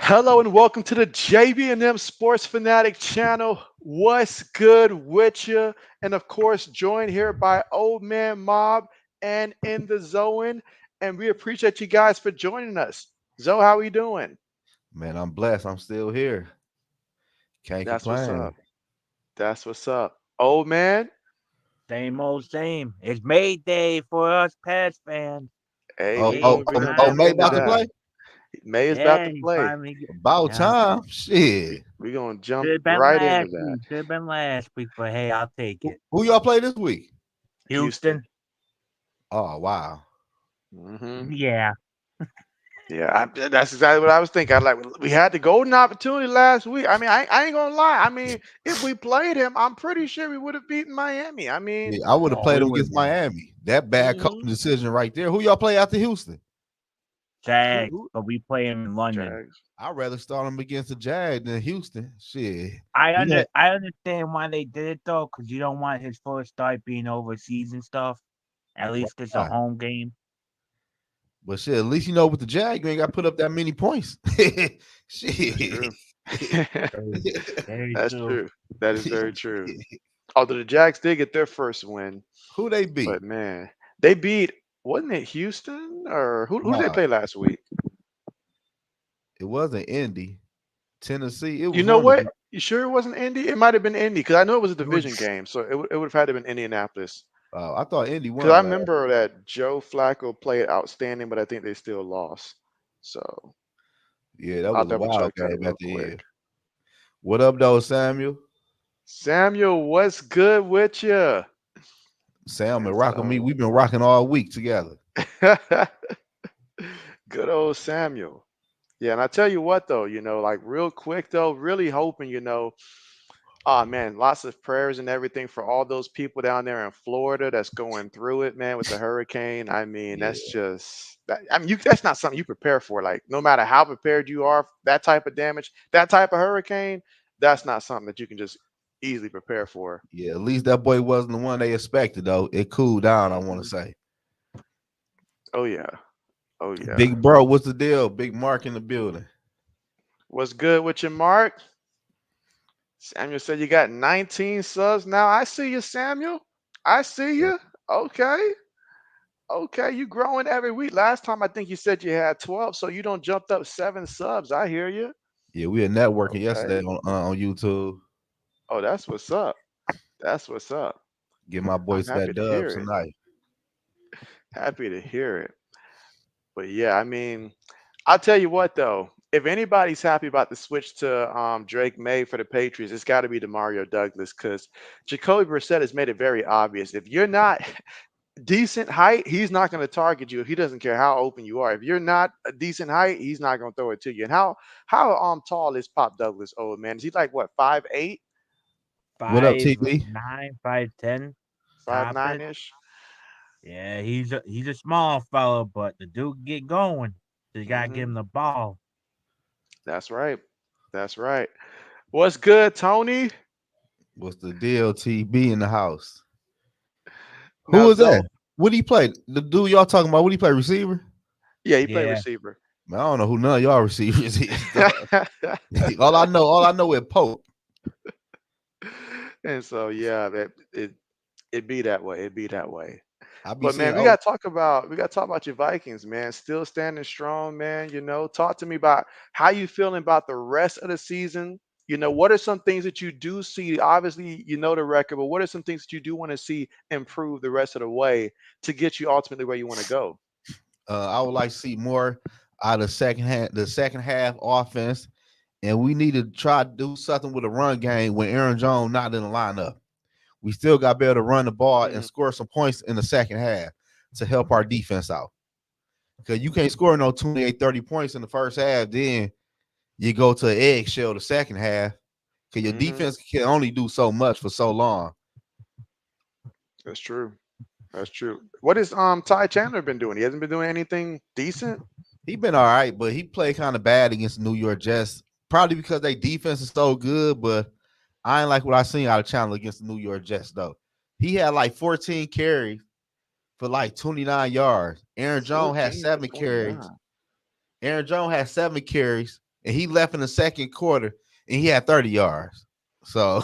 Hello and welcome to the JB&M Sports Fanatic channel. What's good with you? And of course, joined here by Old Man Mob and in the Zoe-N. And we appreciate you guys for joining us. Zoe, how we doing? Man, I'm blessed. I'm still here. Can't That's what's up. complain. That's what's up. Old man, Same old same. It's May Day for us Pats fans. hey, Oh, we're oh, gonna May we're oh, gonna oh, jump May finally into about to that. play? gone. May is about Yeah, to he play. finally. About Yeah, time. Shit. We're gonna should jump have been right into last that. week. Should have been last week, but hey, I'll take it. Who y'all play this week? Houston. Houston. Oh, wow. Hmm. Yeah. Yeah, that's exactly what I was thinking. I like we had the golden opportunity last week. I mean, I ain't gonna lie. I mean, if we played him, I'm pretty sure we would have beaten Miami. I mean, Yeah, I would have Oh, played it them would against have been Miami. That bad hmm coaching decision right there. Who y'all play after Houston? Jags, who but we play him in London. Jags? I'd rather start them against the Jag than Houston. Shit. I We under had, I understand why they did it though, because you don't want his first start being overseas and stuff. At least it's a right. home game. But shit, at least you know with the Jag, you ain't got to put up that many points. That's Shit. true. Very, very That's true. true. That is very true. Although the Jags did get their first win, Who they beat? but man, they beat wasn't it Houston or who did they No, play last week? it wasn't Indy. Tennessee. It You was know one of what? the You sure it wasn't Indy? It might have been Indy because I know it was a It was division game, so it would have had to have been Indianapolis. I thought Indy Because I won last. remember that Joe Flacco played outstanding, but I think they still lost. So Yeah, that I'll was a double wild check that game real at the end. quick. What up, though, Samuel? Samuel, what's good with you? Sam And and rocking me. so, We've been rocking all week together. good old Samuel. Yeah, and I tell you what though, like real quick though, really hoping, oh man, lots of prayers and everything for all those people down there in Florida that's going through it, man, with the hurricane. I mean, Yeah, that's just that. I mean, that's not something you prepare for. Like, no matter how prepared you are, that type of damage, that type of hurricane, that's not something that you can just easily prepare for. yeah. At least that boy wasn't the one they expected, though. It cooled down, I want to Hmm. say. Oh yeah, oh yeah. Big bro, what's the deal? Big Mark in the building. What's good with your Mark? Samuel said you got 19 subs now. I see you, Samuel. I see Yeah, you. Okay. Okay, you growing every week. Last time I think you said you had 12, so you don't jumped up 7 subs. I hear you. yeah, we were networking yesterday Okay. on YouTube. Oh, that's what's up. That's what's up. Get my I'm boys happy that to dub hear it. tonight. Happy to hear it. But yeah, I mean, I'll tell you what though. If anybody's happy about the switch to Drake May for the Patriots, it's got to be Demario Douglas because Jacoby Brissett has made it very obvious. If you're not decent height, he's not going to target you. He doesn't care how open you are. If you're not a decent height, he's not going to throw it to you. And how tall is Pop Douglas? Old man, is he like what 5'8", What up, five TB? nine, 5'10", 5'9" topping. ish? Yeah, he's a small fella, but the dude get going. You gotta give Hmm. him the ball. That's right. That's right. What's good, Tony? What's the deal, TB in the house? Who Now, was that? Zoe. What do you play? The dude y'all talking about? What do you play? Receiver? Yeah, he played Yeah, receiver. Man, I don't know who none of y'all receivers is. Dog. all I know is Pope. And so yeah, it be that way. It be that way. I be But seeing man, we gotta talk about your Vikings, man. Still standing strong, man. Talk to me about how you feeling about the rest of the season. What are some things that you do see? Obviously, you know the record, but what are some things that you do want to see improve the rest of the way to get you ultimately where you want to go? I would like to see more out of the second half offense, and we need to try to do something with a run game when Aaron Jones not in the lineup. We still got to be able to run the ball and Mhm. score some points in the second half to help our defense out. Because you can't score no 28, 30 points in the first half, then you go to an eggshell the second half. Because your Mhm. defense can only do so much for so long. That's true. That's true. What has Ty Chandler been doing? He hasn't been doing anything decent. He been all right, but he played kind of bad against the New York Jets. Probably because their defense is so good, but I ain't like what I seen out of Chandler against the New York Jets, though. He had like 14 carries for like 29 yards. Aaron Jones had 14 for 7 carries. 29. Aaron Jones had 7 carries and he left in the second quarter, and he had 30 yards. So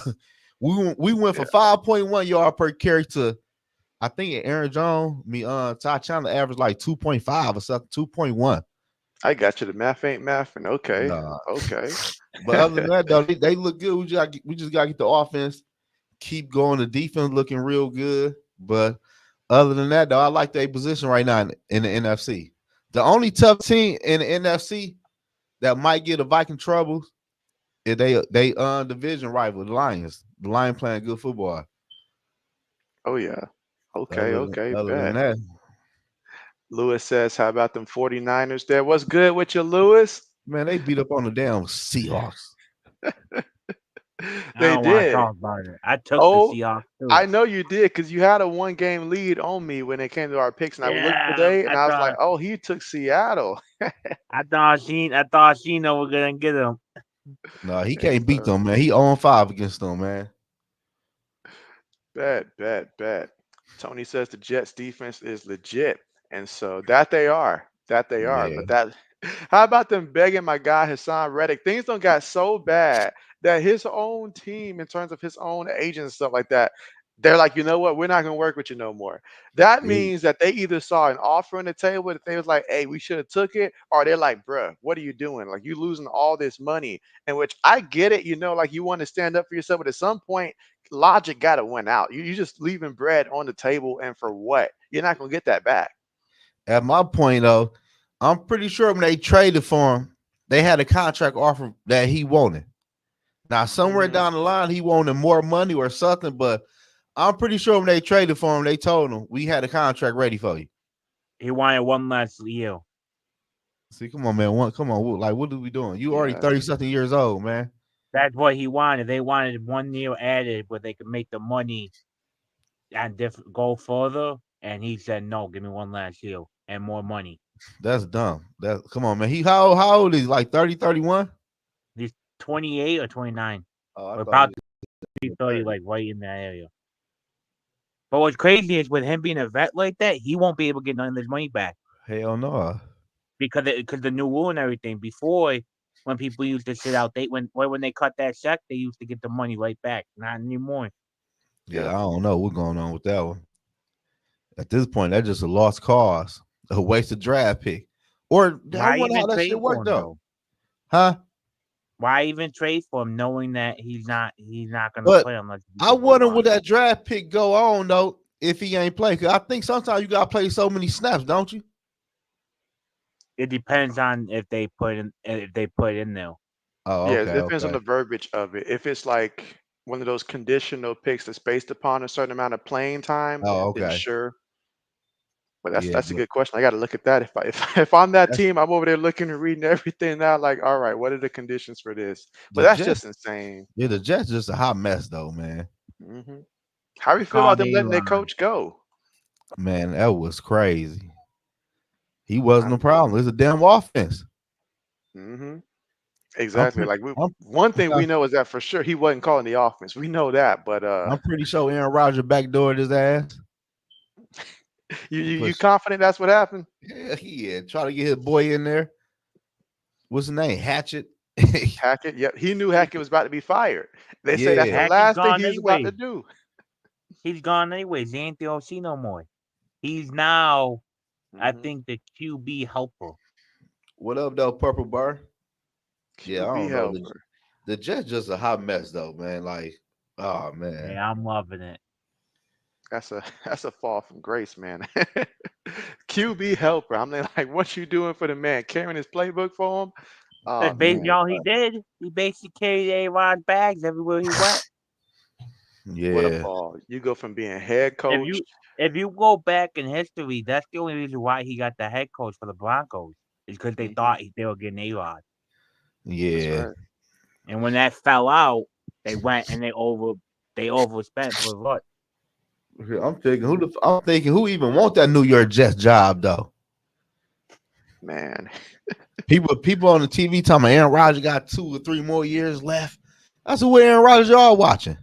we went Yeah, from 5.1 yard per carry to I think Aaron Jones, Ty Chandler averaged like 2.5 or something, 2.1. I got you. The math ain't mathing. Okay, Nah. okay. But other than that, though, they look good. We just gotta get the offense, keep going. The defense looking real good. But other than that, though, I like their position right now in the NFC. The only tough team in the NFC that might get a Viking troubles is they division rival, the Lions. The Lions playing good football. Oh yeah. Okay, Other than, okay, other than bet. that, Lewis says, how about them 49ers there? What's good with you, Lewis? man, they beat up on the damn Seahawks. I They don't want to did. talk about it. I took the Oh, Seahawks too. I know you did because you had a 1 game lead on me when it came to our picks. And I looked Yeah, today and I was like, oh, he took Seattle. I thought Sheena was gonna get him. No, he Yes, can't beat sir. them, man. He 0-5 against them, man. Bet. Tony says the Jets defense is legit. And so that they are. That they are. Yeah. But that how about them begging my guy Hassan Reddick? Things don't got so bad that his own team, in terms of his own agents and stuff like that, they're like, you know what, we're not gonna work with you no more. That He- means that they either saw an offer on the table that they was like, hey, we should have took it, or they're like, bruh, what are you doing? Like you losing all this money. In which I get it, like you want to stand up for yourself, but at some point logic got to win out. You just leaving bread on the table, and for what? You're not gonna get that back. At my point, though, I'm pretty sure when they traded for him, they had a contract offer that he wanted. Now, somewhere Mhm. down the line, he wanted more money or something, but I'm pretty sure when they traded for him, they told him we had a contract ready for you. He wanted one last year. See, come on, man. Come on. Like, what are we doing? You already Yeah. 30-something years old, man. That's what he wanted. They wanted 1 year added where they could make the money and go further. And he said, "No, give me one last year and more money." That's dumb. Come on, man. How old is he? Like 30, 31? He's 28 or 29. Oh, I Or thought he about was to be 30, 30. like right in that area. But what's crazy is with him being a vet like that, he won't be able to get none of his money back Hell no. because the new rule and everything. Before, when people used to sit out, when they cut that check, they used to get the money right back. Not anymore. Yeah, Yeah. I don't know what's going on with that one. At this point, that's just a lost cause, a wasted draft pick. Or I Why wonder how even that shit trade for worked him though. though? Huh? Why even trade for him knowing that he's not gonna But play unless he I gets wonder blocked? would that draft pick go on though if he ain't playing. Cause I think sometimes you gotta play so many snaps, don't you? It depends on if they put in there. Oh, Yeah, it okay, depends on okay. the verbiage of it. If it's like one of those conditional picks that's based upon a certain amount of playing time, Oh, then okay. sure. But that's Yeah, that's a but good question. I got to look at that. If I'm that that's team, I'm over there looking and reading everything now. Like, all right, what are the conditions for this? But the that's Jets. just insane. Yeah, the Jets just a hot mess though, man. hmm How do you feel about Called them letting their Elon. coach go? Man, that was crazy. He I wasn't a mean, problem. It's a damn offense. hmm I'm exactly. pretty. Like I'm, one thing we know is that for sure he wasn't calling the offense. We know that, but I'm pretty sure Aaron Rodgers backdoored his ass. you Push. confident that's what happened? Yeah, he had try to get his boy in there. What's his name? Hatchet. Hackett, yep, he knew Hackett was about to be fired. They say that's the Yeah, Hackett's last thing gone he's about to anyway. do. He's gone anyways. He ain't the OC no more. He's now, I hmm think, the QB helper. what up though, Purple Bar? Yeah, I QB don't know. The helper. the Jets just a hot mess though, man. Like, oh man, Yeah, I'm loving it. That's a fall from grace, man. QB helper. I'm like, what you doing for the man? Carrying his playbook for him? Oh That's basically man, all he did. He basically carried A-Rod's bags everywhere he went. what a yeah, fall. You go from being head If coach. you if you go back in history, that's the only reason why he got the head coach for the Broncos is because they hmm thought they were getting A-Rod. That's yeah. right. And when that fell out, they went and they overspent for what? hmm I'm thinking who even want that New York Jets job though? Man. People on the TV talking about Aaron Rodgers got 2 or 3 more years left. That's what Aaron Rodgers y'all watching.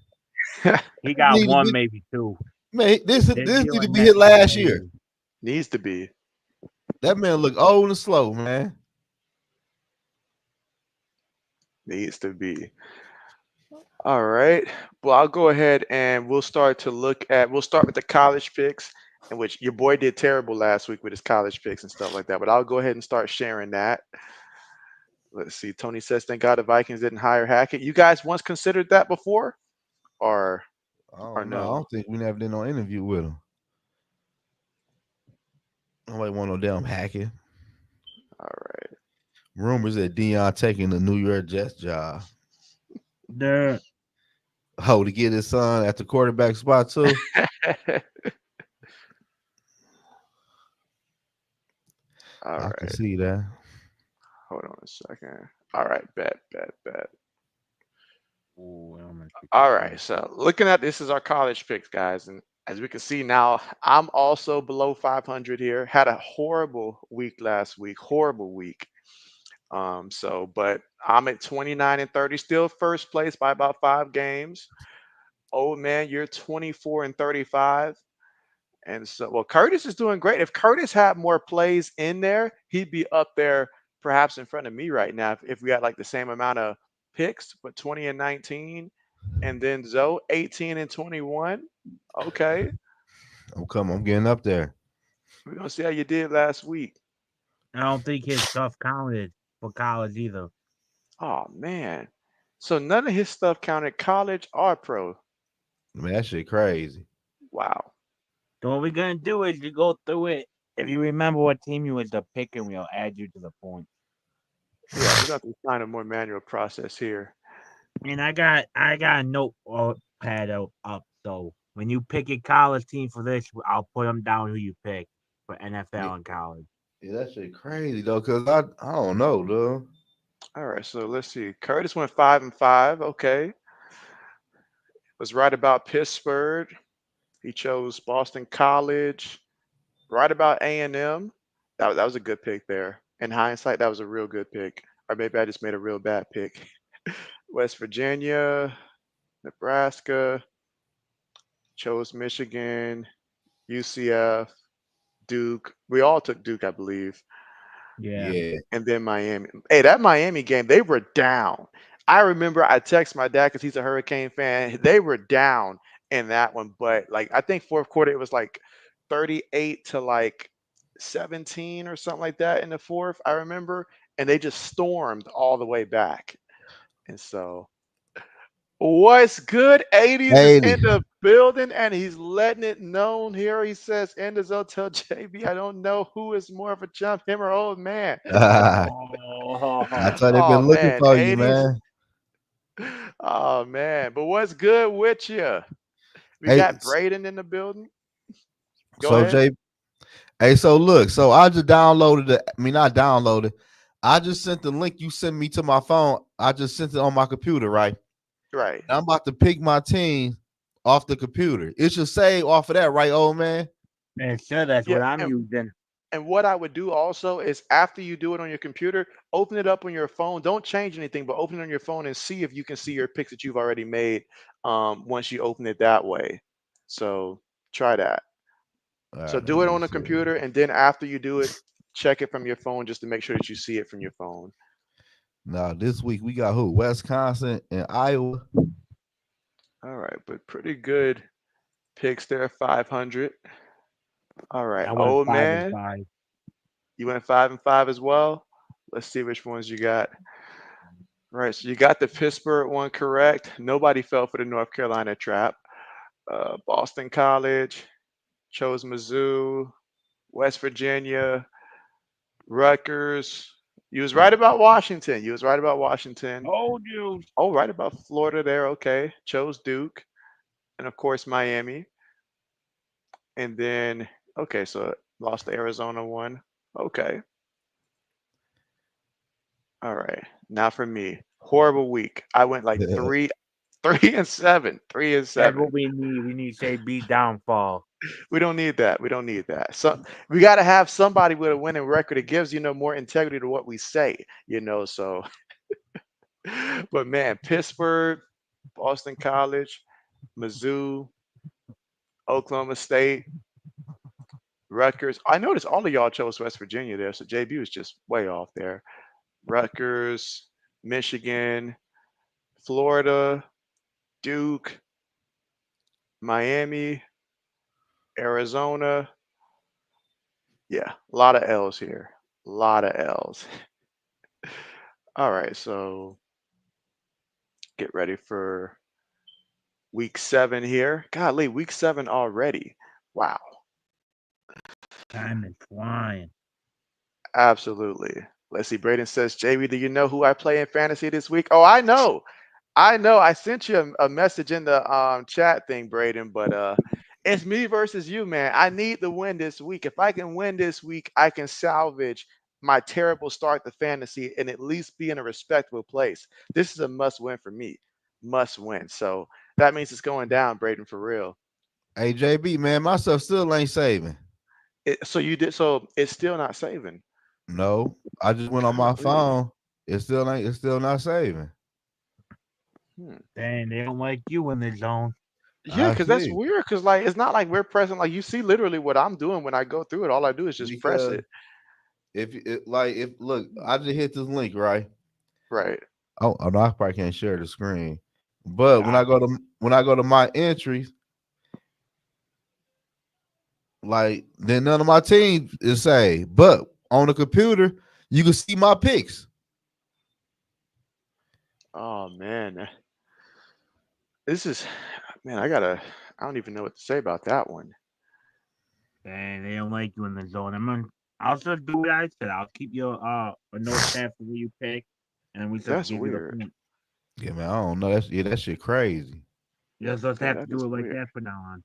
He This got need to one, be maybe two. man. This This need year to and be his next year, last year. maybe. Needs to be. That man look old and slow, man. Needs to be. All right. Well, I'll go ahead and we'll start to look at. We'll start with the college picks, in which your boy did terrible last week with his college picks and stuff like that. But I'll go ahead and start sharing that. Let's see. Tony says, "Thank God the Vikings didn't hire Hackett." You guys once considered that before, or I or don't know. I no? don't think we never did no interview with him. Nobody want no damn hacking. All Rumors that Dion taking the New York Jets job. The Oh, to get his son at the quarterback spot too. right. All I can right. see that. Hold on a second. All right. Bet. oh, I'm gonna pick this All up. right. So looking at this is our college picks, guys, and as we can see now, I'm also below 500 here. Had a horrible week last week. Horrible week. But I'm at 29 and 30, still first place by about 5 games. Oh man, you're 24 and 35. And so, well, Curtis is doing great. If Curtis had more plays in there, he'd be up there perhaps in front of me right now if we had like the same amount of picks, but 20 and 19. And then Zoe, 18 and 21. Okay. I'm getting up there. We're going to see how you did last week. I don't think his stuff counted for college either. Oh, man. So none of his stuff counted college or pro. Man, that shit crazy. Wow. So what we're gonna do is you go through it. If you remember what team you was picking, we'll add you to the point. Yeah, we're going to have to find a more manual process here. And I got a notepad up. So when you pick a college team for this, I'll put them down who you pick for Yeah, NFL and college. yeah, that shit crazy though, cause I don't know, dude. All right, so let's see. Curtis went 5 and 5. Okay. Was right about Pittsburgh. He chose Boston College. Right about A&M. That was a good pick there. In hindsight, that was a real good pick. Or maybe I just made a real bad pick. West Virginia, Nebraska, chose Michigan, UCF, Duke. We all took Duke, I believe. Yeah. Yeah, And then Miami. Hey, that Miami game, they were down. I remember I texted my dad because he's a Hurricane fan. They were down in that one, but like I think fourth quarter it was like 38 to like 17 or something like that in the fourth. I remember, and they just stormed all the way back. And so, what's good? 80s is 80. in the building, and he's letting it known here. He says, Enzo, tell JB, I don't know who is more of a chump, him or old man. I Oh, thought they've Oh been looking man, for you, 80s. man. Oh man, but what's good with you? We Hey, got Braden in the building. Go so ahead. Jay, hey, so look, so I just downloaded it. I mean, not downloaded. I just sent the link you sent me to my phone. I just sent it on my computer, right? Right. I'm about to pick my team off the computer. It should say off of that, right, old man? and sure, that's Yeah, what I'm using. and what I would do also is after you do it on your computer, open it up on your phone. Don't change anything, but open it on your phone and see if you can see your picks that you've already made once you open it that way. So try that. All So right, let do it me on the see. computer, and then after you do it, check it from your phone just to make sure that you see it from your phone. Now this week we got who? Wisconsin and Iowa. All right, but pretty good picks there, 500. All right, I went old five and man, five. you went 5 and 5 as well. Let's see which ones you got. Right, so you got the Pittsburgh one correct. Nobody fell for the North Carolina trap. Boston College chose Mizzou, West Virginia, Rutgers. You was right about Washington. You was right about Washington. Told you. Oh, right about Florida there. Okay, chose Duke, and of course Miami. And then okay, so lost the Arizona one. Okay, all right. Now for me, horrible week. I went like three, 3 and 7, three and That's seven. what we need. We need JB downfall. We don't need that. We don't need that. So we got to have somebody with a winning record. It gives more integrity to what we say. So, but man, Pittsburgh, Boston College, Mizzou, Oklahoma State, Rutgers. I noticed all of y'all chose West Virginia there, so JB was just way off there. Rutgers, Michigan, Florida, Duke, Miami, Arizona. Yeah, a lot of L's here. A lot of L's. All right, so get ready for week 7 here. Golly, week 7 already. Wow, Time is flying. absolutely. Let's see. Braden says, JB, do you know who I play in fantasy this week? Oh, I know. I know. I sent you a message in the chat thing, Braden, but it's me versus you, man. I need the win this week. If I can win this week, I can salvage my terrible start to fantasy and at least be in a respectable place. This is a must win for me. Must win. So that means it's going down, Braden, for real. Hey JB, man, my stuff still ain't saving. So you did. So it's still not saving. No, I just went on my Golly. phone. It's still not saving. Hmm. Dang, they don't like you in the zone. Yeah, I because that's see. weird. Because like it's not like we're pressing. Like you see, literally what I'm doing when I go through it. All I do is just press Because it. if look, I just hit this link, right? Right. Oh no, I probably can't share the screen. But Nah. when I go to my entries, like then none of my teams is saved. But on the computer, you can see my picks. Oh man, this is man. I gotta. I don't even know what to say about that one. Dang, they don't like you in the zone. I'll just do what I said. I'll keep your a notepad for who you pick, and we just That's give you the weird. point. Yeah, man, I don't know. That shit crazy. You just Yeah, have to that is do it like weird. that from now on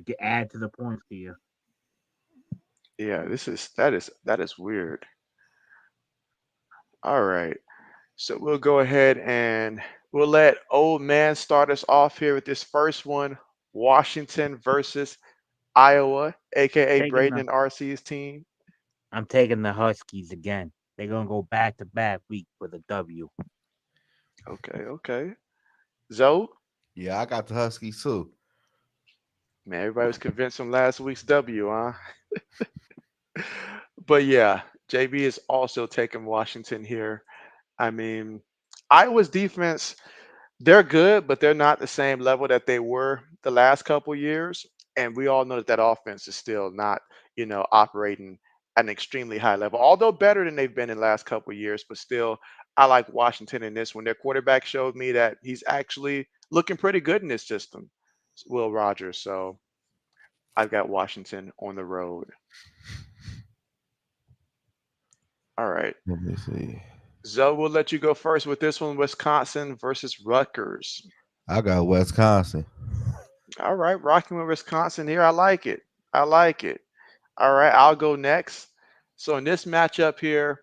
to add to the points for you. Yeah, that is weird. All right. So we'll go ahead and we'll let old man start us off here with this first one. Washington versus Iowa, aka Taking Braden the and RC's team. I'm taking the Huskies again. They're gonna go back to back week for the W. Okay, okay. Zoe, Yeah, I got the Huskies too. man, everybody was convinced from last week's W, huh? But yeah, JB is also taking Washington here. I mean, Iowa's defense, they're good, but they're not the same level that they were the last couple years. And we all know that that offense is still not, operating at an extremely high level, although better than they've been in the last couple years. But still, I like Washington in this one. Their quarterback showed me that he's actually looking pretty good in this system, Will Rogers. So I've got Washington on the road. All right. Let me see. Zoe, we'll let you go first with this one. Wisconsin versus Rutgers. I got Wisconsin. All right, rocking with Wisconsin here. I like it. I like it. All right, I'll go next. So in this matchup here,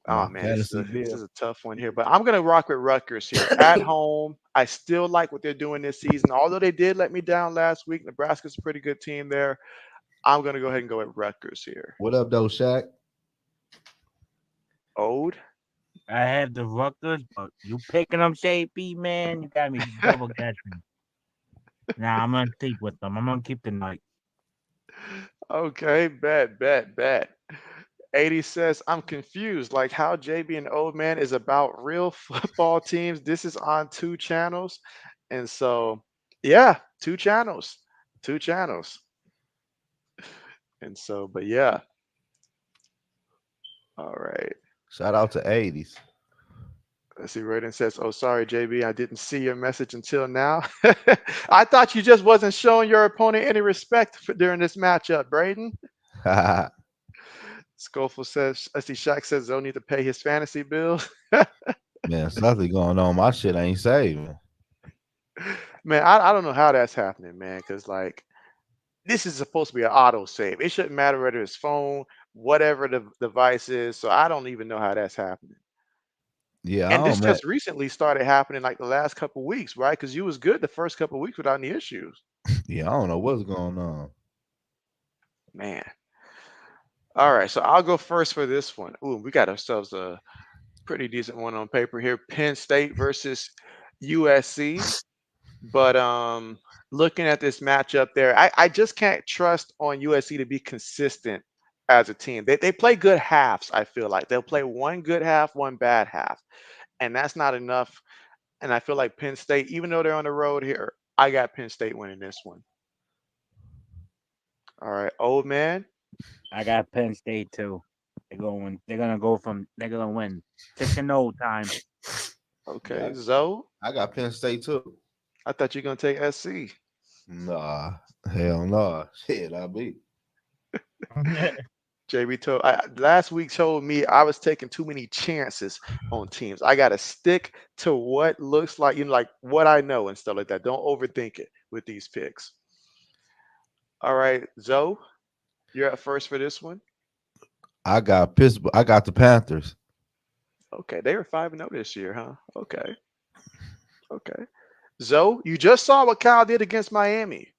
oh My man, this is fantasy a this bill. is a tough one here, but I'm gonna rock with Rutgers here at home. I still like what they're doing this season, although they did let me down last week. Nebraska's a pretty good team there. I'm gonna go ahead and go with Rutgers here. What up, though, Shaq? Ode. I have the Rutgers, but you picking them, JP, man, you got me double guessing. Nah, I'm gonna stick with them. I'm gonna keep the Knights. Okay, bet. 80 says, I'm confused, like how JB and Old Man is about real football teams. This is on 2 channels. And so, yeah, 2 channels, 2 channels. And so, but yeah, all right. Shout out to 80s. Let's see, Raiden says, oh, sorry, JB, I didn't see your message until now. I thought you just wasn't showing your opponent any respect during this matchup, Braden. Schofield says, I see Shaq says they'll need to pay his fantasy bills. Man, something going on. My shit ain't saving. Man, I don't know how that's happening, man, because like this is supposed to be an auto save. It shouldn't matter whether it's phone, whatever the device is. So I don't even know how that's happening. Yeah, And I this don't, man. just recently started happening like the last couple weeks, right? Because you was good the first couple weeks without any issues. Yeah, I don't know what's going on. Man. All right, so I'll go first for this one. Ooh, we got ourselves a pretty decent one on paper here. Penn State versus USC. But looking at this matchup there, I just can't trust on USC to be consistent as a team. They play good halves, I feel like. They'll play one good half, one bad half. And that's not enough. And I feel like Penn State, even though they're on the road here, I got Penn State winning this one. All right, old man. I got Penn State too. They're gonna win 6-0 time. Okay, Yeah, Zoe. I got Penn State too. I thought you were gonna take SC. Nah, hell no. Shit, I be. JB told last week told me I was taking too many chances on teams. I gotta stick to what looks like, like what I know and stuff like that. Don't overthink it with these picks. All right, Zoe, you're up first for this one. I got Pittsburgh. I got the Panthers. Okay, they were 5-0 this year, huh? Okay, okay. Zoe, you just saw what Kyle did against Miami.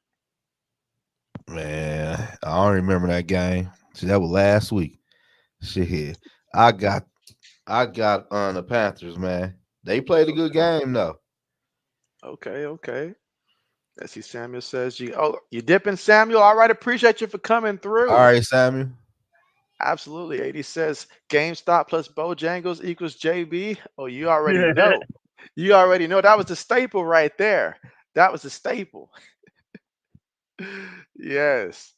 Man, I don't remember that game. See, that was last week. Shit, I got, I got on the Panthers. Man, they played a good Okay, game though. okay, okay. Let's see. Samuel says you dipping, Samuel. All right, appreciate you for coming All through. right, Samuel. Absolutely. 80 says GameStop plus Bojangles equals JB. Oh, you already know. You already know. That was the staple right there. That was the staple. Yes.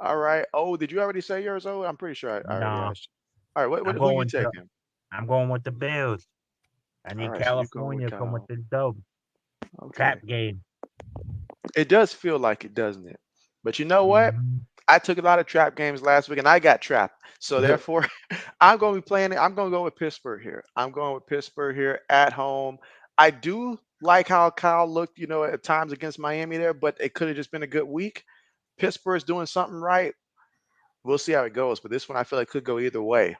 All right. Oh, did you already say yours? Oh, I'm pretty sure I already No, asked you. All right. I'm Who you going to. taking? I'm going with the Bills. I All need right. So you're going with California to come with Kyle. the dub trap Okay. game. It does feel like it, doesn't it? But you know what? Mhm. I took a lot of trap games last week and I got trapped. So therefore, I'm going to be playing it. I'm going to go with Pittsburgh here. I'm going with Pittsburgh here at home. I do like how Kyle looked, at times against Miami there, but it could have just been a good week. Pittsburgh's doing something right. We'll see how it goes. But this one I feel like could go either way.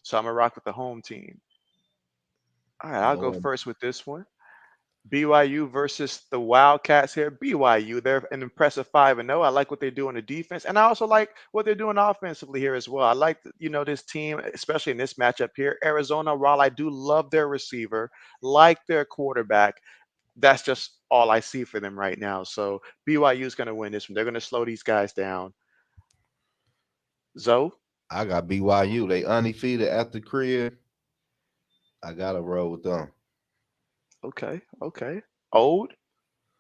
So I'm gonna rock with the home team. All right, I'll go Going first with this one. BYU versus the Wildcats here. BYU, they're an impressive 5-0. I like what they do on the defense, and I also like what they're doing offensively here as well. I like, this team, especially in this matchup here. Arizona, while I do love their receiver, like their quarterback, that's just all I see for them right now. So BYU is going to win this one. They're going to slow these guys down. Zoe? I got BYU. They undefeated at the crib. I gotta roll with them. Okay, okay. Old?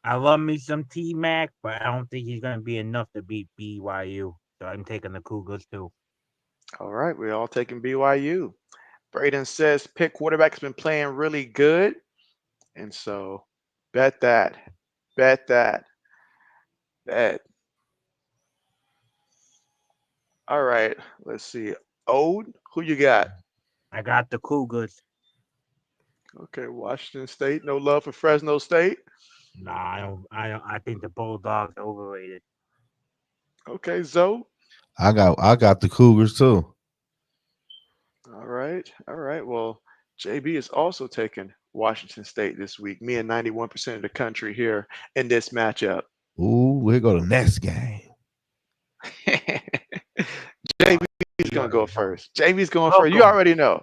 I love me some T Mac, but I don't think he's gonna be enough to beat BYU. So I'm taking the Cougars too. All right, we're all taking BYU. Braden says pick quarterback has been playing really good. And so bet that. Bet that. Bet. All right. Let's see. Ode, who you got? I got the Cougars. Okay, Washington State. No love for Fresno State. Nah, I don't. I don't. I think the Bulldogs are overrated. Okay, Zoe. I got the Cougars too. All right. All right. Well, JB is also taking Washington State this week. Me and 91% of the country here in this matchup. Ooh, we go to next game. JB's You gonna go already know. first. JB's going first. You Welcome, already know.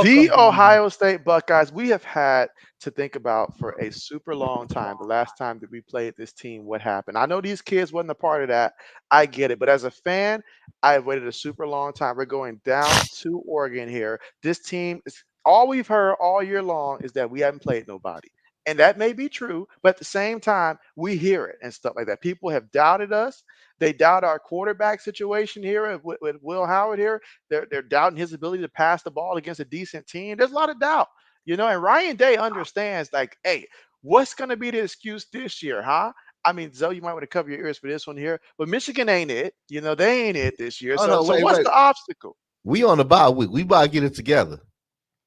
The welcome, baby. Ohio State Buckeyes, we have had to think about for a super long time. The last time that we played this team, what happened? I know these kids wasn't a part of that. I get it. But as a fan, I've waited a super long time. We're going down to Oregon here. This team is all we've heard all year long is that we haven't played nobody. And that may be true, but at the same time, we hear it and stuff like that. People have doubted us. They doubt our quarterback situation here with Will Howard here. They're doubting his ability to pass the ball against a decent team. There's a lot of doubt, and Ryan Day understands, like, hey, what's going to be the excuse this year, huh? I mean, Zoe, you might want to cover your ears for this one here, but Michigan ain't it. They ain't it this year. Oh So, no, so wait, what's wait. the obstacle? We on the bye week. We about to get it together.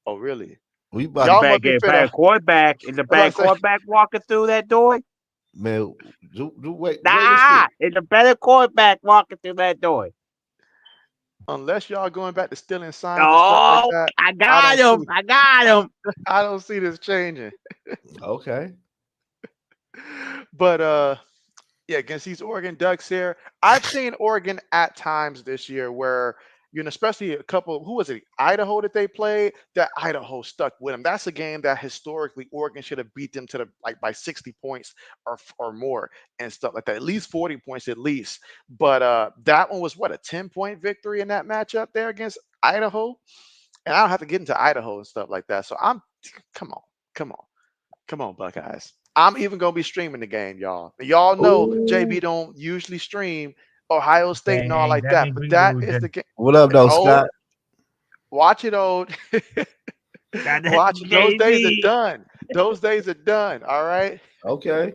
Oh, really? We about You Y'all to, must better be get a finna. better quarterback. Is the I'm about better to say, quarterback walking through that door? man. Wait and Nah, see. it's a better quarterback walking through that door. unless y'all going back to stealing signs and stuff like Oh, that, I I got don't him. see. I got him. I don't see this changing. Okay. But yeah, against these Oregon Ducks here, I've seen Oregon at times this year where especially a couple. Who was it? Idaho that they played. That Idaho stuck with them. That's a game that historically Oregon should have beat them to the like by 60 points or more and stuff like that. At least 40 points at least. But that one was what, a 10-point victory in that matchup there against Idaho. And I don't have to get into Idaho and stuff like that. So come on, come on, come on, Buckeyes. I'm even gonna be streaming the game, y'all. Y'all know JB Ooh, don't usually stream Ohio State and all dang, like that that, means but we that is the losing. game. What up, though, Old, Scott? watch it, old. That Watch it. Those days are JB. done. Those days are done. All right. Okay.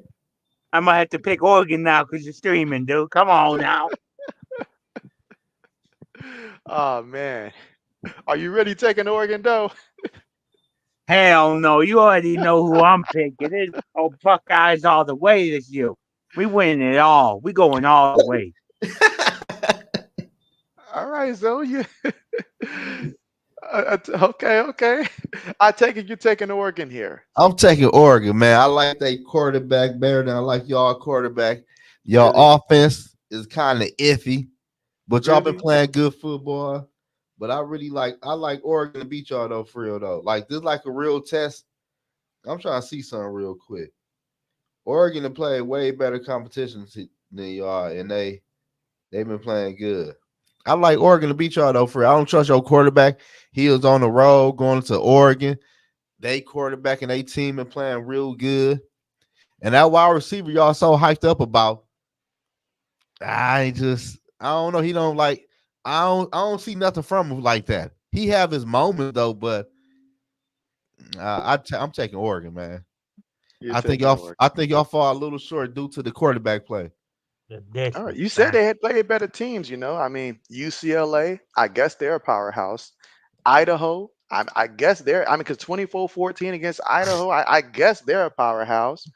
I might have to pick Oregon now because you're streaming, dude. Come on now. Oh man, are you really taking Oregon though? Hell no. You already know who I'm picking. It's Buckeyes all the way this year. We winning it all. We going all the way. All right, Zoe. You okay? Okay. I take it you're taking Oregon here. I'm taking Oregon, man. I like that quarterback better than I like y'all quarterback. Y'all Really, offense is kind of iffy, but y'all been really. playing good football. But I like Oregon to beat y'all though, for real though. Like this, like a real test. I'm trying to see something real quick. Oregon to play way better competition than y'all, and they've been playing good. I like Oregon to beat y'all though, for real. I don't trust your quarterback. He was on the road going to Oregon. They quarterback and they team and playing real good. And that wide receiver y'all so hyped up about, I don't know. He don't like I don't see nothing from him like that. He have his moments though, but I'm taking Oregon, man. You're taking Oregon. I think y'all fall a little short due to the quarterback play. The All right. You said disrespect. they had played better teams. I mean, UCLA. I guess they're a powerhouse. Idaho. I guess they're. I mean, because 24-14 against Idaho. I guess they're a powerhouse.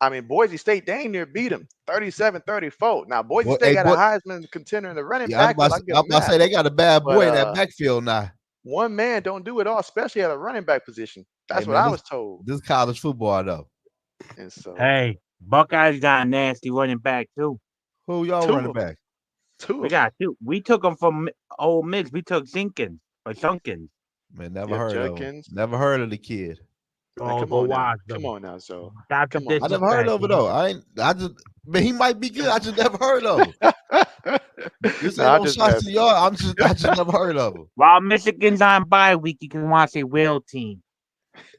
I mean, Boise State dang near beat them 37-34. Now, Boise Boy, State hey got a boy, Heisman contender in the running yeah, back, so I give I was them about to that. say they got a bad But boy in that backfield now. one man don't do it all, especially at a running back position. Hey That's what man, I was told. this college football though. And so Hey, Buckeyes got a nasty running back too. Who y'all two running of them, back? two We of them. got two. We took them from Old Miss. We took Zinkins or Sunkins. Man, never Yep, heard of him. Judkins. Never heard of the kid. Man, Oh, come go on now. watch Come them. on now, so Stop the come on, I so. never heard disrespect. of it though. I just man, he might be good. I just never heard of him. This No, ain't I'm no just shots to messing. y'all. I just never heard of him. While Michigan's on bye week, you can watch a real team.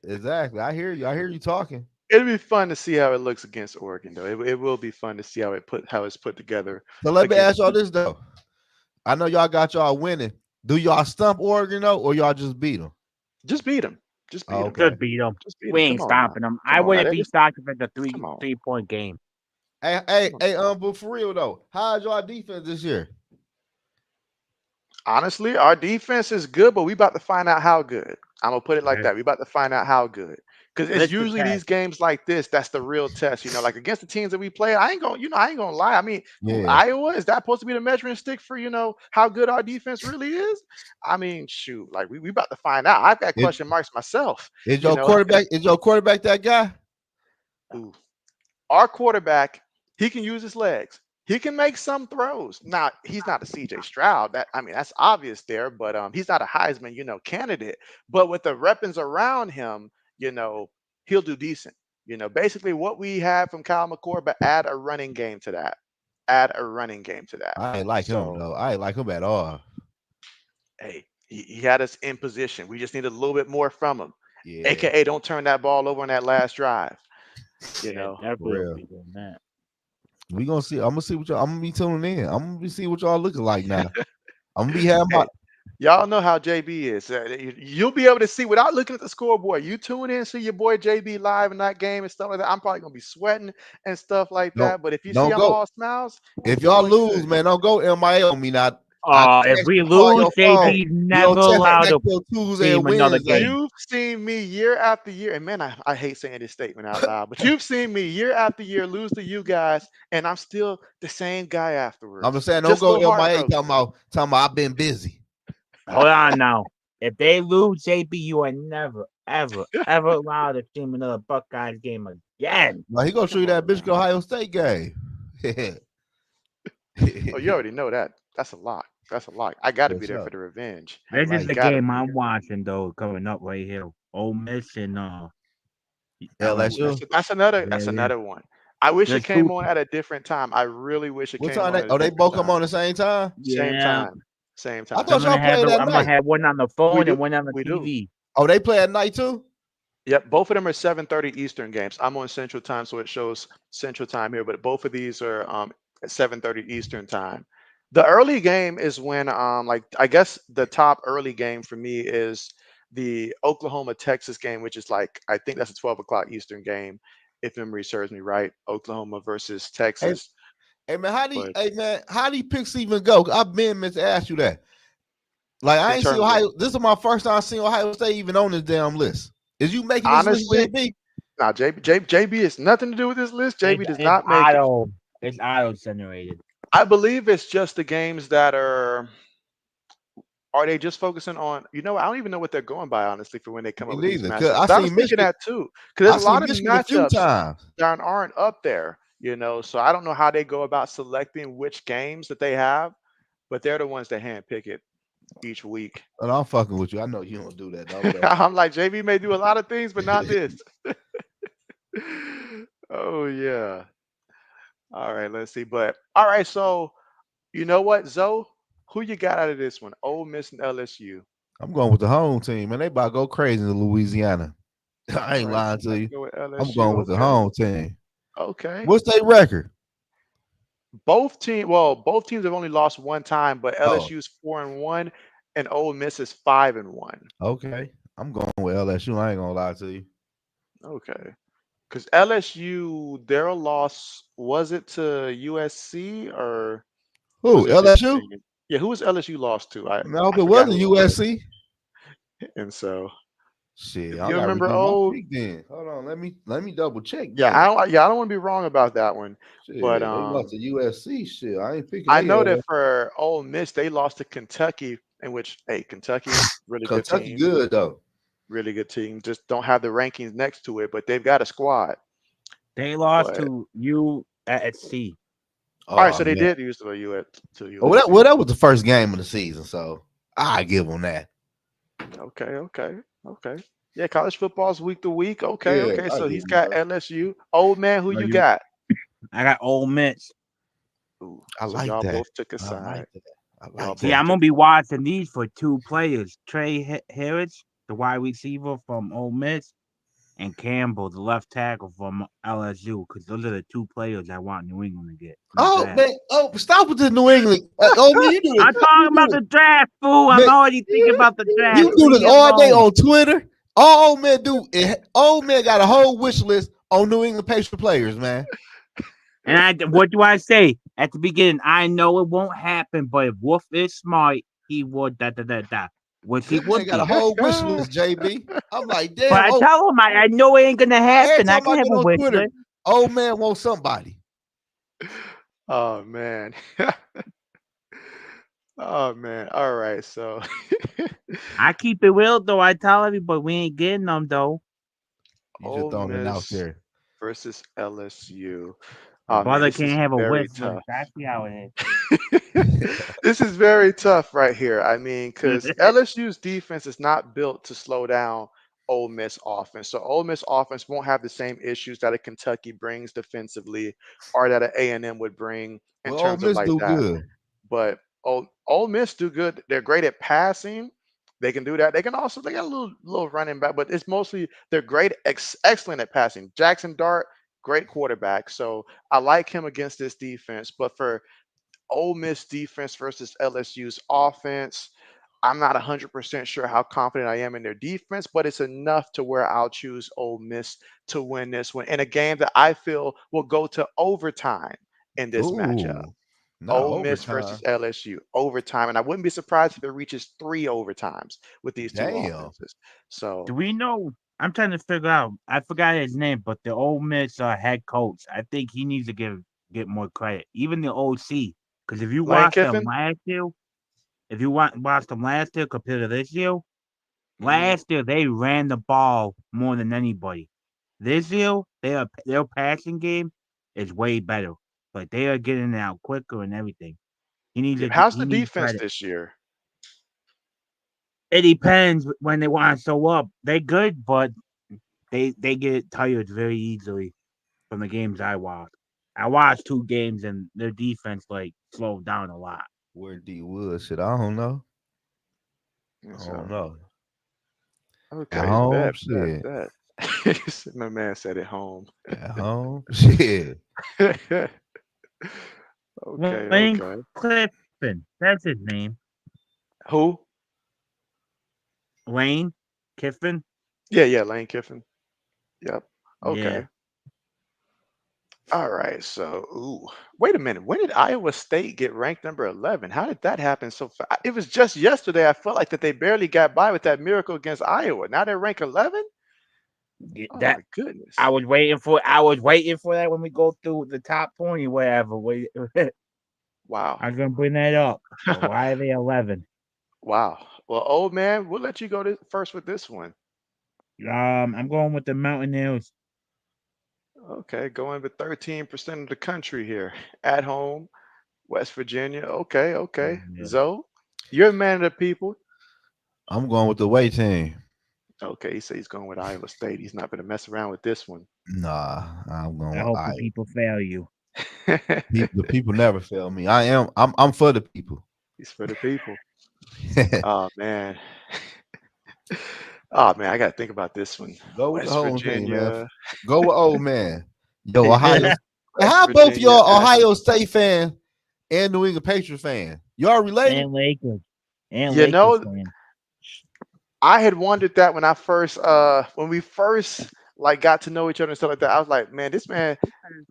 Exactly. I hear you. I hear you talking. It'll be fun to see how it looks against Oregon, though. It will be fun to see how it's put together So let me ask against y'all them. this though. I know y'all got y'all winning. Do y'all stump Oregon though, or y'all just beat them? Just beat them. Just beat Oh, them. okay. Just beat them. Just beat We them. ain't Come on now. stopping them. Come I on now. wouldn't be shocked if it's a Come on. 3-point game. Hey, Come on. hey, but for real though, how's y'all defense this year? Honestly, our defense is good, but we about to find out how good. I'm gonna put it like Okay? that. We about to find out how good. Because it's This the usually test. these games like this that's the real test. Like against the teams that we play. I ain't gonna lie. I mean, Yeah. Iowa, is that supposed to be the measuring stick for how good our defense really is? I mean, shoot, like we about to find out. I've got It, question marks myself. is You your know, quarterback? Is your quarterback that guy? Ooh. Our quarterback, he can use his legs. He can make some throws. Now, he's not a CJ Stroud. That's obvious there, but he's not a Heisman, candidate. But with the weapons around him, he'll do decent. Basically what we have from Kyle McCord, but add a running game to that. Add a running game to that. I ain't like him So, though. I ain't like him at all. hey, he had us in position. We just need a little bit more from him. Yeah, AKA, don't turn that ball over on that last drive. You Yeah, know, for definitely will real. be doing that. We gonna see. I'm gonna see what y'all. I'm gonna be tuning in. I'm gonna be see what y'all looking like now. I'm gonna be having my. hey, y'all know how JB is. You'll be able to see without looking at the scoreboard. You tune in, see your boy JB live in that game and stuff like that. I'm probably gonna be sweating and stuff like Don't that. But if you see don't I'm go. all smiles, If it's y'all all lose, good. man, don't go MIA on me now. I If text we you, call lose, your phone. JB's You don't never text me allowed back to till Tuesday and team another Wednesday. game. You've seen me year after year, and man, I hate saying this statement out loud, but you've seen me year after year lose to you guys, and I'm still the same guy I'm just afterwards. saying, don't Just a go little MIA heartbroken. talking about I've been busy. Hold on now. If they lose, JB, you are never, ever, ever allowed to team another Buckeyes game again. Well, he gonna show Come you that on Michigan now. Ohio State game. Oh, you already know that. That's a lot. That's a lot. I got to be What's there for up? the revenge. I This is like the Got to game be I'm there. watching though, coming up right here. Ole Miss and Ooh, LSU. LSU. Yeah, that's yeah. another one. I wish it There's came two. on at a different time. I really wish it What came time on they? at a Oh, they different both come time. on the same time. Same Yeah. time. Same I So time. thought y'all played at I'm gonna night. have one on the We phone do. and one on the We do. TV. Oh, they play at night too. Yep, both of them are 7:30 Eastern games. I'm on Central Time, so it shows Central Time here, but both of these are at 7:30 Eastern Time. The early game is when like I guess the top early game for me is the Oklahoma Texas game, which is like I think that's a 12 o'clock Eastern game, if memory serves me right. Oklahoma versus Hey, Texas. hey man, But how do picks even go? I've been meant to ask you that. Like I in ain't see terms of Ohio. This is my first time seeing Ohio State even on this damn list. Is you making this list, honestly, JB? now JB has nothing to do with this list. JB does It's not make it. It's auto generated. I believe it's just the games that are they just focusing on, I don't even know what they're going by, honestly, for when they come Me up with these neither. Cause matchups. But I was thinking that too, because I there's a seen lot of Michigan a few matchups times. that aren't up there, So I don't know how they go about selecting which games that they have, but they're the ones that handpick it each week. And I'm fucking with you. I know you don't do that, though. I'm like, JB may do a lot of things, but not this. Oh yeah. All right, let's see. But all right, so you know what, Zoe? Who you got out of this one? Ole Miss and LSU. I'm going with the home team, man. They about to go crazy in Louisiana. I All ain't right, lying so you to got to you. go with I'm LSU. going with the Okay. home team. Okay. What's their record? Both teams have only lost one time, but Oh, LSU's 4-1 and Ole Miss is 5-1. okay. I'm going with LSU. I ain't gonna lie to you. Okay. Because LSU, their loss, was it to USC or was Who? it a different LSU? team? Yeah, who was LSU lost to? I, I hope I it forgot wasn't who it was. USC. And so Shit, if I you gotta remember redo my old, pick then. Hold on, let me double check yeah, though. I don't want to be wrong about that one. But Shit, they lost to USC. Shit, I ain't picking I they know that ass. for Ole Miss, they lost to Kentucky, in which, hey, Kentucky, really good Kentucky team. good though. Really good team. Just don't have the rankings next to it, but they've got a squad. They lost But to USC. all right, Oh so they man. did use the U to Oh, well, USC. that was the first game of the season, so I give them that. Okay, okay, okay. Yeah, college football's week to week. Okay, Yeah, okay. I So give he's them got that. LSU. Old man, who No, you got? I got Ole Miss. Ooh, I so like y'all that. both took a I like side. that. I Y'all like See, both that. I'm took gonna be a side. watching these for two players: Trey Harris, the wide receiver from Ole Miss, and Campbell, the left tackle from LSU, because those are the two players I want New England to get in the Oh draft. man, oh stop with the New England. Oh man, you do I'm this. talking about the draft, fool. I'm Man, already thinking about the draft. you do Leave this me all day alone. on Twitter. All old man do. Old man got a whole wish list on New England Patriot players, man. And what do I say at the beginning? I know it won't happen, but if Wolf is smart, he would da da da da, which he This man would got a be. whole wish list, JB. I'm like, But damn. I Oh, tell him I know it ain't gonna every happen. I time can I have get a on wish Twitter, list. old man wants somebody. Oh man. Oh man. All right. So I keep it real though. I tell everybody we ain't getting them though. You just Ole throwing it out Miss there. versus LSU. A Oh man, brother this is can't have a very wish list. tough. That's how it This is very tough right here. I mean, is. because LSU's defense is not built to slow down Ole Miss offense. So Ole Miss offense won't have the same issues that a Kentucky brings defensively or that an A&M would bring in Well, Ole terms of Miss like do that. good. But Ole Miss do good. They're great at passing. They can do that. They got a little running back, but it's mostly they're great, excellent at passing. Jackson Dart, great quarterback. So I like him against this defense. But for Ole Miss defense versus LSU's offense, I'm not 100% sure how confident I am in their defense, but it's enough to where I'll choose Ole Miss to win this one in a game that I feel will go to overtime in this matchup. Ooh, not Ole Miss versus overtime. LSU, overtime. And I wouldn't be surprised if it reaches 3 overtimes with these two Damn. offenses. So, Do we know? I'm trying to figure out. I forgot his name, but the Ole Miss head coach. I think he needs to get more credit. Even the OC, because if you Lane watch them Kiffin, last year, if you watch them last year compared to this year, mhm, last year they ran the ball more than anybody. This year, their passing game is way better. Like they are getting it out quicker and everything. How's he the needs defense credit. this year? It depends when they want to show up. They good, but they get tired very easily from the games I watch. I watched 2 games and their defense like slowed down a lot. Where D Wood shit, I don't know. And I don't so, know. At okay, home, bet, bet, shit. bet. My man said at home. At home, shit. Okay, Lane okay. Clifton, that's his name. Who? Lane Kiffin. Yeah, yeah, Lane Kiffin. Yep. Yeah, Okay. All right. So, ooh, wait a minute. When did Iowa State get ranked number 11? How did that happen so fast? It was just yesterday. I felt like that they barely got by with that miracle against Iowa. Now they're ranked 11? Oh that my goodness. I was waiting for. I was waiting for that when we go through the top 20, whatever. Wait, Wow. I was gonna bring that up. But why are they 11? Wow. Well, old man, we'll let you go first with this one. I'm going with the Mountaineers. Okay, going with 13% of the country here at home, West Virginia. Okay, okay. Yeah. Zoe, you're a man of the people. I'm going with the away team. Okay, he said he's going with Iowa State. He's not going to mess around with this one. Nah, I'm going I with hope the Iowa. people fail you. The people never fail me. I'm for the people. He's for the people. Oh man. Oh man, I gotta think about this one. Go with the West home team, man. Virginia. Go with old man. Yo, Ohio. and West How both Virginia y'all at Ohio State fan and New England Patriots fan? Y'all related? Lakers. And you Lakers know, fan. I had wondered that when we first like got to know each other and stuff like that. I was like, man, this man,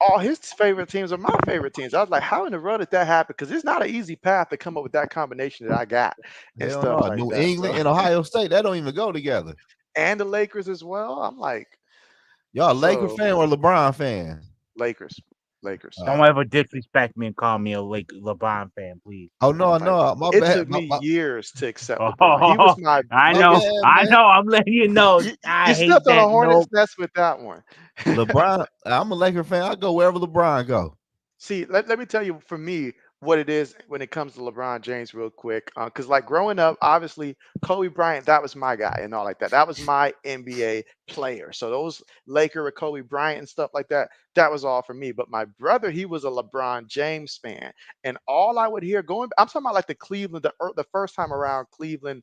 all his favorite teams are my favorite teams. I was like, how in the world did that happen? Because it's not an easy path to come up with that combination that I got and Hell stuff no. like New that. England So and Ohio State, that don't even go together. and the Lakers as well. I'm like, Y'all Laker so fan or LeBron fan? Lakers. Lakers. Don't ever disrespect me and call me a LeBron fan, please. Oh no, Like no, my it bad. took me years to accept LeBron. He was Oh, my I My know. biggest. bad, I man. know. I'm letting you know. You I hate stepped on a that. hornet's No. nest with that one. LeBron, I'm a Laker fan. I go wherever LeBron go. See, let me tell you for me what it is when it comes to LeBron James, real quick. Because like growing up, obviously Kobe Bryant, that was my guy and all like that. That was my NBA player. So those Laker with Kobe Bryant and stuff like that, that was all for me. But my brother, he was a LeBron James fan, and all I would hear I'm talking about like the Cleveland, the first time around Cleveland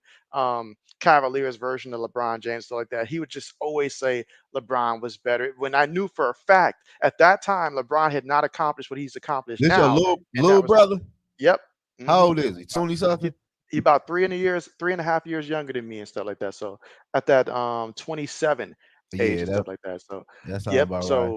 Cavaliers version of LeBron James, stuff like that. He would just always say LeBron was better. When I knew for a fact at that time LeBron had not accomplished what he's accomplished This your now, and little that was brother? yep. How hmm old is he? 20 He, something? he about 3.5 years younger than me and stuff like that. So at that 27 age Yeah, and stuff like that. So that sounds yep. about right.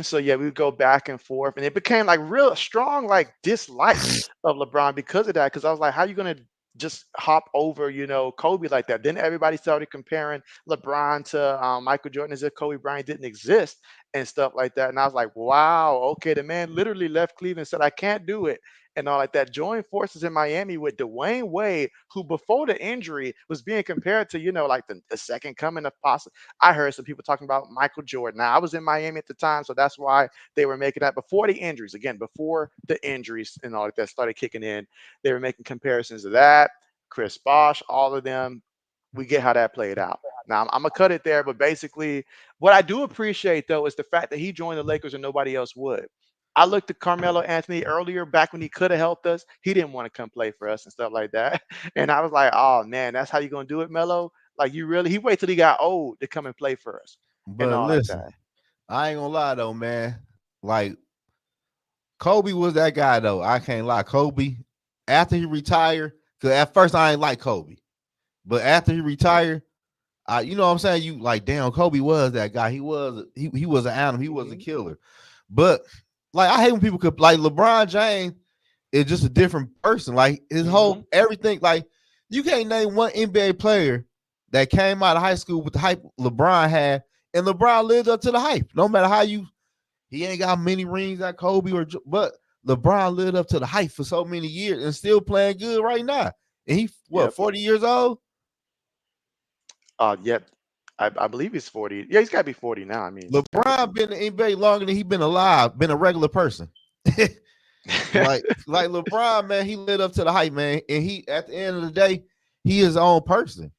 So yeah, we would go back and forth, and it became like real strong like dislike of LeBron because of that. Because I was like, how you gonna just hop over, Kobe like that? Then everybody started comparing LeBron to Michael Jordan as if Kobe Bryant didn't exist and stuff like that. And I was like, wow, okay, the man literally left Cleveland and said, I can't do it. And all like that, joined forces in Miami with Dwayne Wade, who before the injury was being compared to, like the second coming of possible. I heard some people talking about Michael Jordan. Now, I was in Miami at the time, so that's why they were making that before the injuries. Again, before the injuries and all like that started kicking in, they were making comparisons to that. Chris Bosh, all of them. We get how that played out. Now, I'm gonna cut it there, but basically, what I do appreciate though is the fact that he joined the Lakers and nobody else would. I looked at Carmelo Anthony earlier, back when he could have helped us. He didn't want to come play for us and stuff like that. And I was like, oh man, that's how you gonna do it, Melo? Like you really? He waited till he got old to come and play for us and But all like listen, that. I ain't gonna lie though, man. Like Kobe was that guy though. I can't lie. Kobe, after he retired, because at first I ain't like Kobe, but after he retired, you know what I'm saying? You like, damn, Kobe was that guy. He was an animal. He was a hmm killer. But like, I hate when people could like LeBron James is just a different person. Like his hmm whole everything. Like you can't name one NBA player that came out of high school with the hype LeBron had, and LeBron lived up to the hype. No matter how he ain't got many rings like Kobe but LeBron lived up to the hype for so many years and still playing good right now. And he Yep. 40 years old? Yep. I believe he's 40. Yeah, he's got to be 40 now. I mean, he's got to be LeBron 40. been in the NBA longer than he been alive, been a regular person. Like LeBron, man, he lived up to the hype, man. And he at the end of the day, he is his own person.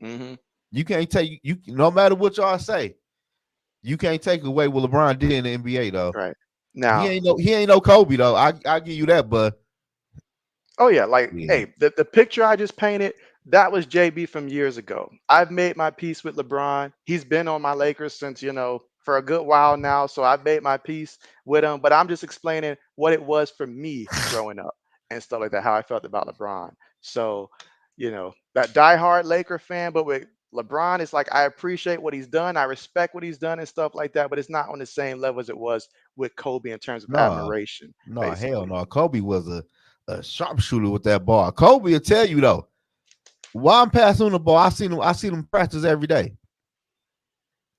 Mm-hmm. You can't take you no matter what y'all say, you can't take away what LeBron did in the NBA though. Right. He Now, ain't no Kobe though. I give you that, but oh yeah, like yeah. hey, the picture I just painted, that was JB from years ago. I've made my peace with LeBron. He's been on my Lakers since, for a good while now. So I've made my peace with him. But I'm just explaining what it was for me growing up and stuff like that, how I felt about LeBron. So, that diehard Laker fan, but with LeBron, it's like I appreciate what he's done. I respect what he's done and stuff like that, but it's not on the same level as it was with Kobe in terms of No, admiration, no, hell basically. no. Kobe was a sharpshooter with that ball. Kobe will tell you though, while I'm passing on the ball, I see them practice every day.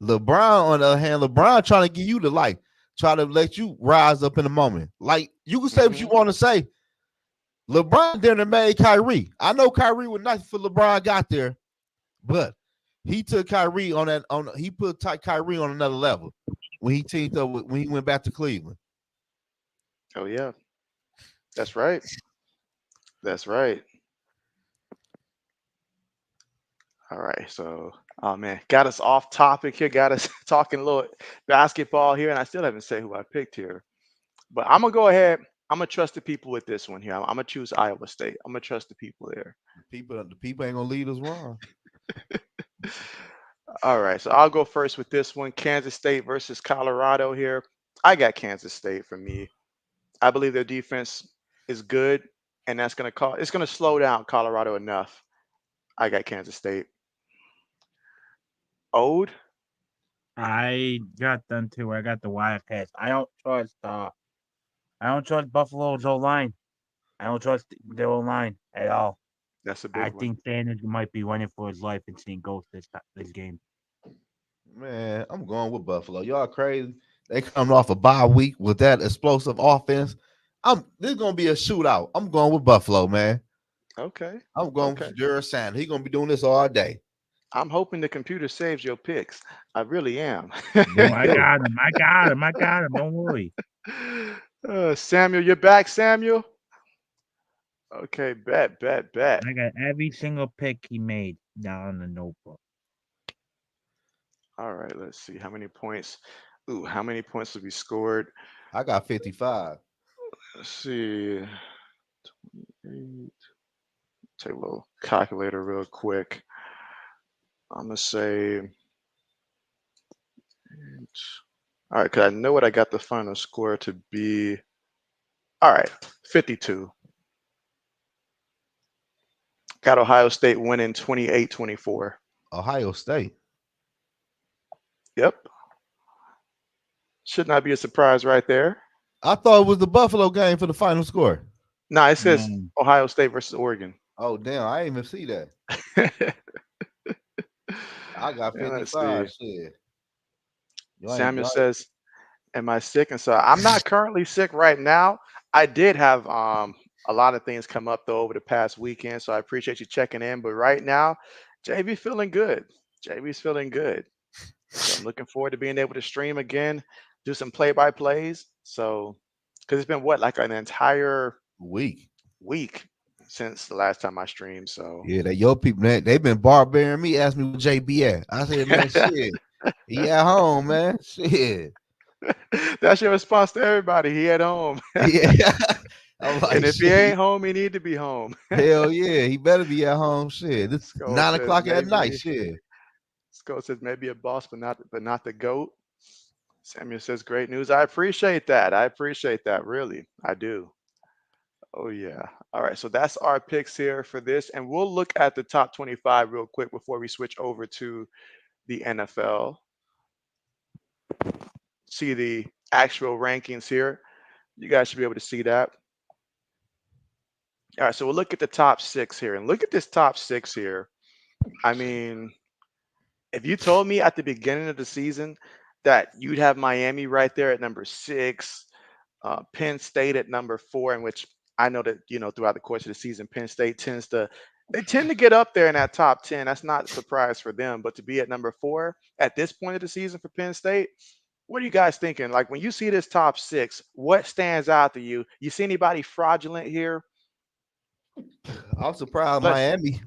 LeBron, on the other hand, LeBron trying to give you the light, try to let you rise up in the moment. Like you can say what you Hmm. want to say. LeBron didn't made Kyrie. I know Kyrie was nice for LeBron got there, but he took Kyrie on that he put Kyrie on another level when he teamed up when he went back to Cleveland. Oh yeah, that's right. That's right. All right. So, oh man, got us off topic here. Got us talking a little basketball here, and I still haven't said who I picked here. But I'm gonna go ahead. I'm gonna trust the people with this one here. I'm gonna choose Iowa State. I'm gonna trust the people there. The people ain't gonna lead us wrong. All right. So I'll go first with this one. Kansas State versus Colorado here. I got Kansas State for me. I believe their defense is good, and it's gonna slow down Colorado enough. I got Kansas State. Ode. I got them too. I got the Wildcats. I don't trust Buffalo's O line. I don't trust their O line at all. That's a I big one. think Sanders might be running for his life and seeing ghosts this game. Man, I'm going with Buffalo. Y'all crazy. They coming off a bye week with that explosive offense. This is gonna be a shootout. I'm going with Buffalo, man. Okay. I'm going Okay. with Juror Sanders. He's gonna be doing this all day. I'm hoping the computer saves your picks. I really am. No, Me I too. got him. I got him. I got him. Don't worry. Samuel, you're back, Samuel. Okay, bet, bet, bet. I got every single pick he made down in the notebook. All right, let's see how many points. Ooh, how many points will be scored? I got 55. Let's see. Take a little calculator real quick. I'm gonna say. All right, because I know what I got the final score to be. All right, 52. Got Ohio State winning 28-24. Ohio State. Yep. Should not be a surprise right there. I thought it was the Buffalo game for the final score. No, it says No. Ohio State versus Oregon. Oh damn, I didn't even see that. I got And let's see. 55. Shit. Samuel Y'all ain't says, "Am I sick?" And so I'm not currently sick right now. I did have a lot of things come up though over the past weekend, so I appreciate you checking in. But right now, JB feeling good. JB's feeling good. So I'm looking forward to being able to stream again, do some play-by-plays. So, because it's been what, like an entire weak. week since the last time I streamed. So Yeah, that your people, man, they been barbarian me, asked me where JB at. I said, man, shit. He at home, man. Shit. that's your response to everybody. He at home, Yeah. I'm and like, if he shit. ain't home, he need to be home. Hell yeah. He better be at home. Shit. It's Skull nine says o'clock at night. maybe. Shit. Skull says maybe a boss, but not the goat. Samuel says great news. I appreciate that. I appreciate that. Really, I do. Oh yeah. All right. So that's our picks here for this, and we'll look at the top 25 real quick before we switch over to the NFL. See the actual rankings here. You guys should be able to see that. All right. So we'll look at the top six here, and look at this top six here. I mean, if you told me at the beginning of the season that you'd have Miami right there at number six, Penn State at number four, in which I know that throughout the course of the season, Penn State tend to get up there in that top 10. That's not a surprise for them, but to be at number four at this point of the season for Penn State, What are you guys thinking? Like when you see this top six, what stands out to you? You see anybody fraudulent here? I'm surprised Let's. Miami.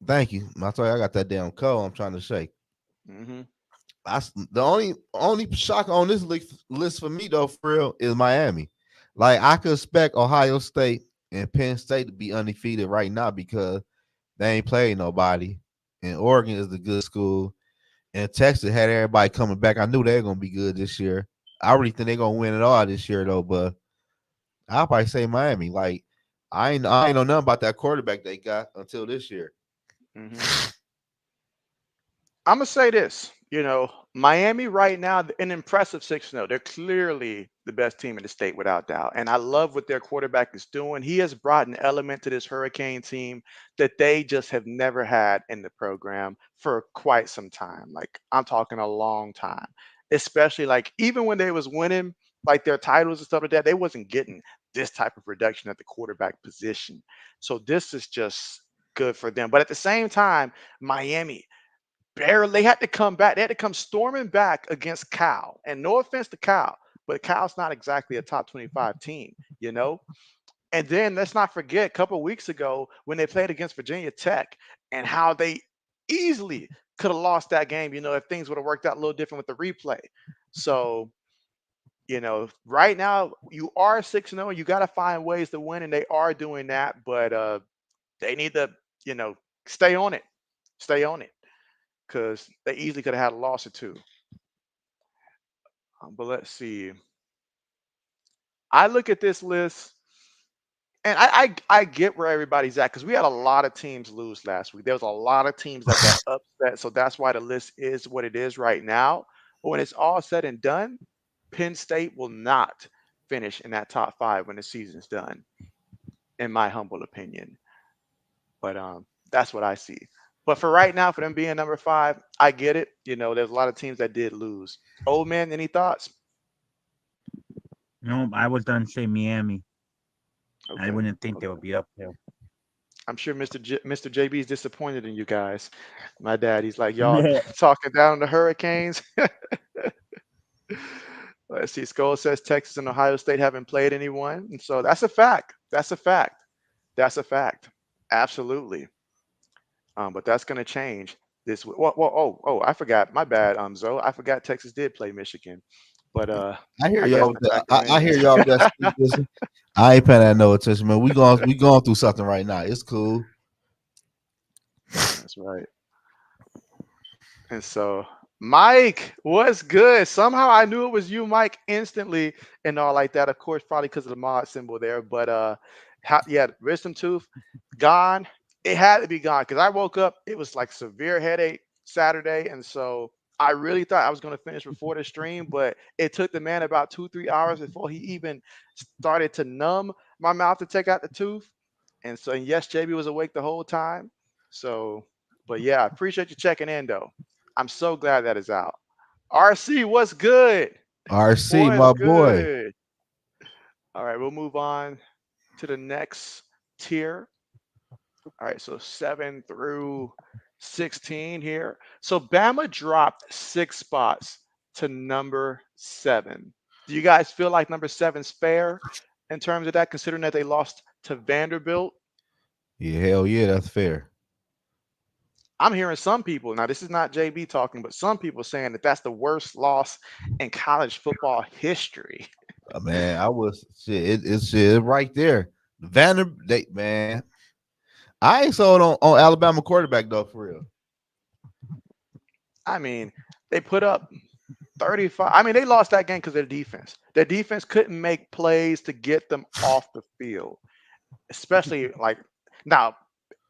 Thank you. I'm sorry, I got that damn cold. I'm trying to shake. Hmm. The only shock on this list for me though, for real, is Miami. Like I could expect Ohio State and Penn State to be undefeated right now because they ain't playing nobody. And Oregon is the good school. And Texas had everybody coming back. I knew they were gonna be good this year. I really think they're gonna win it all this year though, but I'll probably say Miami. Like I ain't know nothing about that quarterback they got until this year. Hmm. I'm gonna say this. Miami right now, an impressive 6-0. They're clearly the best team in the state without doubt. And I love what their quarterback is doing. He has brought an element to this Hurricane team that they just have never had in the program for quite some time. Like I'm talking a long time. Especially like even when they was winning like their titles and stuff like that, they wasn't getting this type of production at the quarterback position. So this is just good for them. But at the same time, Miami barely they had to come back. They had to come storming back against Cal. And no offense to Cal, but Cal's not exactly a top 25 team. And then let's not forget a couple weeks ago when they played against Virginia Tech and how they easily could have lost that game, if things would have worked out a little different with the replay. So, right now you are 6-0. You got to find ways to win, and they are doing that, but they need to, you know, stay on it. Stay on it. Because they easily could have had a loss or two. But let's see. I look at this list, and I get where everybody's at because we had a lot of teams lose last week. There was a lot of teams that got upset, so that's why the list is what it is right now. But when it's all said and done, Penn State will not finish in that top five when the season's done, in my humble opinion. But that's what I see. But for right now, for them being number five, I get it. There's a lot of teams that did lose. Old man, any thoughts? No, I was done say Miami. I Okay. wouldn't think they Okay. would be up there. I'm sure Mr. JB is disappointed in you guys. My dad, he's like, y'all talking down the Hurricanes. Let's see. Skull says Texas and Ohio State haven't played anyone. And so that's a fact. That's a fact. That's a fact. Absolutely. But that's going to change this. I forgot. My bad, Zoe. I forgot Texas did play Michigan. But I hear I guess y'all. the factor I in. hear y'all with that speak. Listen, I ain't paying that no attention, man. We going through something right now. It's cool. That's right. And so, Mike, what's good? Somehow I knew it was you, Mike, instantly and all like that. Of course, probably because of the mod symbol there. But yeah, wisdom tooth gone. It had to be gone because I woke up. It was like severe headache Saturday, and so I really thought I was going to finish before the stream. But it took the man about 2-3 hours before he even started to numb my mouth to take out the tooth. And yes, JB was awake the whole time. So, but yeah, I appreciate you checking in though. I'm so glad that is out. RC, what's good? RC, What's my boy. good? All right, we'll move on to the next tier. All right, so 7 through 16 here. So Bama dropped 6 spots to number 7. Do you guys feel like number 7's fair in terms of that, considering that they lost to Vanderbilt? Yeah, hell yeah, that's fair. I'm hearing some people, now this is not JB talking, but some people saying that that's the worst loss in college football history. Man, I was shit. It's shit right there. Vanderbilt, man. I ain't sold on Alabama quarterback though, for real. I mean, they put up 35. I mean, they lost that game because their defense. Their defense couldn't make plays to get them off the field, especially like now,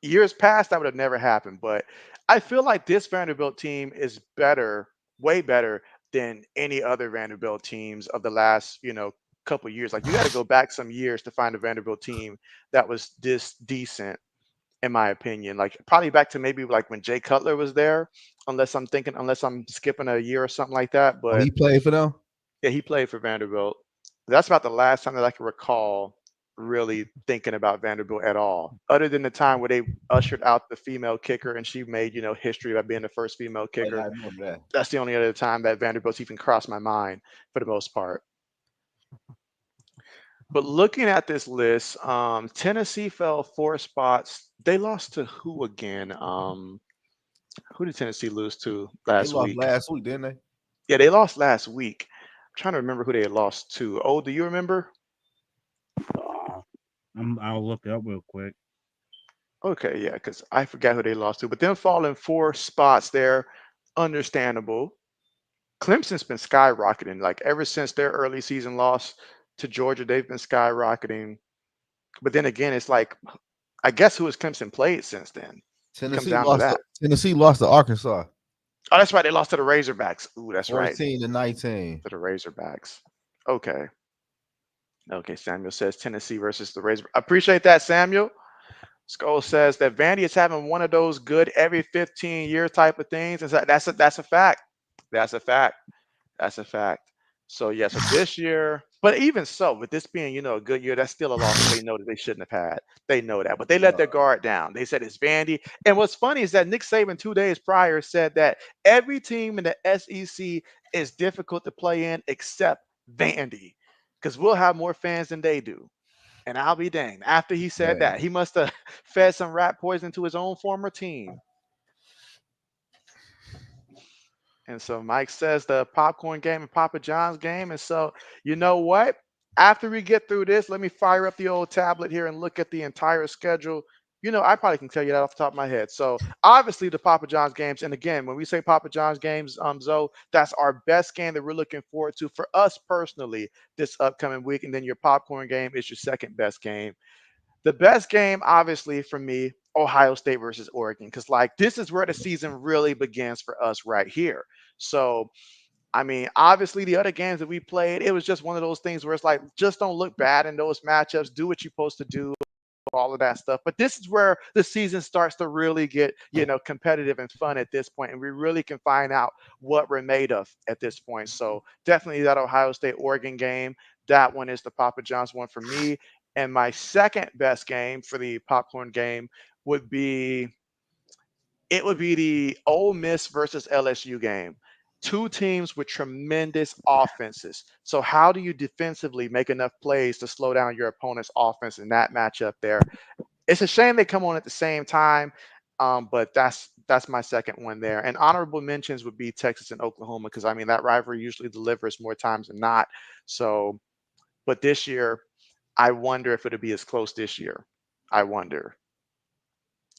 years past, that would have never happened. But I feel like this Vanderbilt team is better, way better than any other Vanderbilt teams of the last, couple years. Like you got to go back some years to find a Vanderbilt team that was this decent, in my opinion. Like probably back to maybe like when Jay Cutler was there, unless I'm skipping a year or something like that. Oh, But he played for them. yeah, he played for Vanderbilt. That's about the last time that I can recall. really thinking about Vanderbilt at all, other than the time where they ushered out the female kicker and she made, history by being the first female Oh, yeah, I kicker. remember that. That's the only other time that Vanderbilt's even crossed my mind for the most part. But looking at this list, Tennessee fell 4 spots. They lost to who again? Who did Tennessee lose to They last lost week? last week, didn't they? Yeah, they lost last week. I'm trying to remember who they had lost to. Oh, do you remember? Uh, I'll look it up real quick. Okay, yeah, because I forgot who they lost to. But them falling 4 spots there, understandable. Clemson's been skyrocketing. Like ever since their early season loss to Georgia, they've been skyrocketing. But then again, it's like, I guess who has Clemson played since then? Comes Tennessee down to lost to that. Tennessee lost to Arkansas, Oh, that's right. They lost to the Razorbacks. Ooh, that's right. 14-19. To the Razorbacks. Okay. Okay. Samuel says Tennessee versus the Razor. I appreciate that, Samuel. Skull says that Vandy is having one of those good every 15 year type of things. And that's a fact. That's a fact. That's a fact. So yeah, so this year, but even so, with this being, a good year, that's still a loss that they know that they shouldn't have had. They know that. But they let their guard down. They said it's Vandy. And what's funny is that Nick Saban 2 days prior said that every team in the SEC is difficult to play in except Vandy. Because we'll have more fans than they do. And I'll be danged. After he said Man, that, he must have fed some rat poison to his own former team. And so Mike says the popcorn game and Papa John's game. And so, you know what? After we get through this, let me fire up the old tablet here and look at the entire schedule. I probably can tell you that off the top of my head. So obviously the Papa John's games. And again, when we say Papa John's games, Zoe, that's our best game that we're looking forward to for us personally this upcoming week. And then your popcorn game is your second best game. The best game, obviously, for me, Ohio State versus Oregon, because like this is where the season really begins for us right here. So, I mean, obviously, the other games that we played, it was just one of those things where it's like, just don't look bad in those matchups. Do what you're supposed to do, all of that stuff. But this is where the season starts to really get, competitive and fun at this point, and we really can find out what we're made of at this point. So definitely that Ohio State Oregon game. That one is the Papa John's one for me. And my second best game for the popcorn game would be the Ole Miss versus LSU game. Two teams with tremendous offenses. So how do you defensively make enough plays to slow down your opponent's offense in that matchup there? It's a shame they come on at the same time, but that's my second one there. And honorable mentions would be Texas and Oklahoma because I mean that rivalry usually delivers more times than not. So, but this year, I wonder if it'll be as close this year. I wonder.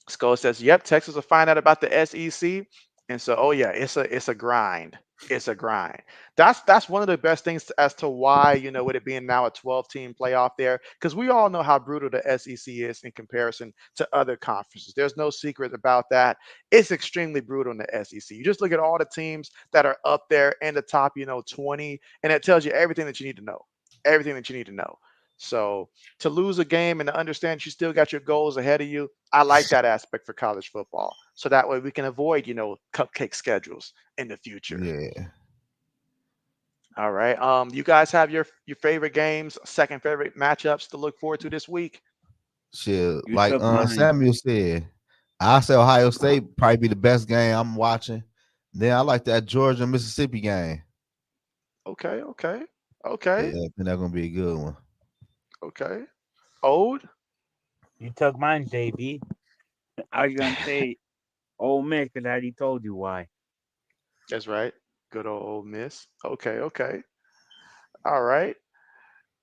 Skull says, "Yep, Texas will find out about the SEC." And so, oh yeah, it's a grind. It's a grind. That's one of the best things as to why, with it being now a 12-team playoff there, because we all know how brutal the SEC is in comparison to other conferences. There's no secret about that. It's extremely brutal in the SEC. You just look at all the teams that are up there in the top, 20, and it tells you everything that you need to know. Everything that you need to know. So to lose a game and to understand you still got your goals ahead of you, I like that aspect for college football. So that way we can avoid, cupcake schedules in the future. yeah, All right. You guys have your favorite games, second favorite matchups to look forward to this week. shit. You Like took mine. Samuel said, I say Ohio State probably be the best game I'm watching. Then I like that Georgia Mississippi game. Okay, okay, Yeah, okay, I think that's gonna be a good one. okay. Old. You took mine, JB. I was gonna say Ole Miss because I already told you why. That's right. Good old Ole Miss. Okay, okay. All right.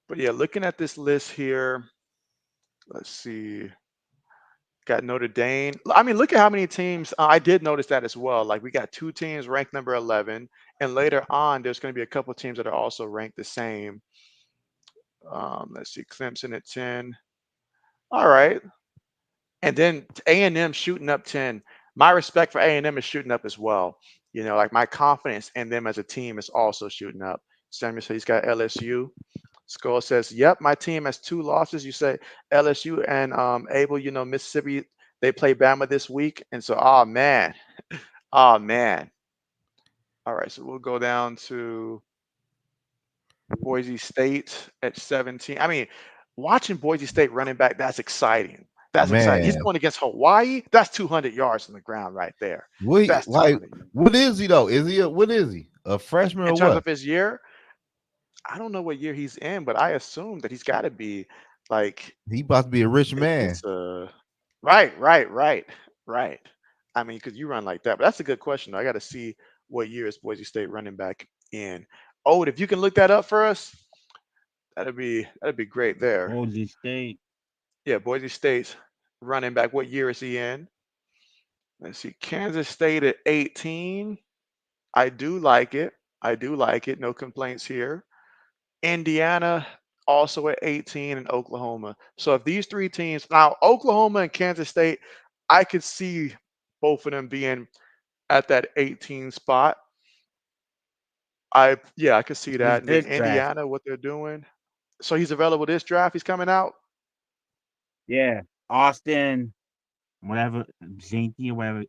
But yeah, looking at this list here, let's see. Got Notre Dame. I mean, look at how many teams. I did notice that as well. Like we got two teams ranked number 11, and later on, there's going to be a couple teams that are also ranked the same. Let's see, Clemson at 10. All right, and then A&M shooting up 10. My respect for A&M is shooting up as well. Like my confidence in them as a team is also shooting up. Samuel says he's got LSU. Skull says, "Yep, my team has 2 losses." You say LSU and Able, Mississippi. They play Bama this week, and so, oh man, oh man. All right, so we'll go down to Boise State at 17. I mean, Watching Boise State running back, that's exciting. That's exciting. He's Man, going against Hawaii. That's 200 yards on the ground right there. we That's like 200 yards. what is he though? Is he what is he? A freshman In or terms what? of his year, I don't know what year he's in, but I assume that he's got to be like He about to be a rich maybe man. it's right. I mean, because you run like that, but that's a good question. I got to see what year is Boise State running back in. Oh, if you can look that up for us, that'd be great there. Boise State. Yeah, Boise State's running back. What year is he in? Let's see. Kansas State at 18. I do like it. I do like it. No complaints here. Indiana also at 18 and Oklahoma. So if these three teams now Oklahoma and Kansas State, I could see both of them being at that 18 spot. I could see that. And then This draft. Indiana, what they're doing. So he's available this draft. He's coming out. Yeah. Austin, whatever, Zinke or whatever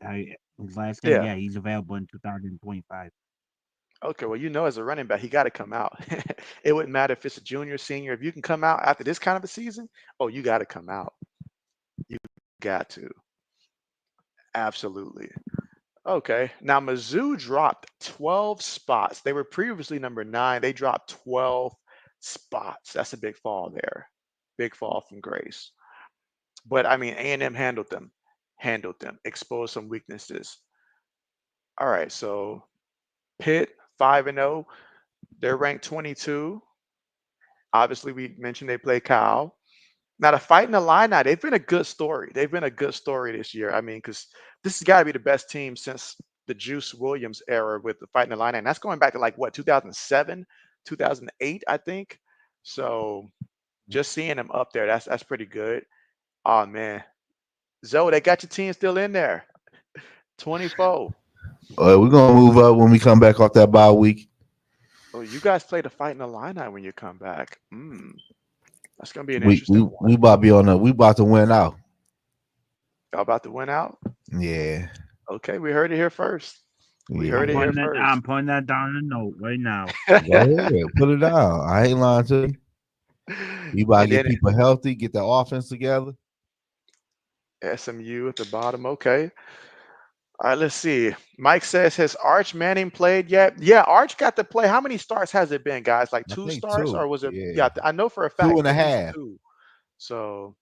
his last name. Yeah. Yeah, he's available in 2025. Okay. Well, as a running back, he got to come out. It wouldn't matter if it's a junior, senior. If you can come out after this kind of a season, oh, you got to come out. You got to. Absolutely. Okay. Now Mizzou dropped 12 spots. They were previously number 9. They dropped 12 spots. That's a big fall there. Big fall from grace. But I mean, A&M handled them, exposed some weaknesses. All right. So Pitt 5-0. They're ranked 22. Obviously, we mentioned they play Cal. Now, the Fighting Illini, they've been a good story. They've been a good story this year. I mean, because this has got to be the best team since the Juice Williams era with the Fighting Illini, and that's going back to like what 2007, 2008, I think. So just seeing them up there, that's pretty good. Oh man, Zoe, they got your team still in there, 24. We're gonna move up when we come back off that bye week. Oh, you guys play the Fighting Illini when you come back. That's gonna be an We interesting we one. we about to be on the we about to win out. Y'all about to win out? Yeah, Okay, we heard it here first. We yeah. heard it here I'm first. putting that down in a note right now. Go ahead, put it out. I ain't lying to you. We about to And get then people healthy, get the offense together. SMU at the bottom. Okay. All right, let's see. Mike says, has Arch Manning played yet? Yeah, Arch got to play. How many starts has it been, guys? Like I two think starts, two. or was it? Yeah, Yeah, I know for a two fact and a at least half. two. So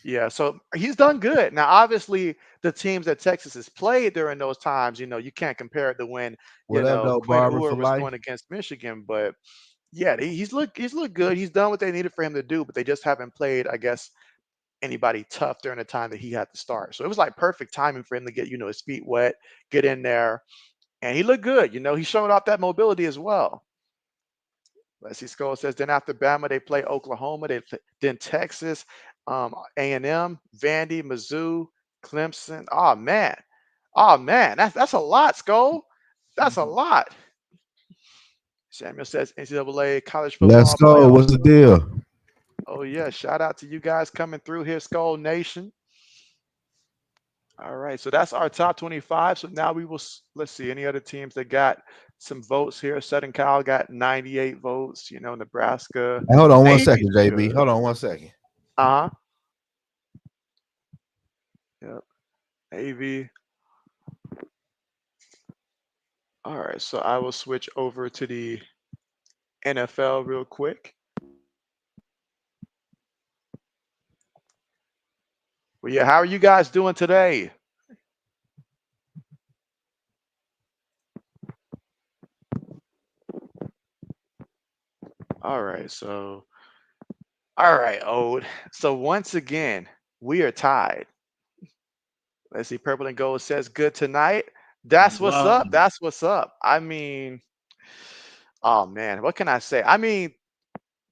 yeah, so he's done good. Now, obviously, the teams that Texas has played during those times, you can't compare it to when, What up, though, Quinn Barber Ewers for was life? going against Michigan. But yeah, he's looked good. He's done what they needed for him to do, but they just haven't played, I guess, anybody tough during the time that he had to start. So it was like perfect timing for him to get, his feet wet, get in there, and he looked good. He showed off that mobility as well. Let's see. Skull says then after Bama they play Oklahoma, then Texas, A&M, Vandy, Mizzou, Clemson. Oh man, that's a lot, Skull. That's a lot. Samuel says NCAA college Let's football go. playoff. What's the deal? Oh yeah, shout out to you guys coming through here, Skull Nation. All right, so that's our top 25. So now we will let's see any other teams that got some votes here. Southern Cal got 98 votes. Nebraska, Hey, hold on one Navy's second, JB. good. Hold on one second. Uh huh. Yep. Navy. All right, so I will switch over to the NFL real quick. Well, yeah, how are you guys doing today? All right, all right, Ode. So once again, we are tied. Let's see. Purple and Gold says good tonight. That's what's up. Loving it. That's what's up. I mean, oh man, what can I say? I mean,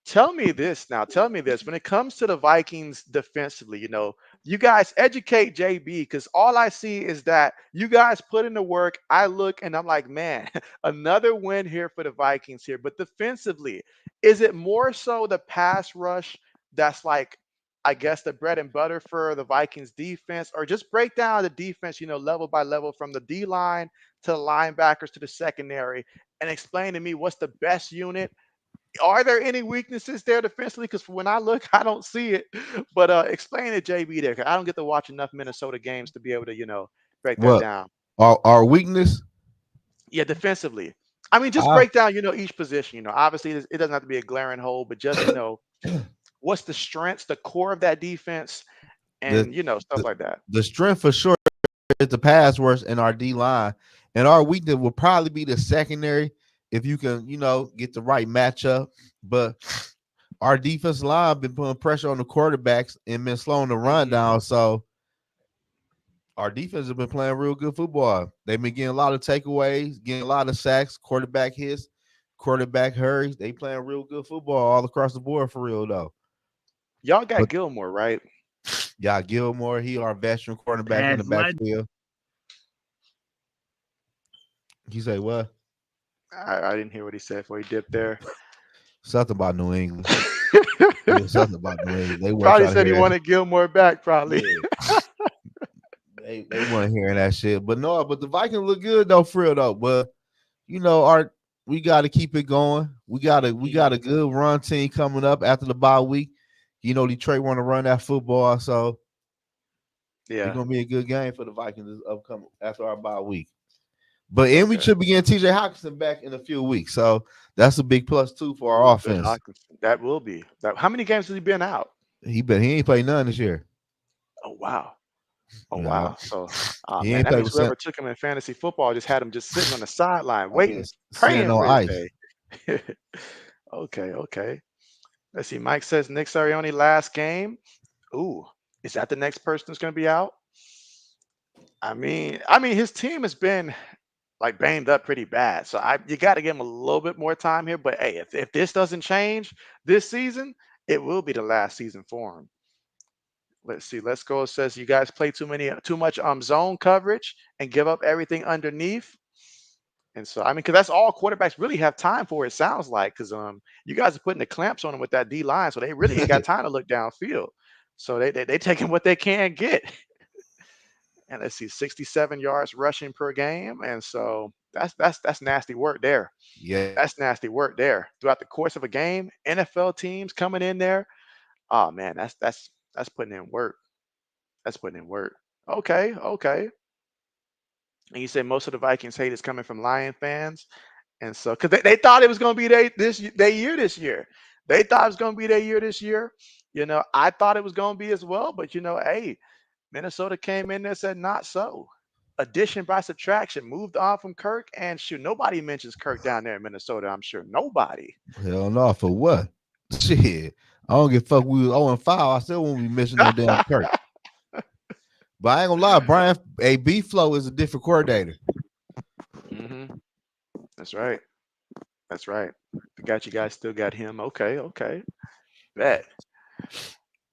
tell me this now. Tell me this. When it comes to the Vikings defensively, you guys educate JB because all I see is that you guys put in the work. I look and I'm like, man, another win here for the Vikings here. But defensively, is it more so the pass rush that's like, I guess, the bread and butter for the Vikings defense, or just break down the defense, level by level from the D line to the linebackers to the secondary and explain to me what's the best unit Are there any weaknesses there defensively? Because when I look, I don't see it. But explain it, JB, there. 'Cause I don't get to watch enough Minnesota games to be able to, break that What down. our weakness? Yeah, defensively. I mean, just I break down, each position. Obviously it doesn't have to be a glaring hole, but just, what's the strengths, the core of that defense, the and stuff the like that. the strength for sure is the pass rush in our D line, and our weakness will probably be the secondary if you can, get the right matchup. But our defensive line been putting pressure on the quarterbacks and been slowing the run Hmm. down. So our defense has been playing real good football. They've been getting a lot of takeaways, getting a lot of sacks, quarterback hits, quarterback hurries. They playing real good football all across the board for real though. Y'all got But Gilmore, right? yeah, Gilmore, he our veteran quarterback in the Pass led. backfield. You say what? I didn't hear what he said before he dipped there. Something about New England. It was something about New England. They weren't Probably trying to said he hear that. wanted Gilmore back, probably. Yeah, they weren't hearing that shit. But no, but the Vikings look good though, for real though. But our we got to keep it going. We got a Mhm. good run team coming up after the bye week. Detroit want to run that football, so it's Yeah. gonna be a good game for the Vikings this upcoming after our bye week. And we Okay. should be getting TJ Hawkinson back in a few weeks, so that's a big plus too for our Ooh, good offense. Hawkinson. That will be. How many games has he been out? He ain't played none this year. Oh wow. Oh You know, wow. So, oh he man, ain't that played means with San, whoever took him in fantasy football just had him just sitting on the sideline, yeah, waiting, sitting praying on for his ice. day. Okay. Okay. Let's see. Mike says Nick Sirianni last game. Ooh, is that the next person that's going to be out? I mean, his team has been like banged up pretty bad. So you got to give him a little bit more time here. But hey, if this doesn't change this season, it will be the last season for him. Let's see. Let's go. It says you guys play too much zone coverage and give up everything underneath. And so I mean, because that's all quarterbacks really have time for. It sounds like because you guys are putting the clamps on them with that D line, so they really ain't got time to look downfield. So they taking what they can get. And let's see, 67 yards rushing per game, and so that's nasty work there. Yeah, That's nasty work there. Throughout the course of a game, NFL teams coming in there. Oh man, that's putting in work. That's putting in work. Okay, okay. And you say most of the Vikings hate is coming from Lion fans, and so because they thought it was going to be their year this year. They thought it was going to be their year this year. I thought it was going to be as well, but hey, Minnesota came in there and said not so. Addition by subtraction, moved on from Kirk, and shoot, nobody mentions Kirk down there in Minnesota. I'm sure nobody. hell no, for what? Shit, I don't give a fuck. We was 0-5. I still won't be missing no damn Kirk. But I ain't gonna lie, Brian. B Flow is a different coordinator. Hmm. That's right. That's right. Forgot you guys still got him. Okay, okay. Bet.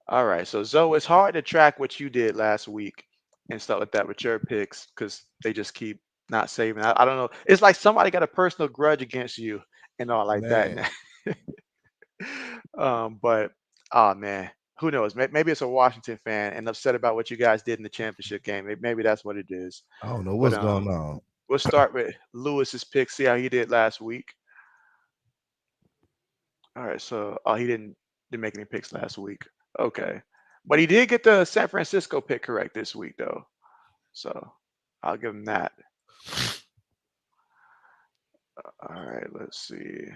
All right. So Zoe, it's hard to track what you did last week and stuff like that with your picks because they just keep not saving. I don't know. It's like somebody got a personal grudge against you and all like that. Man, But oh man, who knows? Maybe it's a Washington fan and upset about what you guys did in the championship game. Maybe that's what it is. I don't know But what's going on. we'll start with Lewis's pick. See how he did last week. All right. So he didn't make any picks last week. Okay, but he did get the San Francisco pick correct this week though. So I'll give him that. All right. Let's see.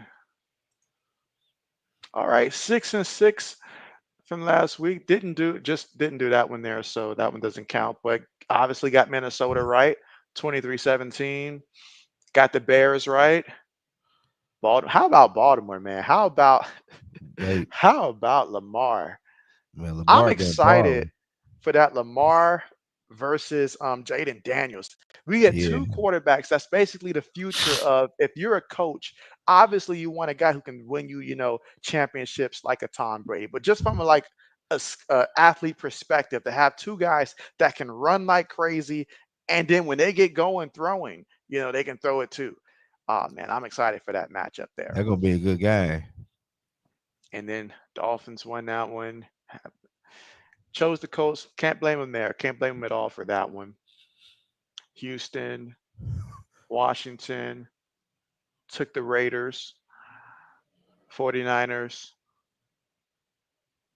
All right, 6-6 from last week. Didn't do that one there, so that one doesn't count. But obviously got Minnesota right, 23-17. Got the Bears right. Baltimore. How about Baltimore, man? How about Wait, how about Lamar? man, I'm Lamar been excited balling. for that Lamar versus Jaden Daniels. We get Yeah, two quarterbacks. That's basically the future of if you're a coach, obviously you want a guy who can win you, championships like a Tom Brady. But just from like a athlete perspective, to have two guys that can run like crazy, and then when they get going throwing, they can throw it too. Oh man, I'm excited for that matchup there. that's gonna be a good game. And then Dolphins won that one. Chose the Colts. Can't blame them there. Can't blame them at all for that one. Houston, Washington took the Raiders. 49ers,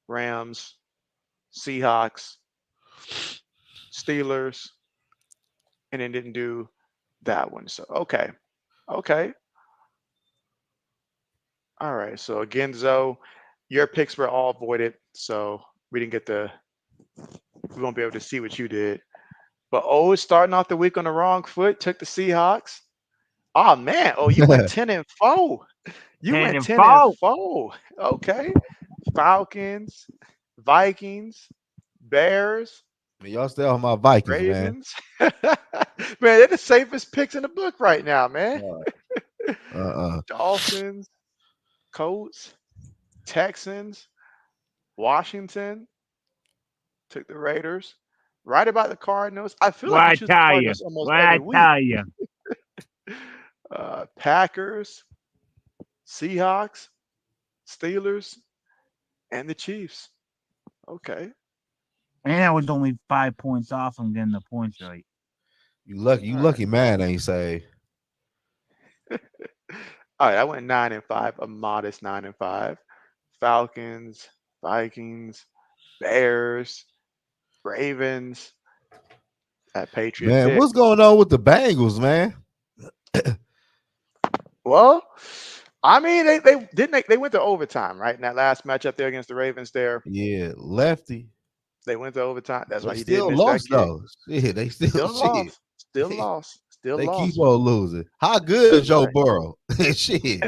Rams, Seahawks, Steelers, and then didn't do that one. So okay. Okay. All right. So again, Zoe, your picks were all voided. So we didn't get the we won't be able to see what you did. But oh, starting off the week on the wrong foot, took the Seahawks. Oh man, oh you went 10 and 4. You 10 went and 10 and 4. 4. Okay. Falcons, Vikings, Bears, Man, y'all stay off my Vikings, man. Ravens. Man, they're the safest picks in the book right now, man. Uh-uh. Dolphins, Colts, Texans, Washington, took the Raiders. Right about the Cardinals. I feel What like you I choose the tell you? Cardinals almost What I every week. tell you? Packers, Seahawks, Steelers, and the Chiefs. Okay. And I was only 5 points off from getting the points right. You All right. lucky man, ain't say. All right. I went 9 and 5, a modest 9 and 5. Falcons, Vikings, Bears, Ravens, that Patriot Man, pick. what's going on with the Bengals, man? Well, I mean, they didn't they went to overtime, right? In that last matchup there against the Ravens there, Yeah, lefty. they went to overtime. That's They why he did still miss that lost kick. though. Shit, they still Still shit. lost. Still lost. Still They keep lost. on losing. How good is That's Joe right. Burrow? Shit.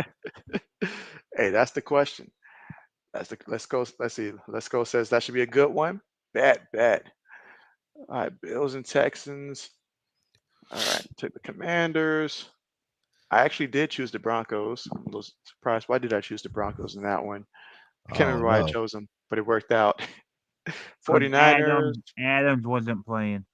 Hey, that's the question. That's the let's go. Let's see. Let's go says that should be a good one. Bet. All right, Bills and Texans. All right, took the Commanders. I actually did choose the Broncos. I'm a little surprised. Why did I choose the Broncos in that one? I can't Oh remember why I no. chose them, but it worked out. Because 49ers. Adams wasn't playing.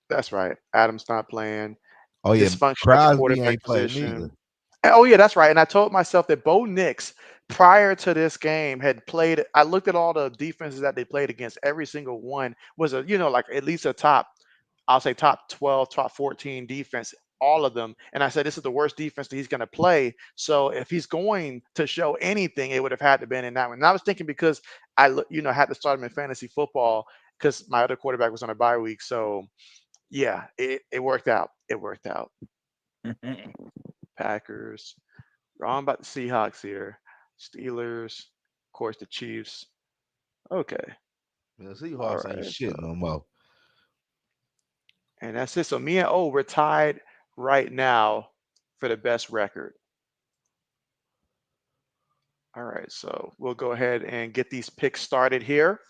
That's right. Adams not playing. Oh yeah, Dysfunction at the Crosby quarterback ain't playing neither. position. Oh yeah, that's right. And I told myself that Bo Nix, prior to this game, had played. I looked at all the defenses that they played against. Every single one was a, like at least a top, I'll say top 12, top 14 defense. All of them. And I said this is the worst defense that he's going to play. So if he's going to show anything, it would have had to been in that one. And I was thinking because had to start him in fantasy football because my other quarterback was on a bye week. So yeah, it worked out. It worked out. Packers. Wrong about the Seahawks here. Steelers. Of course, the Chiefs. Okay. Man, All Seahawks ain't right. shit no more. And that's it. So me and O, we're tied right now for the best record. All right. So we'll go ahead and get these picks started here.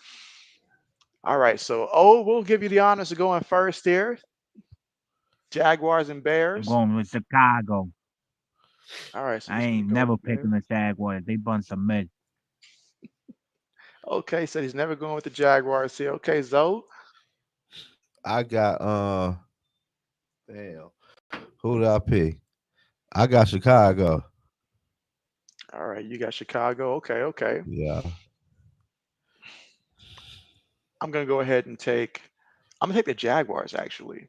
All right. So O, we'll give you the honors of going first here. Jaguars and I'm Bears. going with Chicago. All right. So I he's going to ain't go with never the Bears. picking the Jaguars. They bunch of mid. Okay. So he's never going with the Jaguars here. Okay. Zoe. I got damn. Who did I pick? I got Chicago. All right. You got Chicago. Okay. Yeah. I'm gonna go ahead and I'm gonna take the Jaguars. Actually,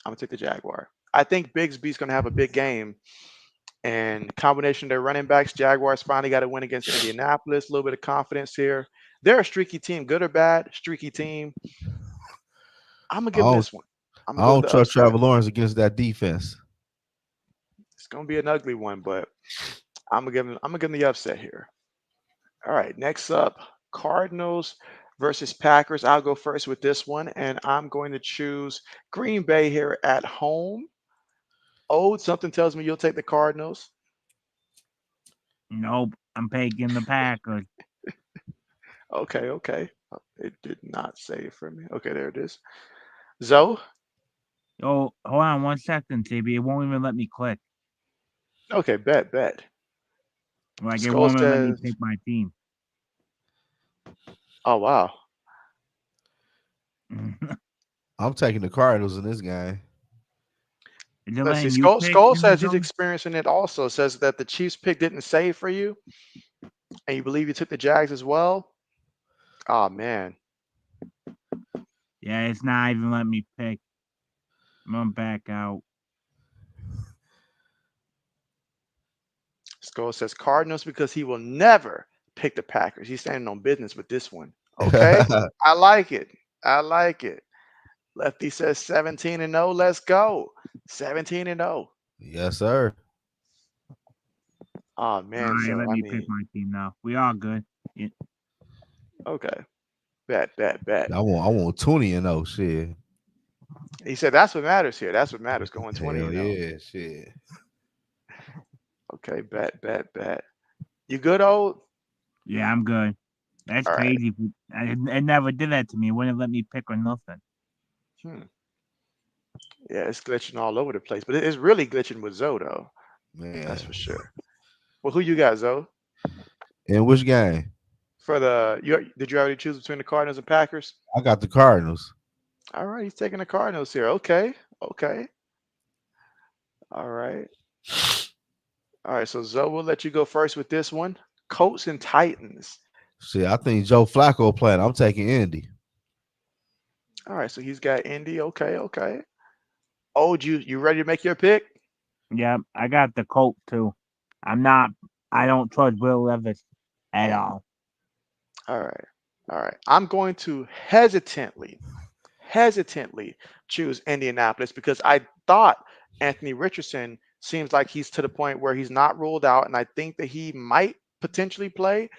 I'm gonna take the Jaguar. I think Bigsby's gonna have a big game, and combination of their running backs. Jaguars finally got a win against Indianapolis. A little bit of confidence here. They're a streaky team, good or bad, streaky team. I'm gonna I give them don't this one. I'm I gonna go with don't the trust upset. Trevor Lawrence against that defense. It's gonna be an ugly one, but I'm gonna give them the upset here. All right, next up, Cardinals versus Packers. I'll go first with this one, and I'm going to choose Green Bay here at home. Oh, something tells me you'll take the Cardinals. Nope. I'm picking the Packers. Okay. It did not say it for me. Okay, there it is. Zoe? Oh, hold on 1 second, JB. It won't even let me click. Okay, bet. Like it Skull won't even let me says, pick my team. oh, wow. I'm taking the Cardinals in this game. Is it Let's see. letting you pick Skull in the says he's zone? experiencing it also. Says that the Chiefs pick didn't save for you, and you believe you took the Jags as well. Oh, man. Yeah, it's not even letting me pick. I'm gonna back out. Skull says Cardinals because he will never pick the Packers. He's standing on business with this one. Okay. I like it. I like it. Lefty says 17 and 0. Let's go. 17 and 0. Yes, sir. Oh All man. right, So let I me pick mean, my team now. We all good. Yeah, okay. Bet, bet, bet. I want 20 and oh shit. He said that's what matters here. That's what matters. Going 20 Hell and 0. yeah, shit. Okay, bet, bet, bet. You good, old? yeah, I'm good. That's All right. crazy. It never did that to me. It wouldn't let me pick or nothing. Hmm. Yeah, it's glitching all over the place, but it's really glitching with Zoe though. That's Man. for sure. Well, who you got, Zoe? In which game? For the did you already choose between the Cardinals and Packers? I got the Cardinals. All right, he's taking the Cardinals here. Okay, okay. All right, all right. So Zoe, we'll let you go first with this one. Colts and Titans. Shit, I think Jflocka playing. I'm taking Indy. All right, so he's got Indy. Okay, okay. Oh, you ready to make your pick? Yeah, I got the Colt too. I'm not. I don't trust Will Levis at all. All right, all right. I'm going to hesitantly choose Indianapolis because I thought Anthony Richardson seems like he's to the point where he's not ruled out, and I think that he might potentially play.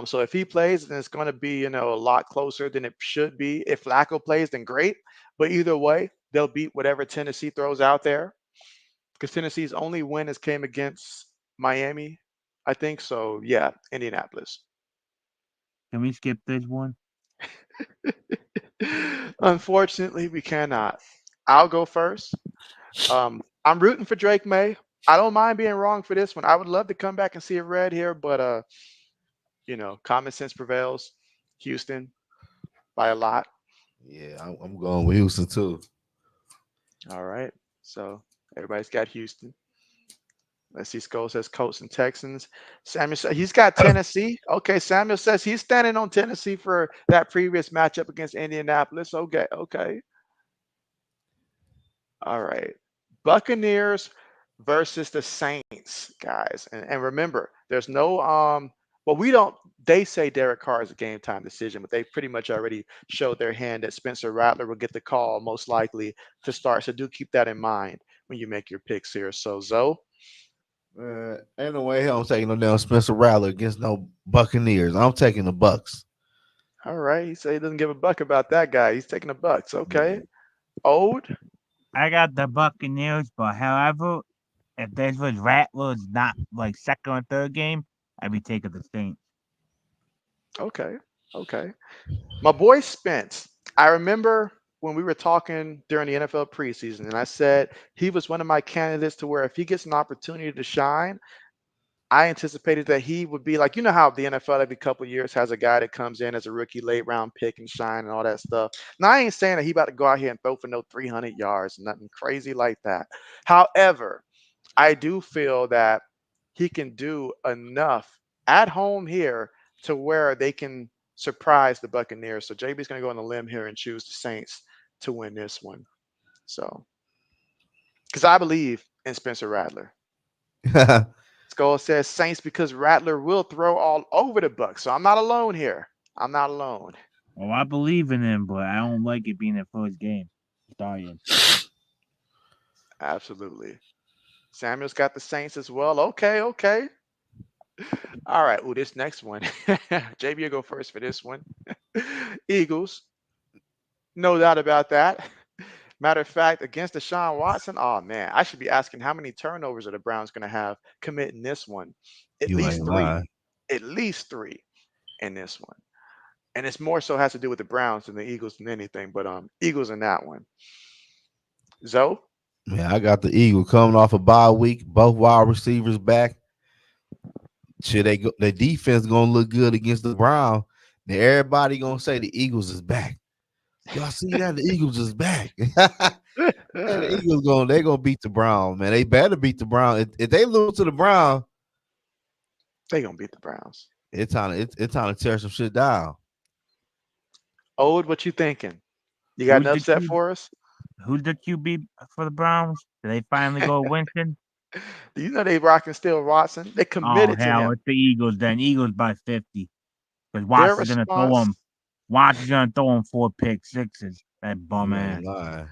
So if he plays, then it's going to be a lot closer than it should be. If Flacco plays, then great. But either way, they'll beat whatever Tennessee throws out there because Tennessee's only win has came against Miami, I think. So yeah, Indianapolis. Can we skip this one? Unfortunately, we cannot. I'll go first. I'm rooting for Drake May. I don't mind being wrong for this one. I would love to come back and see it red here, but common sense prevails. Houston by a lot. Yeah, I'm going with Houston too. All right. So everybody's got Houston. Let's see. Skull says Colts and Texans. Samuel says he's got Tennessee. Okay. Samuel says he's standing on Tennessee for that previous matchup against Indianapolis. Okay. Okay. All right. Buccaneers versus the Saints, guys. And remember, there's no well, we don't they say Derek Carr is a game time decision, but they pretty much already showed their hand that Spencer Rattler will get the call most likely to start. So do keep that in mind when you make your picks here. So Zoe. Ain't no way I'm taking no damn Spencer Rattler against no Buccaneers. I'm taking the Bucks. All right. He said he doesn't give a buck about that guy. He's taking the Bucks. Okay. Yeah. Old. I got the Buccaneers, but however, if this was Rattler's not like second or third game, I'd be taking the Saints. Okay. Okay. My boy Spence, I remember when we were talking during the NFL preseason, and I said he was one of my candidates to where if he gets an opportunity to shine, I anticipated that he would be like, you know how the NFL every couple of years has a guy that comes in as a rookie late round pick and shine and all that stuff. Now I ain't saying that he about to go out here and throw for no 300 yards, nothing crazy like that. However, I do feel that he can do enough at home here to where they can surprise the Buccaneers. So JB's going to go on the limb here and choose the Saints to win this one. So, because I believe in Spencer Rattler. Skull says Saints because Rattler will throw all over the Bucks. So I'm not alone here. I'm not alone. Oh, I believe in him, but I don't like it being the first game starting. Absolutely. Samuel's got the Saints as well. Okay, okay. All right. Ooh, this next one. JB, you go first for this one. Eagles. No doubt about that. Matter of fact, against Deshaun Watson, oh man, I should be asking how many turnovers are the Browns going to have committing this one? At You least ain't three. lying. At least three in this one. And it's more so has to do with the Browns than the Eagles than anything, but Eagles in that one. Zoe? Man, I got the Eagle coming off a bye week. Both wide receivers back. Shit, the defense gonna look good against the Brown. Then everybody gonna say the Eagles is back. Y'all see that? The Eagles is back. And the They Eagles they gonna beat the Brown, man. They better beat the Brown. If they lose to the Brown, gonna beat the Browns. it's time to tear some shit down. Ode, what you thinking? You got an Who's the upset Q? for us? Who's the QB for the Browns? Did they finally go Winston? Do you know they rocking still Watson? They Oh committed to hell, him. it's the Eagles then. Eagles by 50. Because Their Watson's gonna throw response him. Watson's gonna throw him 4 pick sixes. That bum You ain't ass. lying.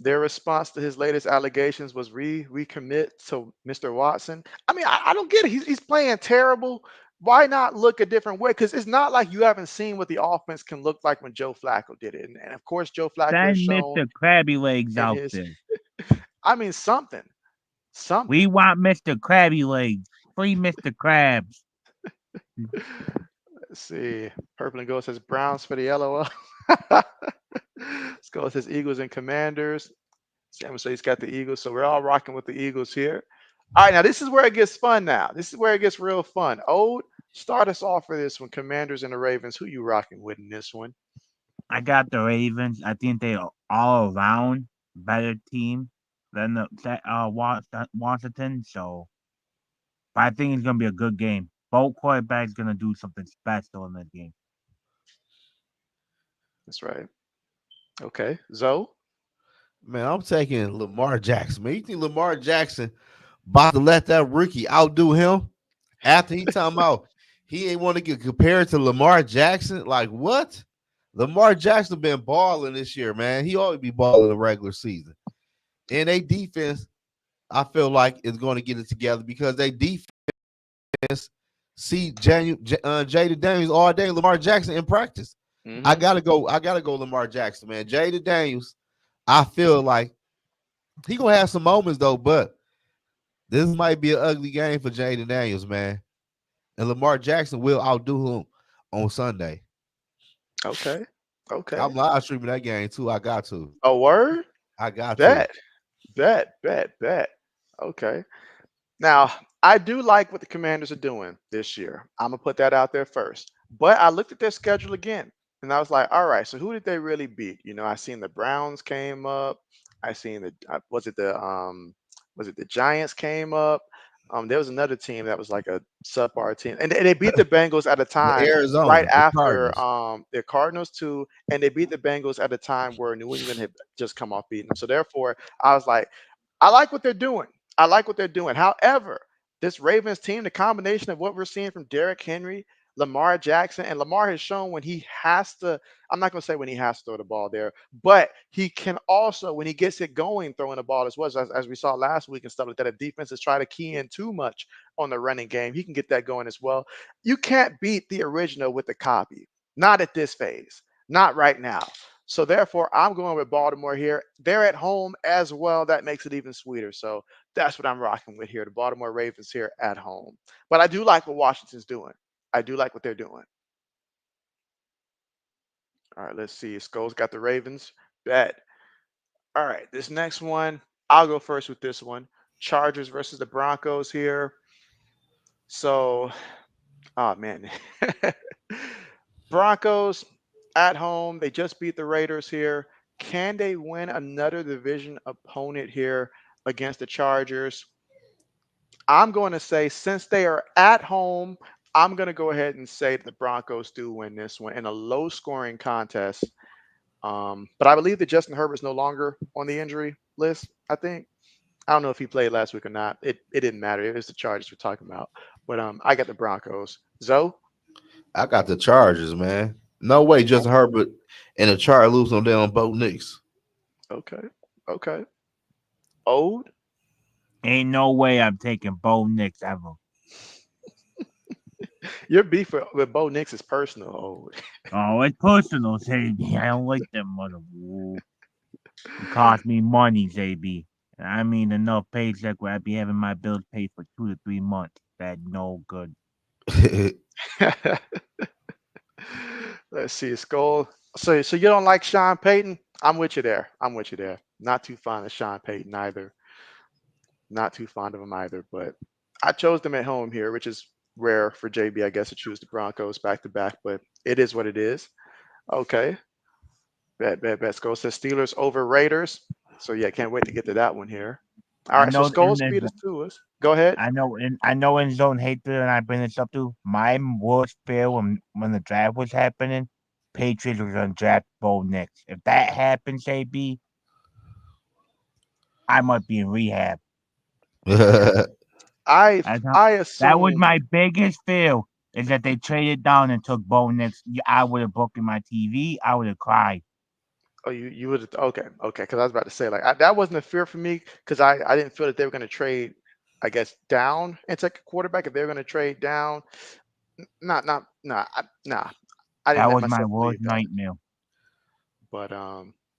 their response to his latest allegations was recommit to Mr. Watson. I mean, I don't get it. He's playing terrible. Why not look a different way? Because it's not like you haven't seen what the offense can look like when Joe Flacco did it. And of course, Joe Flacco has Send shown Mr. Krabby Legs in out his, there. I mean, something, something. We want Mr. Krabby Legs. Free Mr. Krabs. Let's see. Purple and Gold says Browns for the LOL. Skull says Eagles and Commanders. Sam says he's got the Eagles. So we're all rocking with the Eagles here. All right, now this is where it gets fun now. This is where it gets real fun. Ode, start us off for this one. Commanders and the Ravens. Who you rocking with in this one? I got the Ravens. I think they are all around better team than the Washington. So, but I think it's gonna be a good game. Both quarterbacks gonna do something special in that game. That's right. Okay. Zoe? Man, I'm taking Lamar Jackson. Man, you think Lamar Jackson about to let that rookie outdo him after he talking about he ain't want to get compared to Lamar Jackson? Like what? Lamar Jackson been balling this year, man. He always be balling the regular season. And they defense, I feel like is going to get it together because they defense see Jaden Daniels all day. Lamar Jackson in practice. I Mm-hmm. gotta go. I gotta go. Lamar Jackson, man. Jaden Daniels. I feel like he gonna have some moments though, but this might be an ugly game for Jaden Daniels, man. And Lamar Jackson will outdo him on Sunday. Okay. Okay. I'm live streaming that game too. I got to. A word? I got to. Bet. Bet. Okay. Now, I do like what the Commanders are doing this year. I'm gonna put that out there first. But I looked at their schedule again, and I was like, all right, so who did they really beat? You know, I seen the Browns came up. I seen the was it the Giants came up? There was another team that was like a subpar team, and they beat the Bengals at a The time right Arizona, the after Cardinals. the Cardinals too, and they beat the Bengals at a time where New England had just come off beating them. So therefore, I was like, I like what they're doing. I like what they're doing. However, this Ravens team, the combination of what we're seeing from Derrick Henry, Lamar Jackson, and Lamar has shown when he has to, I'm not going to say when he has to throw the ball there, but he can also, when he gets it going, throwing the ball as well, as we saw last week and stuff like that. If defenses try to key in too much on the running game, he can get that going as well. You can't beat the original with the copy. Not at this phase. Not right now. So therefore, I'm going with Baltimore here. They're at home as well. That makes it even sweeter. So that's what I'm rocking with here. The Baltimore Ravens here at home. But I do like what Washington's doing. I do like what they're doing. All right, let's see. Skulls got the Ravens. Bet. All right, this next one, I'll go first with this one. Chargers versus the Broncos here. So, oh man. Broncos at home. They just beat the Raiders here. Can they win another division opponent here against the Chargers? I'm going to say, since they are at home, I'm going to go ahead and say the Broncos do win this one in a low scoring contest. But I believe that Justin Herbert's no longer on the injury list, I think. I don't know if he played last week or not. It didn't matter. It was the Chargers we're talking about. But I got the Broncos. Zoe? I got the Chargers, man. No way Justin Herbert and the Chargers lose on them both Knicks. Okay. Okay. Old? Ain't no way I'm taking Bo Nix ever. Your beef with Bo Nix is personal, old. Oh, it's personal, JB. I don't like them mother. Woo. It cost me money, JB. I mean, enough paycheck where I'd be having my bills paid for 2 to 3 months. That no good. Let's see. Skull. So you don't like Sean Payton? I'm with you there. I'm with you there. Not too fond of Sean Payton either. Not too fond of him either. But I chose them at home here, which is rare for JB, I guess, to choose the Broncos back to back. But it is what it is. Okay. Bet. Skull says Steelers over Raiders. So yeah, can't wait to get to that one here. All I right. So know in Skulls this, beat us to us. Go ahead. I know in zone hatred, and I bring this up too. My worst fear when the draft was happening, Patriots were gonna draft Bo Nix. If that happens, JB, I might be in rehab. Yeah. I That's how, I that was assume my biggest fear is that they traded down and took Bo Nix. I would have broken my TV. I would have cried. oh you would okay because I was about to say like that wasn't a fear for me because I didn't feel that they were going to trade I guess down and take a quarterback if they were going to trade down. Nah, I didn't That let was my myself worst believe that. nightmare. But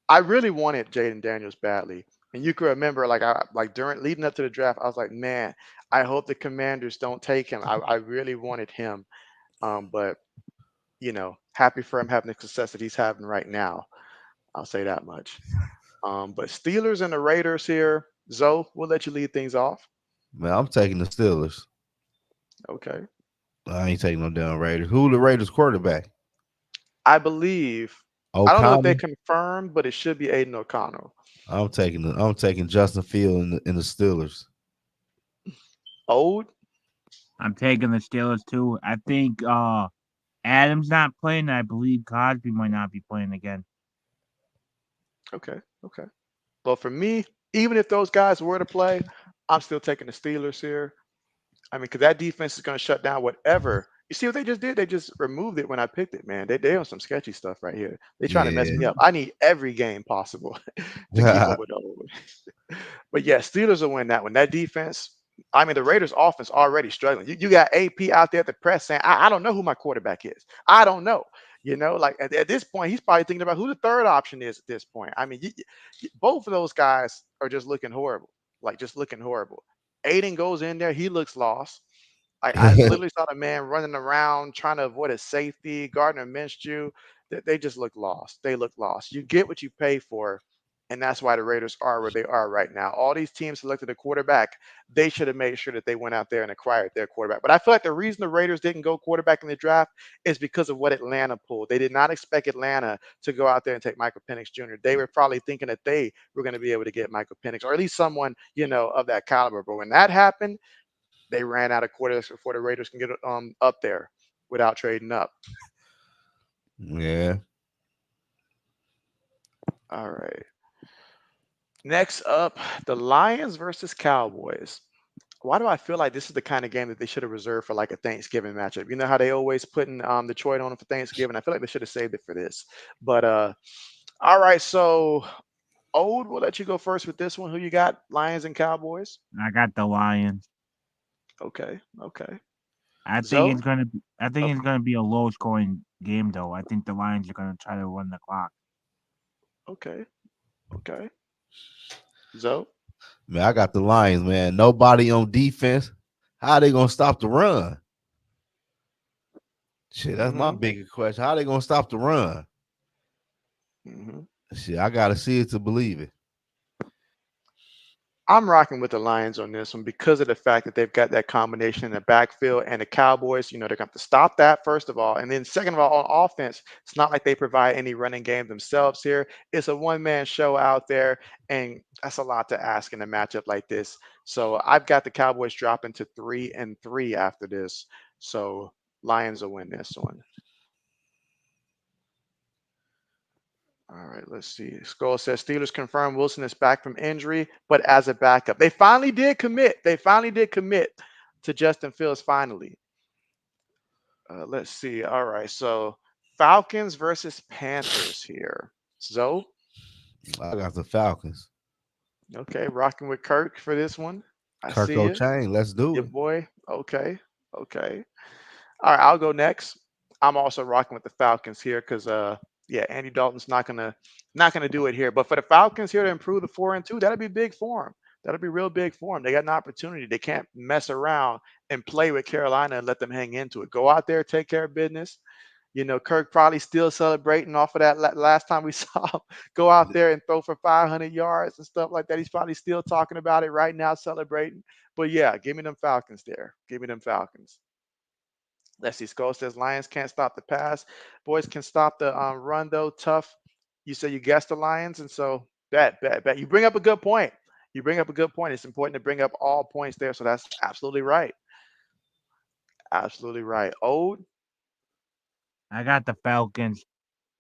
I really wanted Jaden Daniels badly. And you can remember like I like during leading up to the draft, I was like, man, I hope the Commanders don't take him. I really wanted him. But happy for him having the success that he's having right now. I'll say that much. But Steelers and the Raiders here. Zoe, we'll let you lead things off. Man, I'm taking the Steelers. Okay. I ain't taking no damn Raiders. Who the Raiders quarterback? I believe I don't know if they O'Connell. confirmed, but it should be Aiden O'Connell. I'm taking Justin Field in the Steelers. Old? I'm taking the Steelers too. I think Adams not playing. I believe Cosby might not be playing again. Okay. Okay. Well, for me, even if those guys were to play, I'm still taking the Steelers here. I mean, because that defense is going to shut down whatever. You see what they just did? They just removed it when I picked it, man. They on some sketchy stuff right here. They trying to mess Yeah. me up. I need every game possible to keep up with all of it. But yeah, Steelers will win that one. That defense. I mean, the Raiders' offense already struggling. You got AP out there at the press saying, I don't know who my quarterback is. I don't know. Like at this point, he's probably thinking about who the third option is at this point. I mean, both of those guys are just looking horrible. Like just looking horrible. Aiden goes in there, he looks lost. I literally saw the man running around trying to avoid a safety. Gardner Minshew, they just look lost. They look lost. You get what you pay for, and that's why the Raiders are where they are right now. All these teams selected a quarterback. They should have made sure that they went out there and acquired their quarterback. But I feel like the reason the Raiders didn't go quarterback in the draft is because of what Atlanta pulled. They did not expect Atlanta to go out there and take Michael Penix Jr. They were probably thinking that they were going to be able to get Michael Penix, or at least someone, of that caliber. But when that happened, they ran out of quarterbacks before the Raiders can get up there without trading up. Yeah. All right. Next up, the Lions versus Cowboys. Why do I feel like this is the kind of game that they should have reserved for like a Thanksgiving matchup? You know how they always putting Detroit on for Thanksgiving. I feel like they should have saved it for this. But all right. So Old, we'll let you go first with this one. Who you got? Lions and Cowboys. I got the Lions. Okay. Okay. I think Zoe. it's gonna. I think Oh, it's gonna be a low scoring game though. I think the Lions are gonna try to run the clock. okay. Okay. Zoe. Man, I got the Lions, man. Nobody on defense. How they gonna stop the run? Shit, that's my Mm-hmm. biggest question. How they gonna stop the run? Mm-hmm. Shit, I gotta see it to believe it. I'm rocking with the Lions on this one because of the fact that they've got that combination in the backfield and the Cowboys, they're going to have to stop that first of all. And then second of all, on offense, it's not like they provide any running game themselves here. It's a one-man show out there, and that's a lot to ask in a matchup like this. So I've got the Cowboys dropping to 3-3 after this. So Lions will win this one. All right, let's see. Skull says Steelers confirm Wilson is back from injury, but as a backup. They finally did commit. They finally did commit to Justin Fields finally. Let's see. All right, so Falcons versus Panthers here. Zoe, I got the Falcons. okay, rocking with Kirk for this one. I Kirk see you, O'Chain, let's do your it. boy. Okay, okay. All right, I'll go next. I'm also rocking with the Falcons here because yeah, Andy Dalton's not gonna do it here. But for the Falcons here to improve the 4-2, that'll be big for them. That'll be real big for them. They got an opportunity. They can't mess around and play with Carolina and let them hang into it. Go out there, take care of business. Kirk probably still celebrating off of that last time we saw him go out there and throw for 500 yards and stuff like that. He's probably still talking about it right now, celebrating. But yeah, give me them Falcons there. Give me them Falcons. Let's see. Skull says Lions can't stop the pass. Boys can stop the run though. Tough. You say you guessed the Lions, and so bet. You bring up a good point. You bring up a good point. It's important to bring up all points there. So that's absolutely right. Absolutely right. Old. I got the Falcons.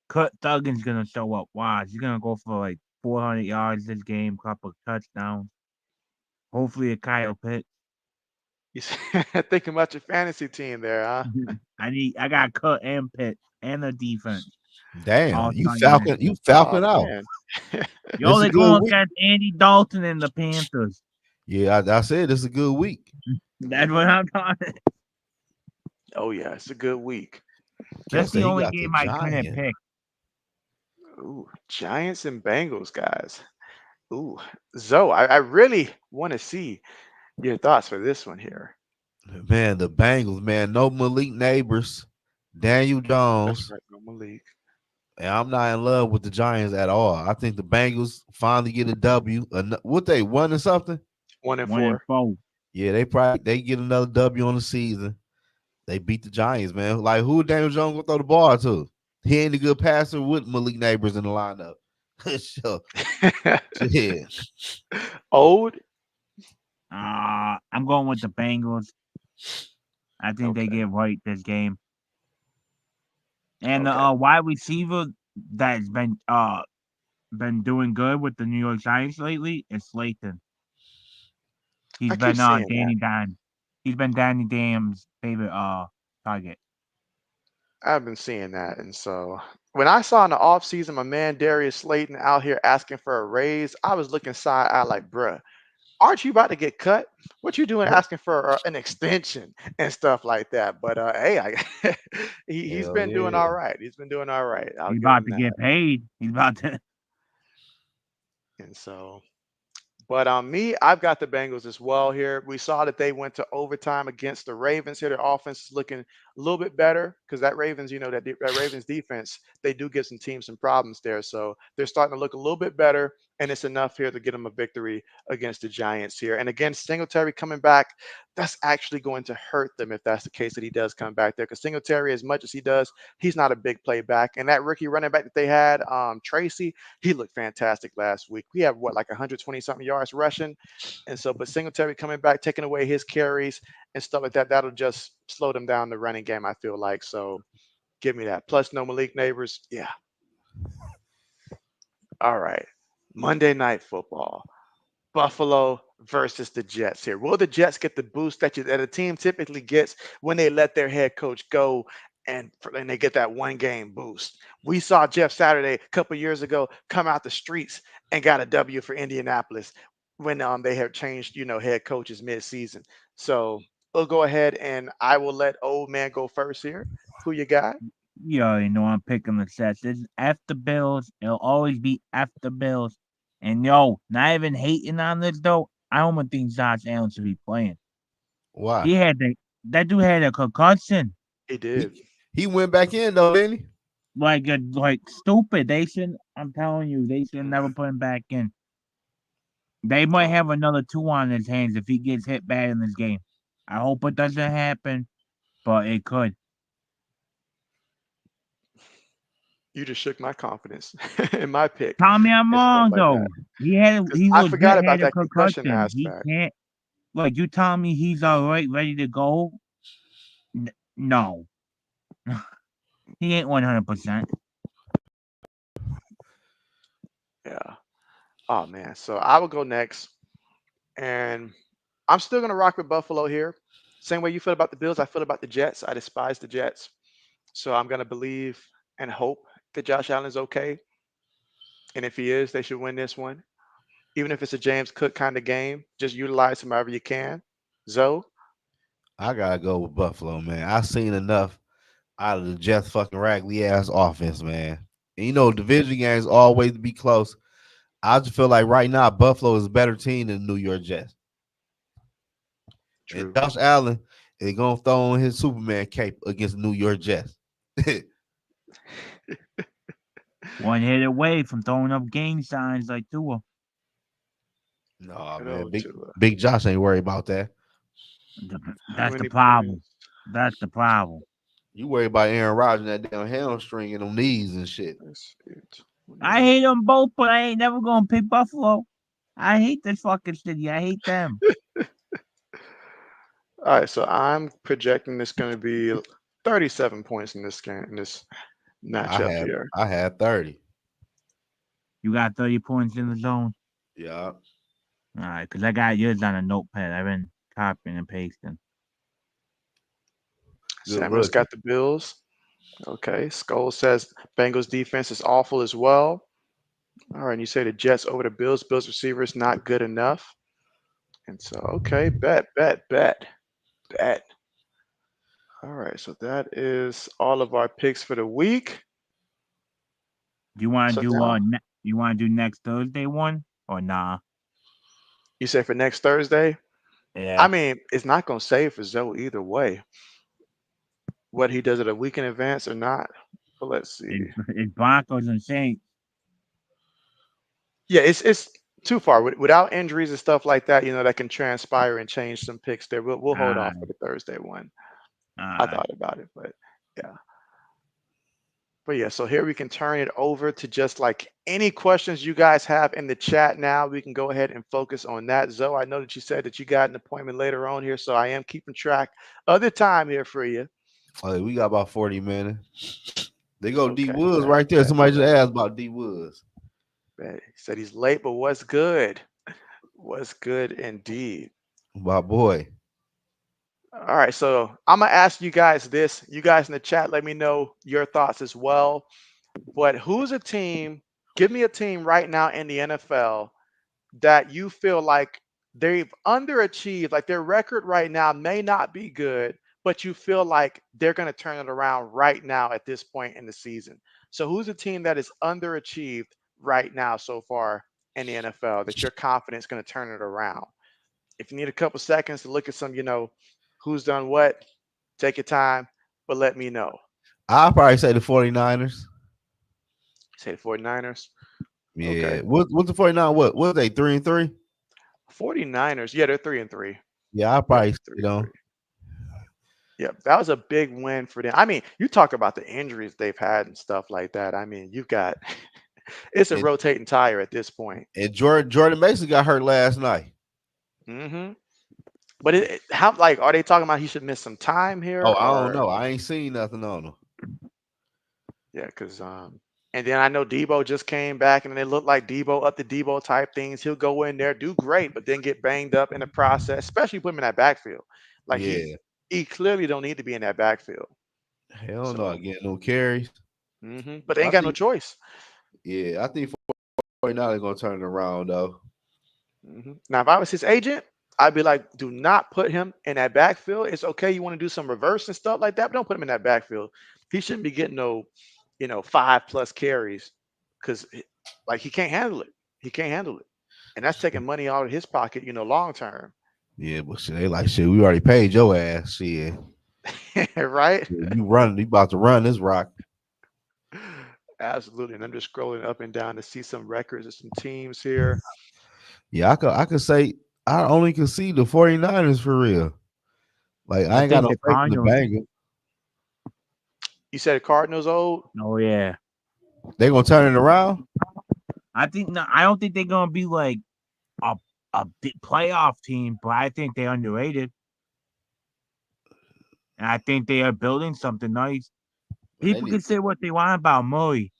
Kurt Duggan's gonna show up. Watch, he's gonna go for like 400 yards this game, couple touchdowns. Hopefully, a Kyle Pitts. You thinking about your fantasy team there, huh? I got cut and Pitts and the defense Damn, all starting this You week. Falcon Oh out. man. Yo, It's a they're good going week. against Andy Dalton and the Panthers. Yeah, I said it's a good week. That's what I'm talking. Oh yeah, it's a good week. That's Guess the that he only got the game I couldn't Giants. pick. Ooh, Giants and Bengals, guys. Ooh, Zoe, I really want to see your thoughts for this one here. Man, the Bengals, man, no Malik Neighbors, Daniel That's Jones, right, no Malik. and I'm not in love with the Giants at all. I think the Bengals finally get a W. What they won or something? 1 and 1-4. 4. Yeah, they get another W on the season. They beat the Giants, man. Like who Daniel Jones gonna throw the ball to? He ain't a good passer with Malik Neighbors in the lineup. So, yeah. Old. I'm going with the Bengals. I think they Okay. get right this game. And the Okay. wide receiver that's been doing good with the New York Giants lately is Slayton. He's I keep been seeing that. Danny Dime. He's been Danny Dime's favorite target. I've been seeing that. And so when I saw in the offseason my man Darius Slayton out here asking for a raise, I was looking side eye like, bruh, aren't you about to get cut? What you doing asking for an extension and stuff like that? But hey, he's Hell been doing yeah. all right. He's been doing all right. I'll He's give about him to that. get paid. He's about to. And so but on me, I've got the Bengals as well here. We saw that they went to overtime against the Ravens here. Their offense is looking a little bit better because that Ravens, that Ravens defense, they do give some teams some problems there. So they're starting to look a little bit better, and it's enough here to get them a victory against the Giants here. And again, Singletary coming back, that's actually going to hurt them if that's the case that he does come back there. Because Singletary, as much as he does, he's not a big play back. And that rookie running back that they had, Tracy, he looked fantastic last week. We have what, like 120 something yards rushing. And so, but Singletary coming back, taking away his carries and stuff like that, that'll just slow them down the running game, I feel like. So give me that. Plus, no Malik Neighbors. Yeah. All right. Monday Night Football. Buffalo versus the Jets here. Will the Jets get the boost that a team typically gets when they let their head coach go and they get that one game boost? We saw Jeff Saturday a couple years ago come out the streets and got a W for Indianapolis when they had changed, head coaches mid-season. So we'll go ahead and I will let old man go first here. Who you got? You already know I'm picking the Jets. It's F the Bills. It'll always be F the Bills. And yo, not even hating on this though. I don't think Josh Allen should be playing. Why? He had that dude had a concussion. He He did. he went back in though, didn't he? Like stupid. They shouldn't. I'm telling you, they should never put him back in. They might Oh, have another two on his hands if he gets hit bad in this game. I hope it doesn't happen, but it could. you just shook my confidence in my pick Tell me I'm and stuff wrong like that. though. Because He I legit forgot about had a that concussion concussion. He aspect. can't like you tell me he's all right, ready to go. No, he ain't 100%. Yeah. Oh man. So I will go next, and I'm still gonna rock with Buffalo here. Same way you feel about the Bills, I feel about the Jets. I despise the Jets, so I'm gonna believe and hope that Josh Allen is okay. And if he is, they should win this one. Even if it's a James Cook kind of game, just utilize him however you can. Zoe, I gotta go with Buffalo, man. I seen enough out of the Jets fucking raggedy ass offense, man. And division games always be close. I just feel like right now Buffalo is a better team than the New York Jets. And true. Josh Allen is gonna throw on his Superman cape against the New York Jets. One hit away from throwing up gang signs like Tua. No, Good man, old big Tua. big Josh ain't worried about that. How That's the many problem. points? That's the problem. You worry about Aaron Rodgers and that damn hamstring and them knees and shit. Let's see, I 20. hate them both, but I ain't never gonna pick Buffalo. I hate this fucking city. I hate them. All right, so I'm projecting this going to be 37 points in this game, in this I matchup had here. I had 30. You got 30 points in the zone. Yeah. All right, because I got yours on a notepad. I've been copying and pasting. Good Samuel's looking. got the Bills. Okay. Skull says Bengals defense is awful as well. All right. And you say the Jets over the Bills. Bills receiver is not good enough. And so, okay, bet. All right. So that is all of our picks for the week. Do you want So to do now you want to do next Thursday one or nah? you say for next Thursday? I Yeah. mean, it's not going to save for Zoe either way, what he does it a week in advance or not. But let's see. It's Broncos and Saints. Yeah, it's too far without injuries and stuff like that. That can transpire and change some picks there. We'll All hold off right. for the Thursday one. All I right. thought about it, but yeah. But yeah, so here we can turn it over to just like any questions you guys have in the chat now. We can go ahead and focus on that. Zoe, I know that you said that you got an appointment later on here, so I am keeping track of the time here for you. Oh, we got about 40 minutes. They go D Okay, Woods bet, right there. bet, Somebody just bet, asked about D Woods. bet. He said he's late, but what's good? What's good indeed. My boy. All right, so I'm gonna ask you guys this. You guys in the chat, let me know your thoughts as well. But who's a team? Give me a team right now in the NFL that you feel like they've underachieved, like their record right now may not be good, but you feel like they're going to turn it around right now at this point in the season. So who's a team that is underachieved right now so far in the NFL that you're confident is going to turn it around? If you need a couple seconds to look at some, who's done what, take your time, but let me know. I'll probably say the 49ers. Say the 49ers. Yeah. Okay. What's the 49? What they 3-3? 49ers. Yeah, they're 3-3. Yeah, I'll Yep, probably say three and them. three. Yeah, that was a big win for them. I mean, you talk about the injuries they've had and stuff like that. I mean, you've got it's a And, rotating tire at this point. and Jordan Mason got hurt last night. Hmm. But how like are they talking about he should miss some time here Oh, I don't or know. I ain't seen nothing on him. yeah, because and then I know Debo just came back and they look like Debo up the Debo type things. He'll go in there, do great, but then get banged up in the process, especially put him in that backfield. Like he Yeah. he clearly don't need to be in that backfield. Hell no, So, getting no carries. but they I ain't got no think, choice. yeah, I think 49 they're gonna turn it around though. Now, if I was his agent, I'd be like, do not put him in that backfield. It's okay. You want to do some reverse and stuff like that, but don't put him in that backfield. He shouldn't be getting no, 5+ carries because like he can't handle it. He can't handle it. And that's taking money out of his pocket, long term. Yeah, but shit, they like shit. We already paid your ass. Shit, Right? yeah, you about to run this rock. Absolutely. And I'm just scrolling up and down to see some records of some teams here. Yeah, I could say I only can see the 49ers for real. Like I I ain't got think no the faith in the Cardinals. Bengals. You said the Cardinals old? Oh yeah. They gonna turn it around. I think no. I don't think they're gonna be like a a big playoff team, but I think they're underrated, and I think they are building something nice. But they People need can say what they want about Murray.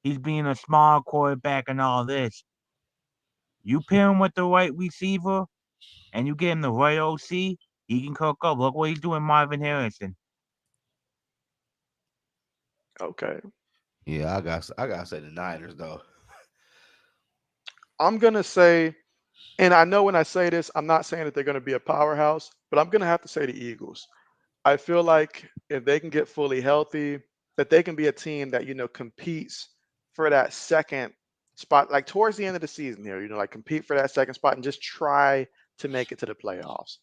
He's being a small quarterback and all this. You pair him with the right receiver, and you get him the right OC, he can cook up. Look what he's doing, Marvin Harrison. Okay. Yeah, I gotta say the Niners though. I'm going to say, and I know when I say this, I'm not saying that they're going to be a powerhouse, but I'm going to have to say the Eagles. I feel like if they can get fully healthy, that they can be a team that, competes for that second spot, like towards the end of the season here, like compete for that second spot and just try to make it to the playoffs.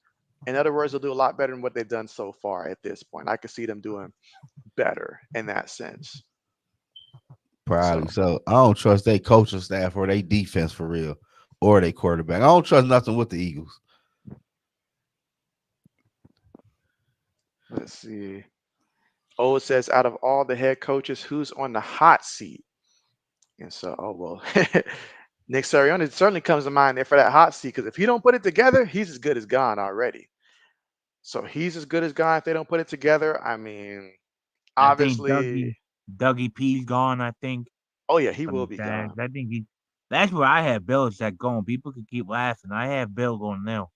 In other words, they'll do a lot better than what they've done so far at this point. I could see them doing better in that sense. Probably. So So I don't trust their coaching staff or their defense for real, or their quarterback. I don't trust nothing with the Eagles. let's see. Oh, it says out of all the head coaches, who's on the hot seat? And so, oh well, Nick Sirianni certainly comes to mind there for that hot seat because if he don't put it together, he's as good as gone already. So he's as good as gone if they don't put it together. I mean, I think obviously, Dougie P's gone. I think oh yeah, he from will the be Jags. gone. I think he. That's where I had Bill set going. People could keep laughing. I had Bill going now.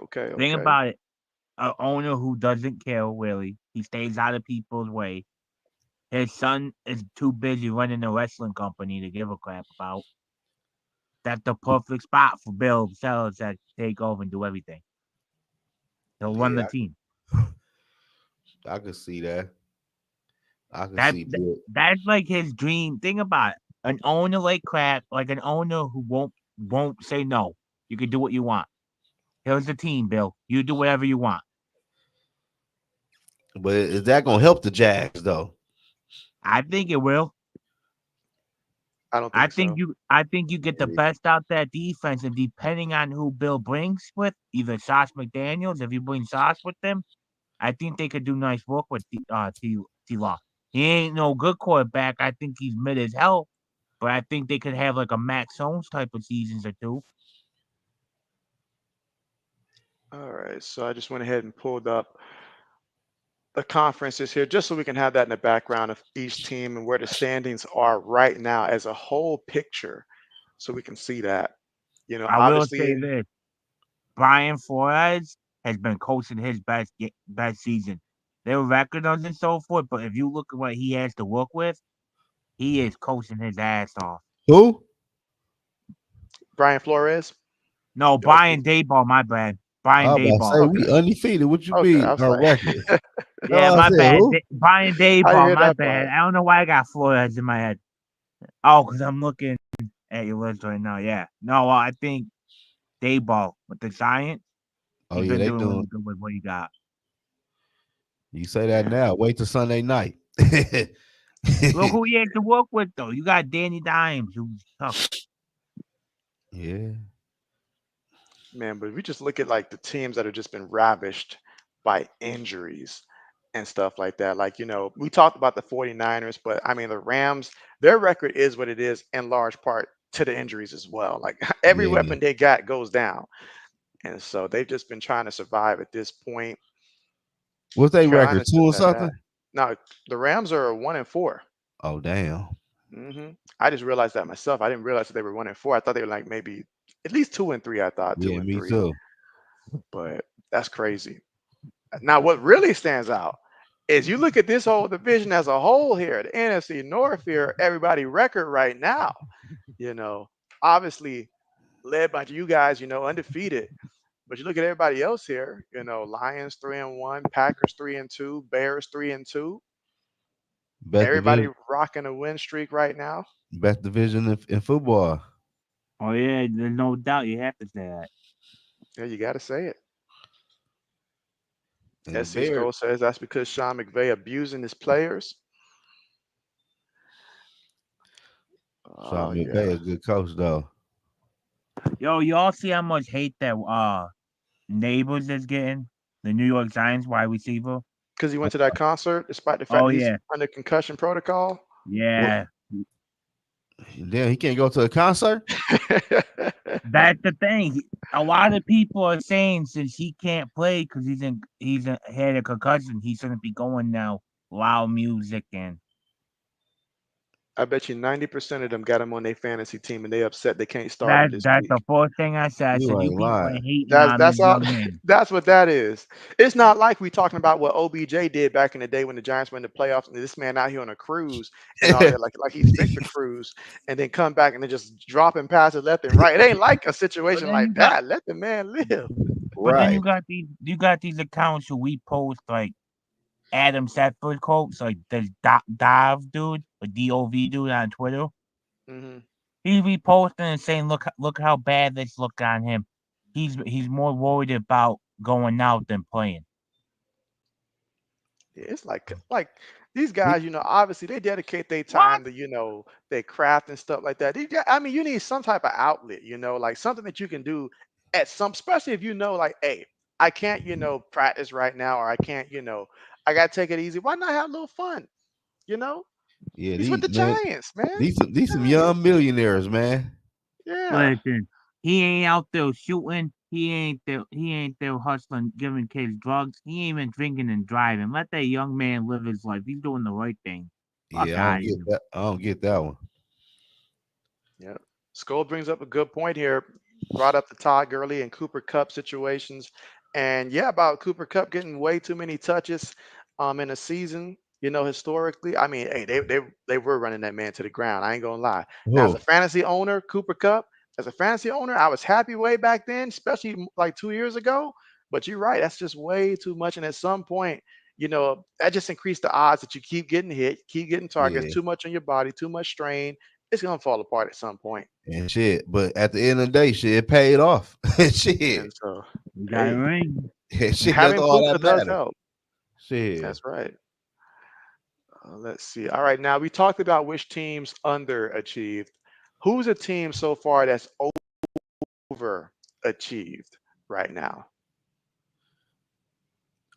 Okay, Think okay. about it. An owner who doesn't care really. He stays out of people's way. His son is too busy running a wrestling company to give a crap about. That's the perfect spot for Bill Sellers to take over and do everything. He'll run the Yeah, team. I could see that. I could That, see that Bill. that's like his dream. Think about it. An owner like crap, like an owner who won't say no. You can do what you want. Here's the team, Bill. You do whatever you want. But is that gonna help the Jags though? I think it will. I don't think so. I think you get the best out that defense, and depending on who Bill brings with, either Sauce McDaniels, if you bring Sauce with them, I think they could do nice work with T Law. He ain't no good quarterback. I think he's mid as hell, but I think they could have like a Max Holmes type of seasons or two. All right, so I just went ahead and pulled up the conferences here just so we can have that in the background of each team and where the standings are right now as a whole picture so we can see that. I will say Obviously, this: Brian Flores has been coaching his best season. Their record doesn't so forth, but if you look at what he has to work with, he is coaching his ass off. Who? Brian Flores, No, the OC. Brian Dayball, my bad. Brian I was about to Dayball. say Okay, we undefeated. What you okay. mean? I was Our like, record. Yeah, No, I my said bad. who? Brian I didn't Dayball, hear my that bad. part. I don't know why I got Flores in my head. Oh, because I'm looking at your list right now. Yeah. No, I think Dayball with the Giants, Oh he's yeah, been they doing doing. really good with what he got. You say that Yeah, now. Wait till Sunday night. Look who he had to work with, though. You got Danny Dimes, who's tough. Yeah. man. But if we just look at like the teams that have just been ravished by injuries and stuff like that. Like, we talked about the 49ers, but I mean, the Rams, their record is what it is in large part to the injuries as well. Like every Yeah. weapon they got goes down. And so they've just been trying to survive at this point. What's their record? Carolina's Two just or that bad. something? Now, the Rams are 1-4. Oh damn. I just realized that myself. I didn't realize that they were 1-4. I thought they were like maybe at least 2-3. I thought two Yeah, and me three, too. but that's crazy. Now, what really stands out is you look at this whole division as a whole here, the NFC North here, everybody record right now. You know, obviously led by you guys, undefeated. But you look at everybody else here, Lions 3-1, Packers 3-2, Bears 3-2. Best Everybody division, rocking a win streak right now. best division in football. Oh, yeah, there's no doubt you have to say that. Yeah, you got to say it. And the SC Bears, Skull says that's because Sean McVay abusing his players. Sean Oh McVay yeah, a good coach though. Yo, y'all see how much hate that Neighbors is getting? The New York Giants wide receiver. because he went to that concert despite the fact Oh, that he's yeah. under concussion protocol. What? Yeah. Damn, he can't go to a concert. That's the thing. A lot of people are saying since he can't play because had a concussion, he shouldn't be going now. Loud music and I bet you 90% of them got him on their fantasy team and they upset they can't start him this that's the week. first thing I said. I You said you ain't people are lying. hating That's on that's this all. young man. That's what that is. It's not like we talking about what OBJ did back in the day when the Giants went to playoffs and this man out here on a cruise and all that, like he's Victor Cruz, and then come back and then just dropping passes left and right. It ain't like a But situation then like you got that. Let the man live. but then Right. you got these accounts who we post like Adam Sethford quotes like the Dov dude, the DOV dude on Twitter. hmm He reposting and saying, look how bad this look on him. He's more worried about going out than playing. Yeah, it's like these He- guys, obviously they dedicate their What? time to, their craft and stuff like that. I mean, you need some type of outlet, like something that you can do at some, especially if like, hey, I can't, practice right now, or I can't, I gotta take it easy. Why not have a little fun? You know, yeah, he's with these the man, Giants, man. these some young Giants. millionaires, man. Yeah. Listen, he ain't out there shooting. He ain't there hustling, giving kids drugs. He ain't even drinking and driving. Let that young man live his life. He's doing the right thing. Fuck Yeah, I out don't of get here. that. I don't get that one. Yeah. Skull brings up a good point here. Brought up the Todd Gurley and Cooper Cup situations. And yeah, about Cooper Cup getting way too many touches in a season, historically. I mean, hey, they were running that man to the ground. I ain't gonna lie. Now, as a Who? fantasy owner, Cooper Cup, as a fantasy owner, I was happy way back then, especially like 2 years ago. But you're right, that's just way too much. And at some point, that just increased the odds that you keep getting hit, keep getting targets, Yeah. too much on your body, too much strain. It's gonna fall apart at some point. And shit. But at the end of the day, shit, it paid off. Shit. And so, You got a hey, ring. Shit, that's having all Puka that does matters. help. Shit. That's right. Let's see. All right, now we talked about which teams underachieved. Who's a team so far that's overachieved right now?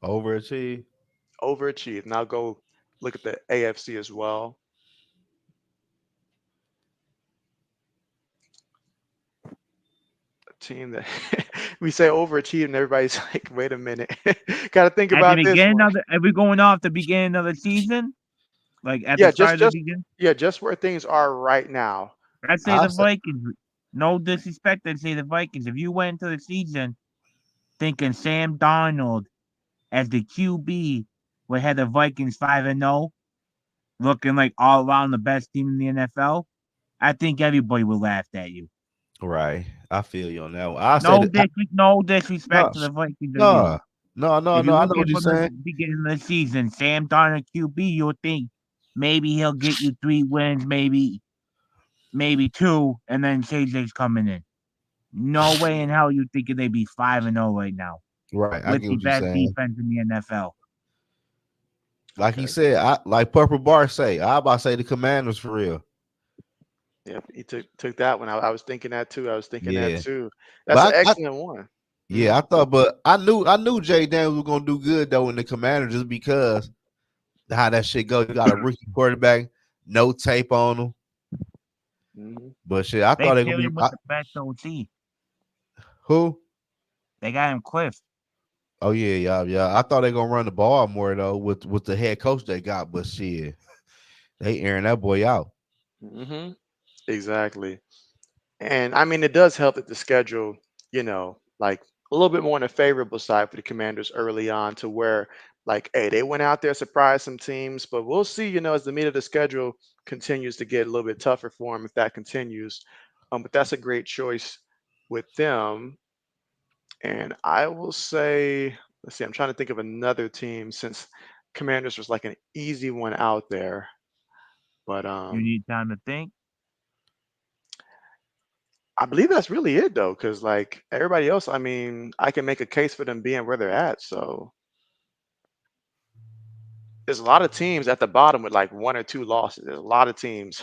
Overachieve. Overachieved. Now go look at the AFC as well. A team that we say overachieved, and everybody's like, "Wait a minute, got to think At the about this beginning one." of the, are we going off the beginning of the season? Like at the Yeah, start just of the just beginning? yeah, just where things are right now. I'd say I the say, Vikings. No disrespect, I'd say the Vikings. If you went into the season thinking Sam Darnold as the QB would have the Vikings 5-0, looking like all around the best team in the NFL, I think everybody would laugh at you. right. I feel you on that one. I say No that. no No, disrespect to the Vikings or you. no, no, If no. you I look know what at you're from the saying. beginning of the season, Sam Darnold QB, you'll think maybe he'll get you 3 wins, maybe two, and then KJ's coming in. No way in hell you thinking they'd be 5-0 right now Right. I with get the what you're best saying. defense in the NFL. Like he Okay. said, I like Purple Bar say, I about to say the Commanders for real. Yep, he took that one. I was thinking that too. I was thinking that Yeah. too. That's an But excellent one. yeah, I thought, but I knew Jay Daniels was gonna do good though in the Commanders just because how that shit go. You got a rookie quarterback, no tape on him. Hmm. But shit, I They thought they gonna paired be him with the best OC. who? They got him Cliff. Oh yeah. I thought they gonna run the ball more though with the head coach they got, but shit, they airing that boy out. Hmm. Exactly. And I mean, it does help that the schedule, like a little bit more on the favorable side for the Commanders early on, to where, like, hey, they went out there, surprised some teams, but we'll see, as the meat of the schedule continues to get a little bit tougher for them if that continues. But that's a great choice with them. And I will say, let's see, I'm trying to think of another team since Commanders was like an easy one out there. But You need time to think. I believe that's really it though, because like everybody else, I mean, I can make a case for them being where they're at. So there's a lot of teams at the bottom with like one or two losses. There's a lot of teams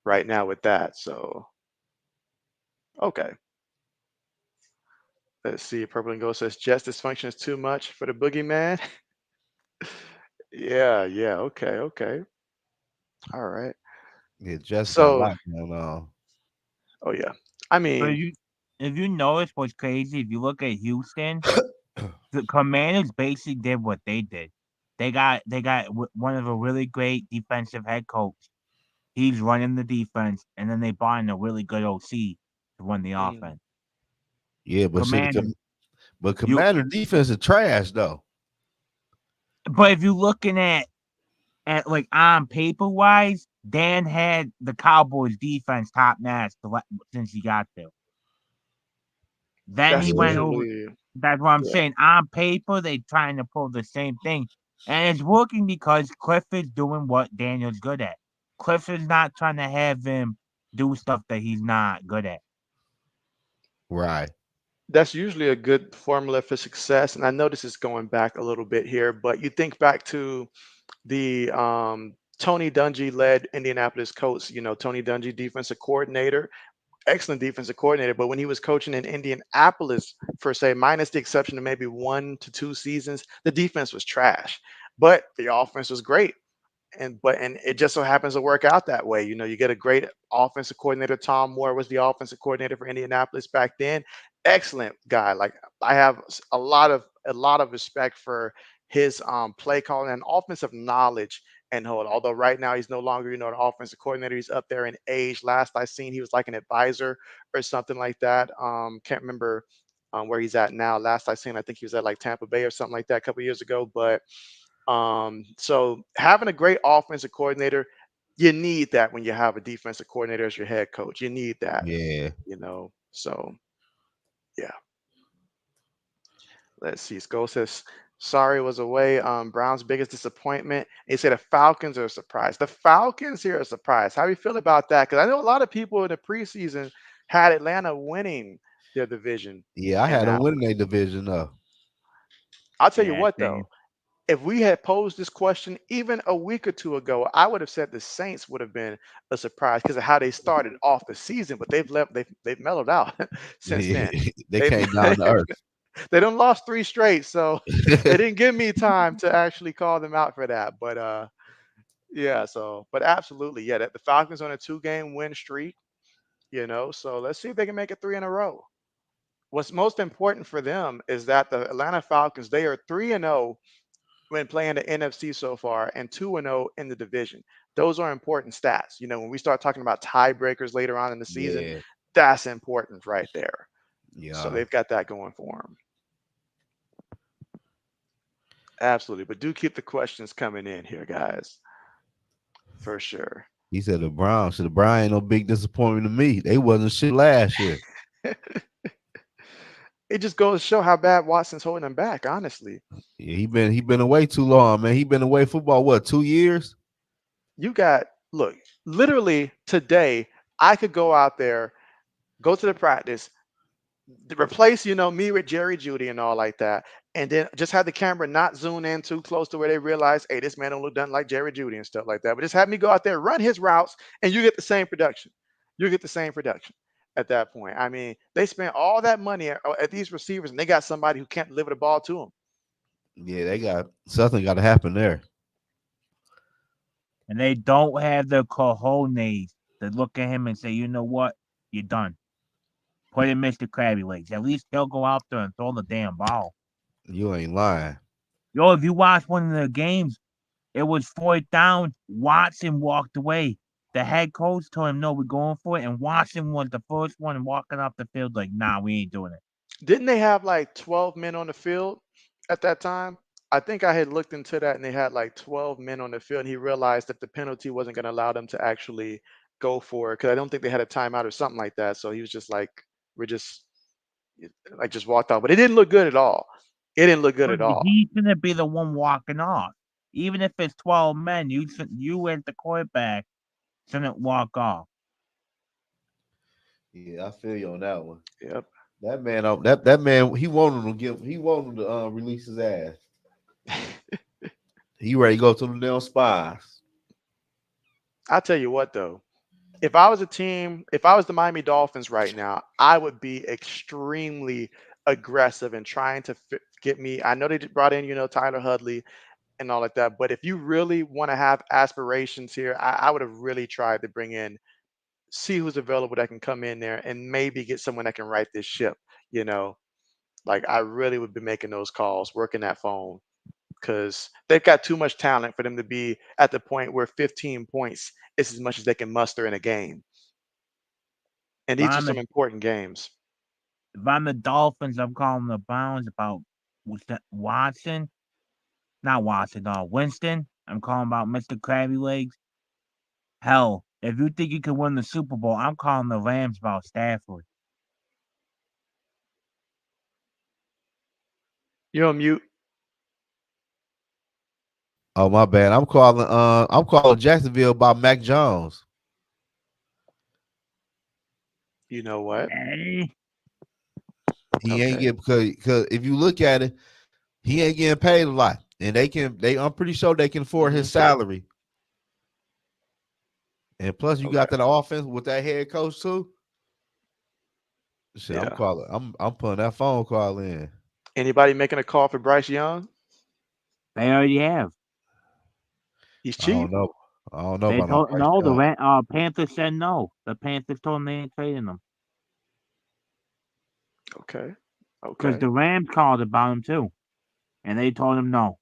right now with that. So okay, let's see. Purple and Gold says just dysfunction is too much for the boogeyman. Yeah, yeah. Okay, okay. All right. Yeah, Jess got a So, lot going on. oh yeah. I But mean, if you notice what's crazy, if you look at Houston, the Commanders basically did what they did. They got one of a really great defensive head coach. He's running the defense, and then they brought in a really good OC to run the mm, offense. Yeah, but shit, Commanders, but you. Commander defense is trash though. But if you're looking at like on paper wise, Dan had the Cowboys defense top notch since he got there. Then that's he Yeah. went over. usually That's what I'm yeah. saying. On paper, they trying to pull the same thing, and it's working because Cliff is doing what Daniel's good at. Cliff is not trying to have him do stuff that he's not good at. Right. That's usually a good formula for success. And I know this is going back a little bit here, but you think back to the Tony Dungy led Indianapolis Colts, Tony Dungy, defensive coordinator, excellent defensive coordinator. But when he was coaching in Indianapolis, for say, minus the exception of maybe 1 to 2 seasons, the defense was trash, but the offense was great. And it just so happens to work out that way. You get a great offensive coordinator. Tom Moore was the offensive coordinator for Indianapolis back then. Excellent guy. Like I have a lot of a lot of respect for his play calling and offensive knowledge and hold. Although right now he's no longer, the offensive coordinator. He's up there in age. Last I seen, he was like an advisor or something like that. Can't remember where he's at now. Last I seen, I think he was at like Tampa Bay or something like that a couple years ago. But so having a great offensive coordinator, you need that when you have a defensive coordinator as your head coach. You need that, Yeah. So yeah. Let's see. Skull says sorry was away. Brown's biggest disappointment. He said the Falcons are a surprise. The Falcons here are a surprise. How do you feel about that? Because I know a lot of people in the preseason had Atlanta winning their division. Yeah, I And had them now winning their division though. I'll tell you Yeah, what same. though, if we had posed this question even a week or two ago, I would have said the Saints would have been a surprise because of how they started off the season, but they've mellowed out since then. They They've came down to earth. they done lost three straight, so it didn't give me time to actually call them out for that. But yeah, so but absolutely, yeah, that the Falcons on a two-game win streak, so let's see if they can make it three in a row. What's most important for them is that the Atlanta Falcons, they are 3-0 when playing the NFC so far and 2-0 in the division. Those are important stats. When we start talking about tiebreakers later on in the season, Yeah, that's important right there. So yeah. they've got that going for them. Absolutely. But do keep the questions coming in here, guys, for sure. He said the Browns. So the Browns ain't no big disappointment to me. They wasn't shit last year. It just goes to show how bad Watson's holding them back, honestly. Yeah, he been away too long, man. He been away football what 2 years? Look, literally today, I could go out there, go to the practice, replace, me with Jerry Judy and all like that, and then just have the camera not zoom in too close to where they realize, hey, this man don't look done like Jerry Judy and stuff like that. But just have me go out there, run his routes, and you get the same production. You get the same production at that point. I mean, they spent all that money at these receivers, and they got somebody who can't deliver the ball to them. Yeah, they got something got to happen there. And they don't have the cojones to look at him and say, you know what? You're done. Put in Mr. Krabby Legs. At least he'll go out there and throw the damn ball. You ain't lying. Yo, if you watch one of the games, it was fourth down. Watson walked away. The head coach told him, no, we're going for it. And Watson was the first one walking off the field like, nah, we ain't doing it. Didn't they have like 12 men on the field at that time? I think I had looked into that and they had like 12 men on the field, and he realized that the penalty wasn't going to allow them to actually go for it because I don't think they had a timeout or something like that. So he was just like, we're just like just walked out. But it didn't look good at all. It didn't look good But at all. he shouldn't be the one walking off. Even if it's 12 men, you and the quarterback shouldn't walk off. Yeah, I feel you on that one. Yep. That man, that man, he wanted to release his ass. He ready to go to the damn spies. I'll tell you what though. If I was a team, if I was the Miami Dolphins right now, I would be extremely aggressive in trying to get me. I know they brought in, Tyler Hudley and all like that, but if you really want to have aspirations here, I would have really tried to bring in, see who's available that can come in there and maybe get someone that can right this ship. You know, like I really would be making those calls, working that phone, because they've got too much talent for them to be at the point where 15 points is as much as they can muster in a game. And If these are I'm some the, important games. if I'm the Dolphins, I'm calling the Browns about Watson. Not Watson, Winston. I'm calling about Mr. Krabby Legs. Hell, if you think you can win the Super Bowl, I'm calling the Rams about Stafford. You're on mute. Oh my bad. I'm calling Jacksonville about Mac Jones. You know what? Hey, He ain't Okay. get because if you look at it, he ain't getting paid a lot, and I'm pretty sure they can afford Hmm. his salary. And plus, you got Okay. that offense with that head coach too. Shit, I'm Yeah. calling. I'm putting that phone call in. Anybody making a call for Bryce Young? they already have. He's I don't cheap. know. I don't know They about no told Bryce no. The Young. Panthers said no. The Panthers told them they ain't trading them Okay. because Okay. the Rams called about him too. and they told him no.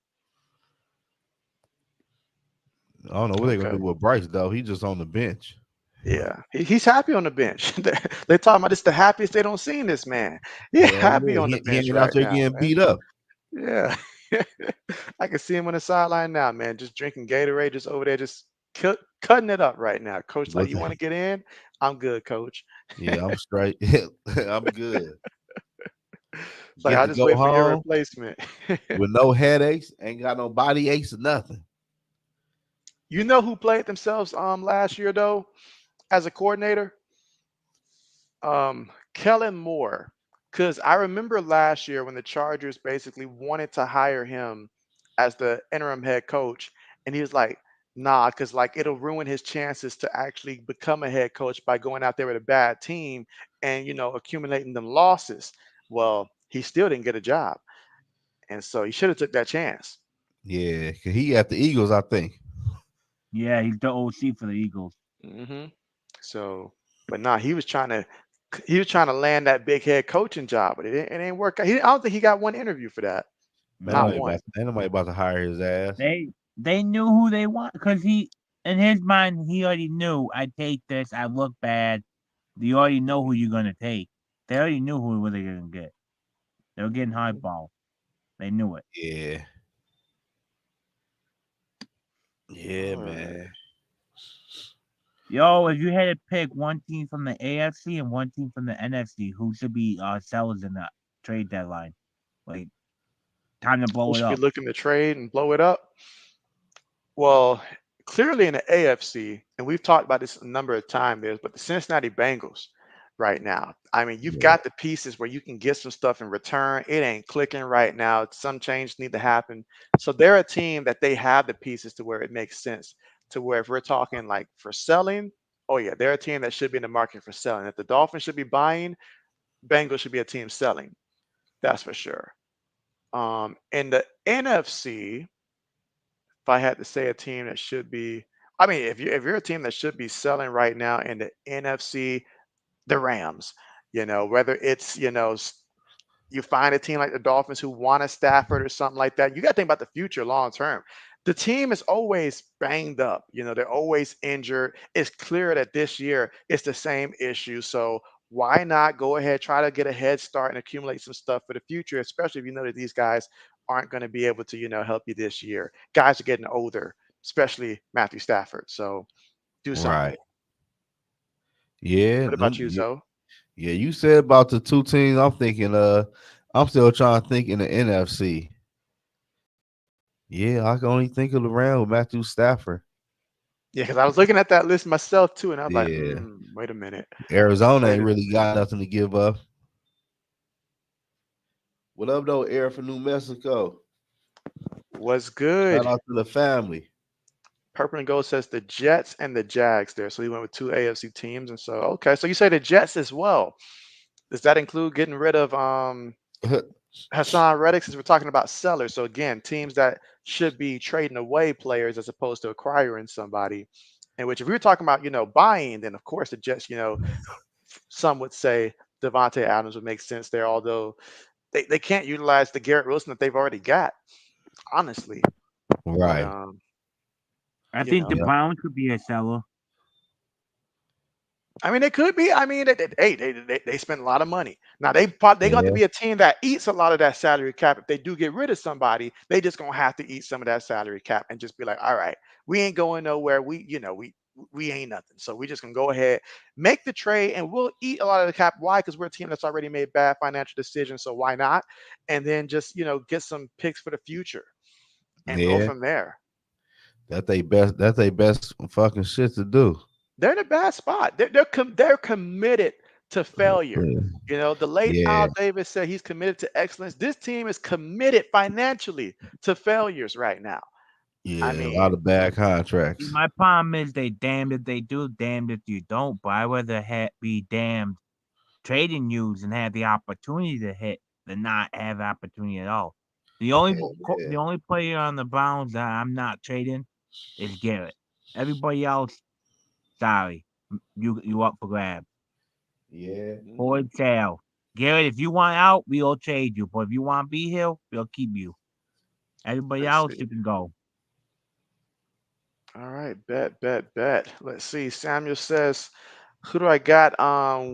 I don't know what they're gonna Okay. do with Bryce though. He just on the bench. Yeah, he's happy on the bench. They're talking about it's the happiest they don't seen this man. He Hell happy yeah, on the he bench ain't out right there now, getting man. beat up. Yeah, I can see him on the sideline now, man, just drinking Gatorade, just over there, just cutting it up right now. Coach, like, But you want to get in? I'm good, coach. yeah, I'm straight. I'm good. It's like Get I'll to just go wait for your home replacement. with no headaches, ain't got no body aches or nothing. You know who played themselves last year though as a coordinator? Kellen Moore. Because I remember last year when the Chargers basically wanted to hire him as the interim head coach, and he was like, nah, because like it'll ruin his chances to actually become a head coach by going out there with a bad team and accumulating them losses. Well, he still didn't get a job. And so he should have took that chance. Yeah, 'cause he at the Eagles, I think. Yeah, he's the OC for the Eagles. hmm So, but nah, he was trying to land that big head coaching job, but it ain't work out. I don't think he got one interview for that. Man, Not No, one. ain't nobody about to hire his ass. they knew who they want because he in his mind he already knew I take this. I look bad. You already know who you're gonna take. They already knew who they were gonna get. They were getting hardball. They knew it. Yeah, yeah, All man. right. Yo, if you had to pick one team from the AFC and one team from the NFC, who should be sellers in the trade deadline? Like time to Who blow it should be up. looking to trade and blow it up? Well, clearly in the AFC, and we've talked about this a number of times, but the Cincinnati Bengals right now. I mean, you've Yeah, got the pieces where you can get some stuff in return. It ain't clicking right now. Some change need to happen. So they're a team that they have the pieces to where it makes sense. To where if we're talking like for selling, oh yeah, they're a team that should be in the market for selling. If the Dolphins should be buying, Bengals should be a team selling. That's for sure. In the NFC, if I had to say a team that should be, I mean, if you're a team that should be selling right now in the NFC, the Rams. Whether it's you find a team like the Dolphins who want a Stafford or something like that. You got to think about the future long term. The team is always banged up. They're always injured. It's clear that this year it's the same issue. So why not go ahead, try to get a head start and accumulate some stuff for the future, especially if you know that these guys aren't going to be able to, help you this year. Guys are getting older, especially Matthew Stafford. So do something. right. Yeah, What about you, Zoe? yeah. You said about the two teams. I'm thinking. I'm still trying to think in the NFC. Yeah, I can only think of the Rams with Matthew Stafford. Yeah, because I was looking at that list myself too, and I was like, Yeah, wait a minute. Arizona Wait ain't a really minute. got nothing to give up. What up, though, Air from New Mexico? What's Shout good? out to the family. Purple and Gold says the Jets and the Jags there. So he went with two AFC teams. And so, okay. So you say the Jets as well. Does that include getting rid of Hassan Reddick since we're talking about sellers? So again, teams that should be trading away players as opposed to acquiring somebody. In which if we were talking about, buying, then of course the Jets, some would say Devontae Adams would make sense there, although they can't utilize the Garrett Wilson that they've already got, honestly. But Right. I you think the know. Yeah. Browns could be a seller. I mean, it could be. I mean, they spend a lot of money. Now they got to Yeah. be a team that eats a lot of that salary cap. If they do get rid of somebody, they just gonna have to eat some of that salary cap and just be like, all right, we ain't going nowhere. We ain't nothing. So we just gonna go ahead, make the trade, and we'll eat a lot of the cap. Why? Because we're a team that's already made bad financial decisions. So why not? And then just get some picks for the future and go Yeah. from there. That they best. That's they best fucking shit to do. They're in a bad spot. They're committed to failure. The late Yeah. Al Davis said he's committed to excellence. This team is committed financially to failures right now. I Yeah. A lot mean, of bad See, contracts. my problem is they damned if they do, damned if you don't. But I rather be damned trading you and have the opportunity to hit than not have opportunity at all. The only Hell the yeah. only player on the Browns that I'm not trading is Garrett. Everybody else, sorry, you up for grabs. Yeah. Forward sale. Garrett, if you want out, we'll trade you. But if you want to be here, we'll keep you. Everybody Let's else, see. you can go. All right, bet. Let's see. Samuel says, who do I got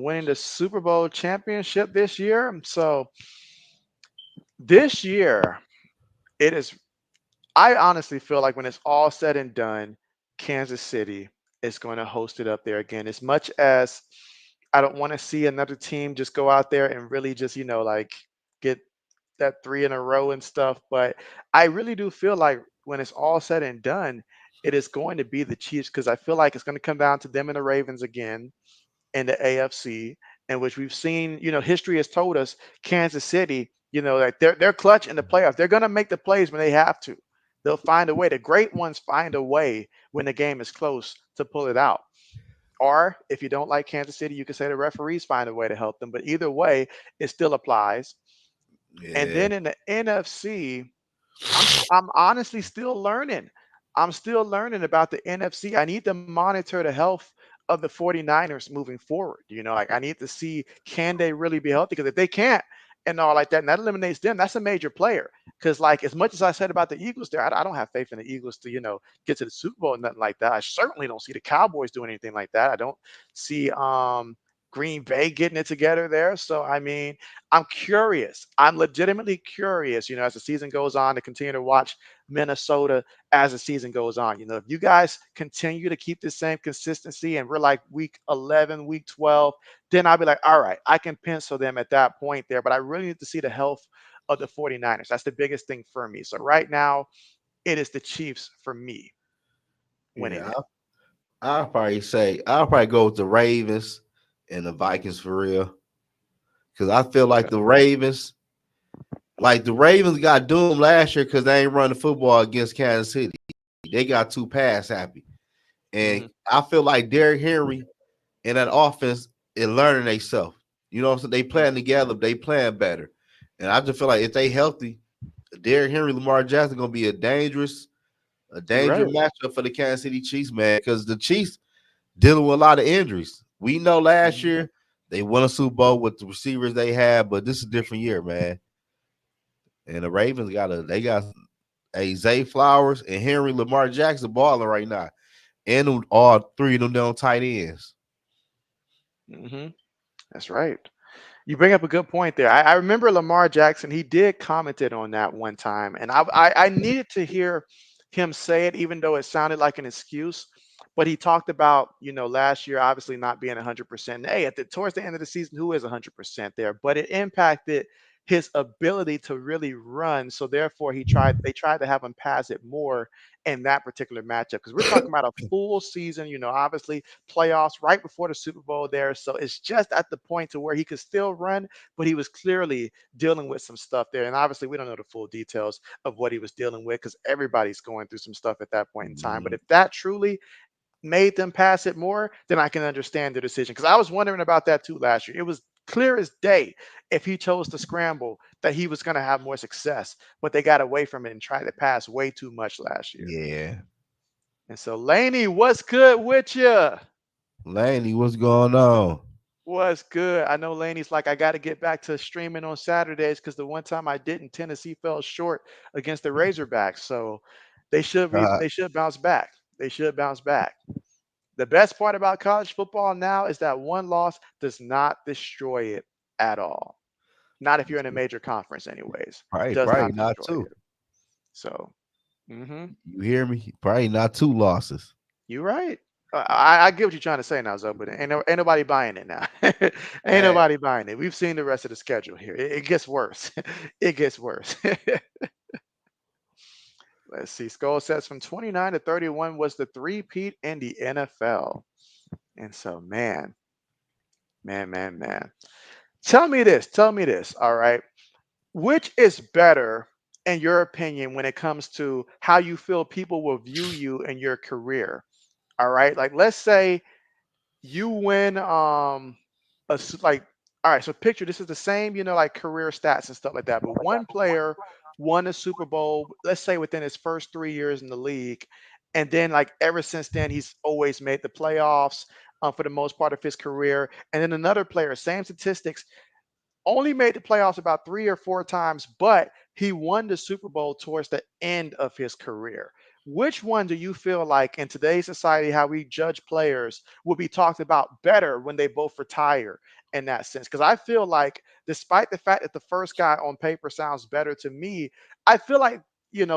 winning the Super Bowl championship this year? So this year, it is I honestly feel like when it's all said and done, Kansas City is going to host it up there again. As much as I don't want to see another team just go out there and really just, like get that three in a row and stuff, but I really do feel like when it's all said and done, it is going to be the Chiefs because I feel like it's going to come down to them and the Ravens again in the AFC, in which we've seen, history has told us Kansas City, like they're clutch in the playoffs. They're gonna make the plays when they have to. They'll find a way. The great ones find a way when the game is close to pull it out. Or if you don't like Kansas City, you can say the referees find a way to help them. But either way, it still applies. And Yeah. then in the NFC, I'm honestly still learning. I'm still learning about the NFC. I need to monitor the health of the 49ers moving forward. Like I need to see can they really be healthy? Because if they can't and all like that, and that eliminates them, that's a major player. Because like as much as I said about the Eagles there, I don't have faith in the Eagles to, get to the Super Bowl and nothing like that. I certainly don't see the Cowboys doing anything like that. I don't see Green Bay getting it together there. So I mean, I'm curious. I'm legitimately curious, as the season goes on to continue to watch Minnesota as the season goes on. If you guys continue to keep the same consistency and we're like week 11, week 12, then I'll be like, all right, I can pencil them at that point there. But I really need to see the health of the 49ers. That's the biggest thing for me. So right now, it is the Chiefs for me winning Yeah. it. I'll probably go with the Ravens and the Vikings for real. Because I feel like the Ravens got doomed last year because they ain't run the football against Kansas City. They got too pass happy. And Hmm. I feel like Derrick Henry and that offense is learning themselves. You know what I'm saying? They playing together, they playing better. And I just feel like if they healthy, Derrick Henry, Lamar Jackson gonna be a You're dangerous right. matchup for the Kansas City Chiefs, man. Because the Chiefs dealing with a lot of injuries. We know last Mhm. year they won a Super Bowl with the receivers they had, but this is a different year, man. And the Ravens they got a Zay Flowers and Henry Lamar Jackson balling right now, and all three of them down tight ends. Hmm. That's right. You bring up a good point there. I remember Lamar Jackson. He did commented on that one time, and I needed to hear him say it, even though it sounded like an excuse. But he talked about last year obviously not being 100%. Hey, towards the end of the season, who is 100% there? But it impacted his ability to really run. So therefore, They tried to have him pass it more in that particular matchup because we're talking about a full season. Obviously playoffs right before the Super Bowl there. So it's just at the point to where he could still run, but he was clearly dealing with some stuff there. And obviously, we don't know the full details of what he was dealing with because everybody's going through some stuff at that point in time. But Mhm. if that truly made them pass it more, then I can understand the decision. Because I was wondering about that too last year. It was clear as day if he chose to scramble that he was going to have more success, but they got away from it and tried to pass way too much last year. Yeah, And so, Laney, what's good with you? Laney, what's going on? What's good? I know Laney's like, I got to get back to streaming on Saturdays because the one time I didn't, Tennessee fell short against the Razorbacks. So they should bounce back. They should bounce back. The best part about college football now is that one loss does not destroy it at all. Not if you're in a major conference, anyways. Does Probably not not destroy two. it. So, hmm You hear me? Probably not two losses. you're right. I get what you're trying to say now, Zoe, but ain't nobody buying it now. Ain't Hey, nobody buying it. We've seen the rest of the schedule here. It gets worse. It gets worse. Let's see. Skull says from 29 to 31 was the three-peat in the NFL. And so, man. Tell me this. Tell me this. All right. Which is better, in your opinion, when it comes to how you feel people will view you in your career? All right. Like, let's say you win like all right, so picture this is the same, like career stats and stuff like that, but one player won a Super Bowl, let's say within his first 3 years in the league, and then like ever since then he's always made the playoffs for the most part of his career, and then another player, same statistics, only made the playoffs about 3 or 4 times, but he won the Super Bowl towards the end of his career. Which one do you feel like in today's society, how we judge players, will be talked about better when they both retire in that sense? Because I feel like, despite the fact that the first guy on paper sounds better to me, I feel like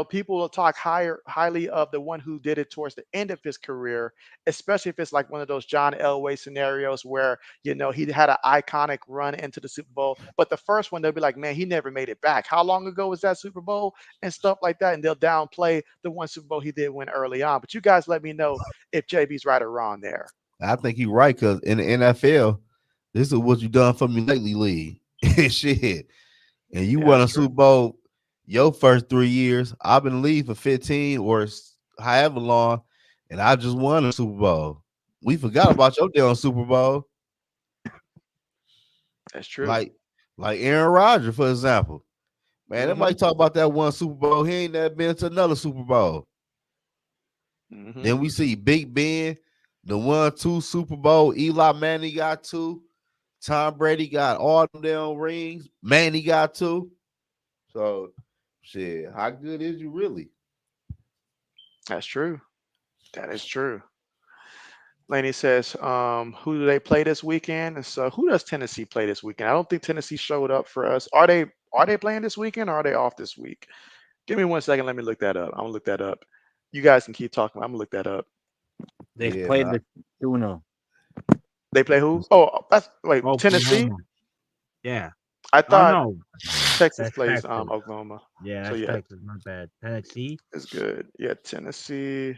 people will talk highly of the one who did it towards the end of his career, especially if it's like one of those John Elway scenarios where he had an iconic run into the Super Bowl. But the first one, they'll be like, man, he never made it back. How long ago was that Super Bowl and stuff like that? And they'll downplay the one Super Bowl he did win early on. But you guys let me know if JB's right or wrong there. I think you're right, because in the NFL, this is what you done for me lately, league. Shit. And you Yeah, won that's a true. Super Bowl your first 3 years. I've been in the league for 15 or however long, and I just won a Super Bowl. We forgot about your damn Super Bowl. That's true. Like, like Aaron Rodgers, for example. Man, Hmm. everybody talk about that one Super Bowl. He ain't never been to another Super Bowl. Hmm. Then we see Big Ben, the 1-2 Super Bowl. Eli Manning got 2. Tom Brady got all them damn rings. Manny got 2. So, shit, how good is you really? That's true. That is true. Laney says, who do they play this weekend? And so who does Tennessee play this weekend? I don't think Tennessee showed up for us. Are they playing this weekend, or are they off this week? Give me 1 second. Let me look that up. I'm gonna look that up. You guys can keep talking. I'm gonna look that up. They Yeah, played the Tuna, They play who? Oh, that's wait, Tennessee. Oklahoma. Yeah. I Oh thought no, Texas that's plays Texas. Oklahoma. Yeah, So that's yeah, Texas. My bad. Tennessee. it's good. Yeah, Tennessee.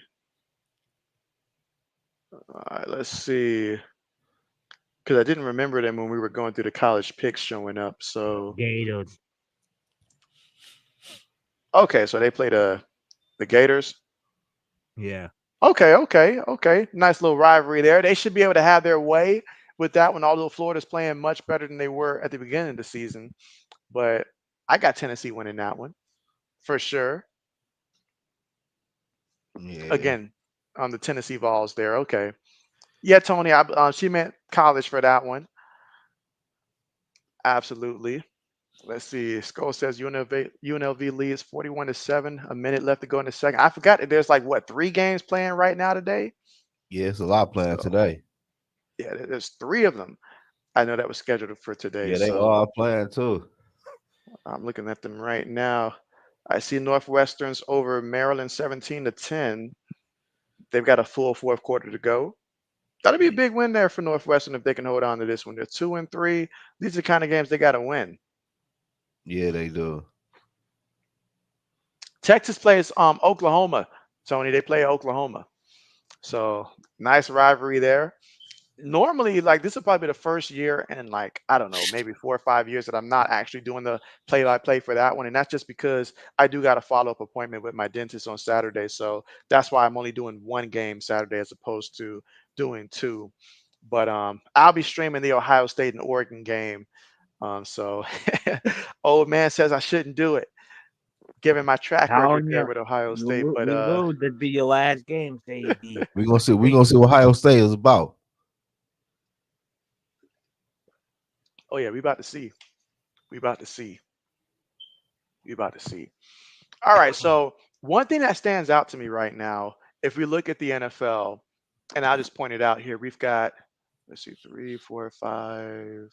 All right, let's see. Because I didn't remember them when we were going through the college picks showing up. So Gators. okay, so they play the Gators. Yeah. Okay, okay, okay. Nice little rivalry there. They should be able to have their way with that one, although Florida's playing much better than they were at the beginning of the season. But I got Tennessee winning that one for sure. yeah, Again, on the Tennessee Vols there. Okay. Yeah, Tony, she meant college for that one. Absolutely. Let's see. Skull says UNLV leads 41-7. A minute left to go in the second. I forgot that there's like what 3 games playing right now today. yeah. It's a lot playing So today. yeah, there's 3 of them. I know that was scheduled for today. Yeah, they So all playing too. I'm looking at them right now. I see Northwestern's over Maryland 17-10. They've got a full fourth quarter to go. That'll be a big win there for Northwestern if they can hold on to this one. They're 2-3. These are the kind of games they got to win. Yeah, they do. Texas plays Oklahoma. Tony, they play Oklahoma. So nice rivalry there. Normally, like this will probably be the first year in like I don't know, maybe 4 or 5 years that I'm not actually doing the play-by-play for that one, and that's just because I do got a follow-up appointment with my dentist on Saturday, so that's why I'm only doing 1 game Saturday as opposed to doing 2. But I'll be streaming the Ohio State and Oregon game. So old man says I shouldn't do it, given my track record Telling there you, with Ohio State. But you lose. That'd be your last game, JB. We gonna see. We gonna see what Ohio State is about. oh yeah, we about to see. We about to see. We about to see. All right. So one thing that stands out to me right now, if we look at the NFL, and I'll just point it out here, we've got let's see, 3, 4, 5,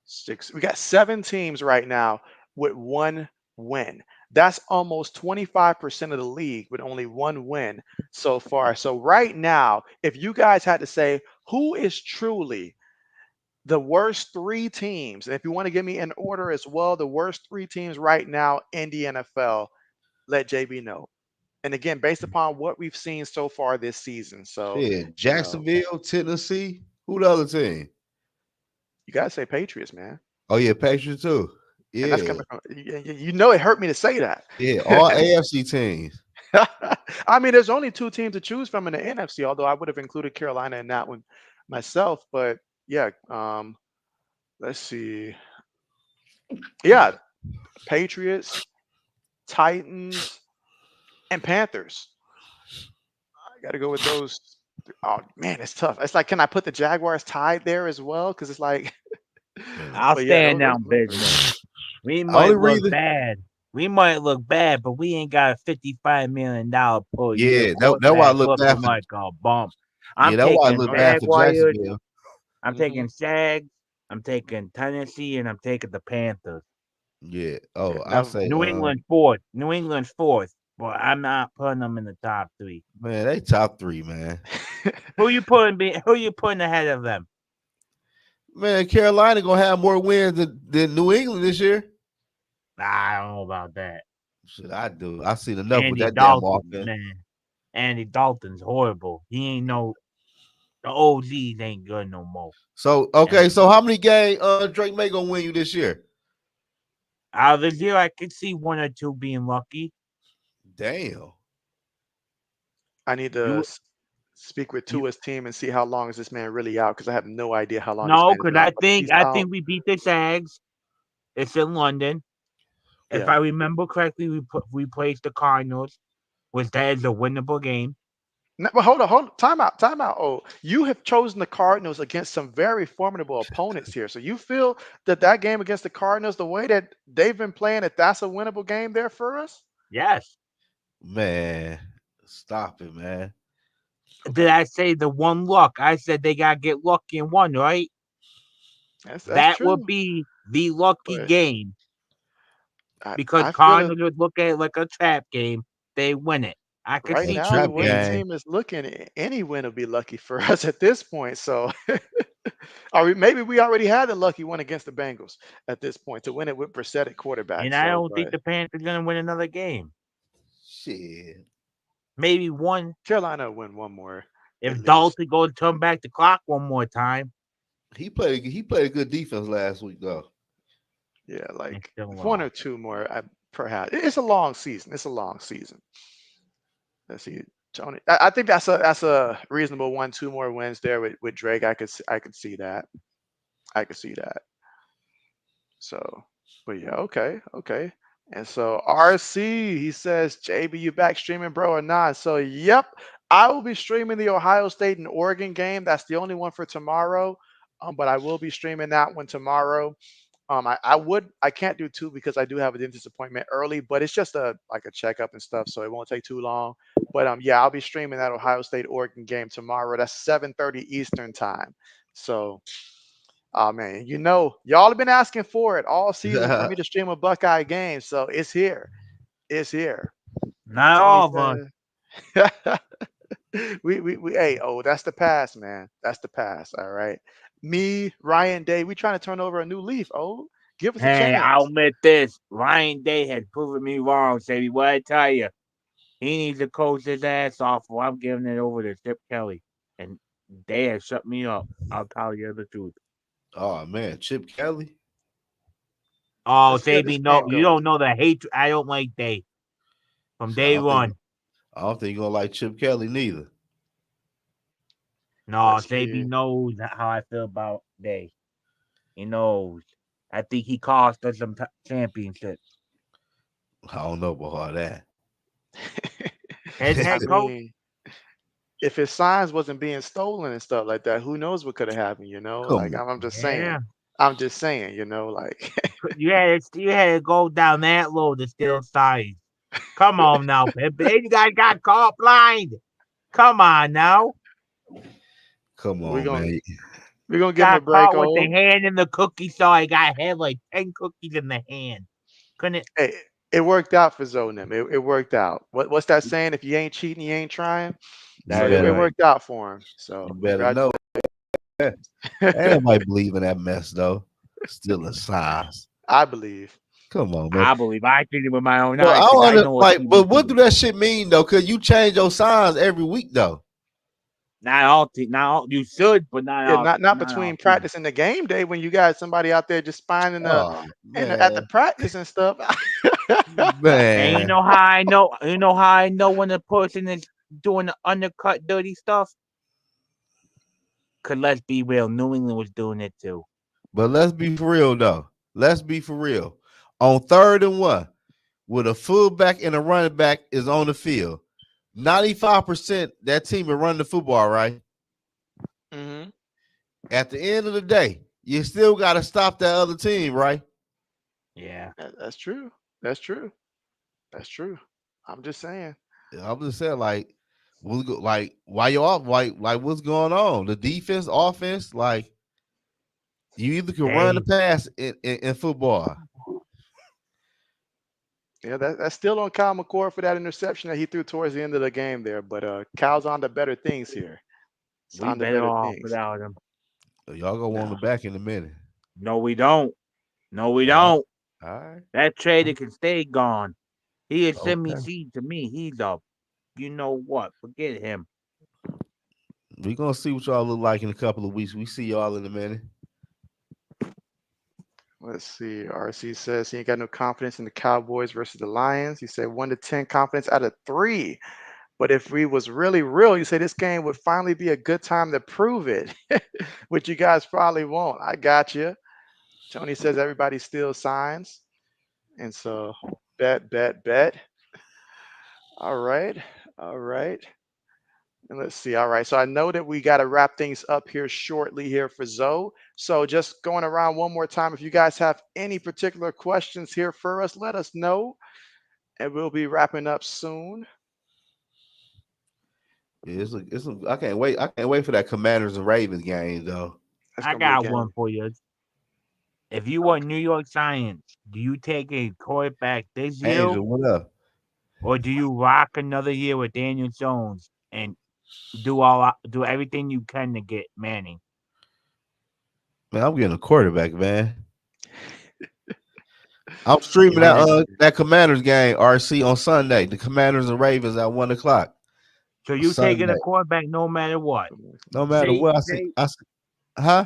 6. We got 7 teams right now with 1 win. That's almost 25% of the league with only 1 win so far. So right now, if you guys had to say who is truly the worst 3 teams, and if you want to give me an order as well, the worst 3 teams right now in the NFL, let JB know. And again, based upon what we've seen so far this season. So, Shit, you know, Jacksonville, Tennessee. Who the other team? you got to say Patriots, man. Oh yeah, Patriots too. And that's Yeah, coming from, you know, it hurt me to say that. yeah. All AFC teams. I mean, there's only 2 teams to choose from in the NFC, although I would have included Carolina in that one myself. But yeah, let's see. Yeah, Patriots, Titans, and Panthers. I got to go with those. Oh man, it's tough. It's like, can I put the Jaguars tied there as well? Because it's like, I'll but yeah, stand those down are the 3. business. We Only might look reason bad, We might look bad, but we ain't got a $55 million per year Yeah, that's why I quarterback look bad looking for. like a bump. Yeah, I'm that's why I taking look Oh yeah. bad for Jaguars. Jacksonville. I'm Hmm. taking Jags. I'm taking Tennessee, and I'm taking the Panthers. Yeah. Yeah. Oh, I Now, say, New England fourth. New England's fourth, but I'm not putting them in the top three. man, they top 3, man. Who you putting ahead of them? Man, Carolina gonna have more wins than New England this year. I don't know about that. Shit, I do. I seen enough with Andy that damn Dalton, offense. man. Andy Dalton's horrible. He ain't no. The OGs ain't good no more. So And okay, so how many games Drake May gonna win you this year? out of this year, I could see one or two being lucky. Damn. I need to You speak with you Tua's team and see how long is this man really out because I have no idea how long this no, man is because out. But if he's I out, think we beat the Sags. It's in London. If yeah. I remember correctly, we placed the Cardinals, which that is a winnable game. No, but hold on, time out, time out. Oh, you have chosen the Cardinals against some very formidable opponents here. So you feel that that game against the Cardinals, the way that they've been playing, that that's a winnable game there for us? Yes. Man, stop it, man. Did Okay, I say the one luck? I said they gotta get lucky in one, right? that's That would true. be the lucky But game because I feel it Cardinals would look at it like a trap game. They win it. I could right A see now. The two trap way the games. game. team is looking, any win will be lucky for us at this point. So, or maybe we already had the lucky one against the Bengals at this point to win it with Brissett at quarterback. And I So, don't think but the Panthers gonna win another game. Shit. Maybe one Carolina will win one more at if least. Dalton goes turn back the clock one more time He played a good defense last week though. Yeah, and like still one or lost. two more, perhaps. It's a long season. It's a long season. Let's see, Tony. I think that's a reasonable one. Two more wins there with Drake. I could see that. I could see that. So, but yeah, okay, okay. And so RC, he says, JB, you back streaming, bro, or not? So, yep, I will be streaming the Ohio State and Oregon game. That's the only one for tomorrow. But I will be streaming that one tomorrow. I can't do two because I do have a dentist appointment early, but it's just a like a checkup and stuff, so it won't take too long. But yeah, I'll be streaming that Ohio State Oregon game tomorrow. That's 7:30 Eastern time. So, oh man, y'all have been asking for it all season for me to stream a Buckeye game, so it's here. It's here. Not Tony all of us. says, we hey, oh, that's the past, man. That's the past. All right. Me, Ryan Day, we trying to turn over a new leaf. Oh, give us a Hey, I'll chance. admit this. Ryan Day has proven me wrong, Sadie. What I tell you, he needs to coach his ass off, or I'm giving it over to Chip Kelly. And they have shut me up. I'll tell you the truth. Oh man, Chip Kelly. Oh, Let's see how this Sadie, no, game you goes. don't know the hate. I don't like Day from Shit, I day don't think one. I don't think you're gonna like Chip Kelly neither. No, Let's Sadie see. knows how I feel about Day. He knows. I think he cost us some championships. I don't know about all that. His I head coach. mean, if his signs wasn't being stolen and stuff like that, who knows what could have happened, Come Like on. I'm just saying. Yeah, I'm just saying, like you had to go down that low to steal signs. Come on now, baby. You guys got caught blind. Come on now. Come we're on, gonna man. we're gonna give him a Got break. caught with the Oh, hand in the cookie, so I had like 10 cookies in the hand. Couldn't hey, it worked out for Zoe-N. It worked out. What's that saying? If you ain't cheating, you ain't trying. You So That is it better right. worked out for him. you So better know. congratulations. Everybody believe in that mess though. Still a size. I believe. Come on, man. I believe I seen it with my own But eyes I because don't I know what like. But what do PBC is. that shit mean though? Cause you change your signs every week though. Not all. You should, but not Yeah, all. not Not all between teams. practice and the game day when you got somebody out there just spying in the Oh and at the man, practice and stuff. And you man. know how I know? You know how I know when a person is doing the undercut, dirty stuff? Cause let's be real, New England was doing it too. But let's be for real though. Let's be for real. On 3rd and 1, with a fullback and a running back is on the field, 95% that team is running the football, right? Hmm. At the end of the day, you still got to stop that other team, right? Yeah. That's true. That's true. That's true. I'm just saying. I'm just saying, like, like, why you off? Like, what's going on? The defense, offense, like, you either can run the They pass in football. Yeah, that's still on Kyle McCord for that interception that he threw towards the end of the game there. But Kyle's on to better things here. It's we on to better better off things. without him. Y'all gonna want No. him back in a minute. No, we don't. No, we All right. don't. All right. That trader can stay gone. He is semi Okay. seed to me. He's up. You know what? Forget him. We gonna see what y'all look like in a couple of weeks. We see y'all in a minute. Let's see. RC says he ain't got no confidence in the Cowboys versus the Lions. He said 1 to 10 confidence out of 3. But if we was really real, you say this game would finally be a good time to prove it, which you guys probably won't. I got you. Tony says everybody steals signs. And so bet. All right. All right. And let's see. All right. So I know that we got to wrap things up here shortly here for Zoe. So just going around one more time. If you guys have any particular questions here for us, let us know. And we'll be wrapping up soon. Yeah, I can't wait. I can't wait for that Commanders and Ravens game though. That's I gonna be a got one game. for you. If you want New York Giants, do you take a quarterback this year, Angel, what up? or do you rock another year with Daniel Jones and do everything you can to get Manning? Man, I'm getting a quarterback, man. I'm streaming You want to? that Commanders game, RC, on Sunday. The Commanders and Ravens at 1 o'clock So on you taking a Sunday. quarterback no matter what? No matter Say what say huh?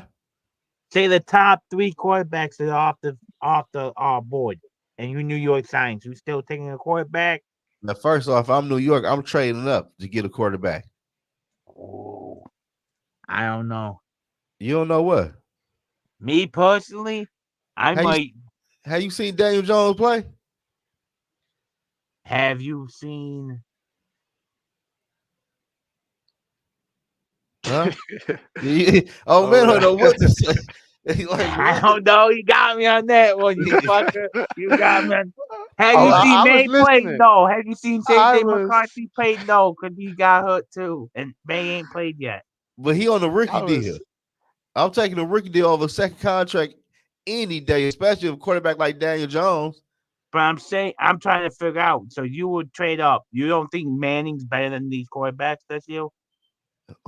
say the top 3 quarterbacks that are off the board, and you New York Giants. You still taking a quarterback? Now, first off, I'm New York. I'm trading up to get a quarterback. Oh, I don't know. You don't know what? Me personally, I Have you might. have you seen Daniel Jones play? Have you seen? Huh? Oh All man, I don't right. know what to say. Like I what? don't know. You got me on that one, you fucker. You got me on. Have Oh, you seen I was May play? listening. No. Have you seen I JJ was McCarthy play? No, because he got hurt too, and May ain't played yet. But he on the rookie I deal. was I'm taking a rookie deal over a second contract any day, especially a quarterback like Daniel Jones. But I'm saying I'm trying to figure out. So you would trade up. You don't think Manning's better than these quarterbacks this year?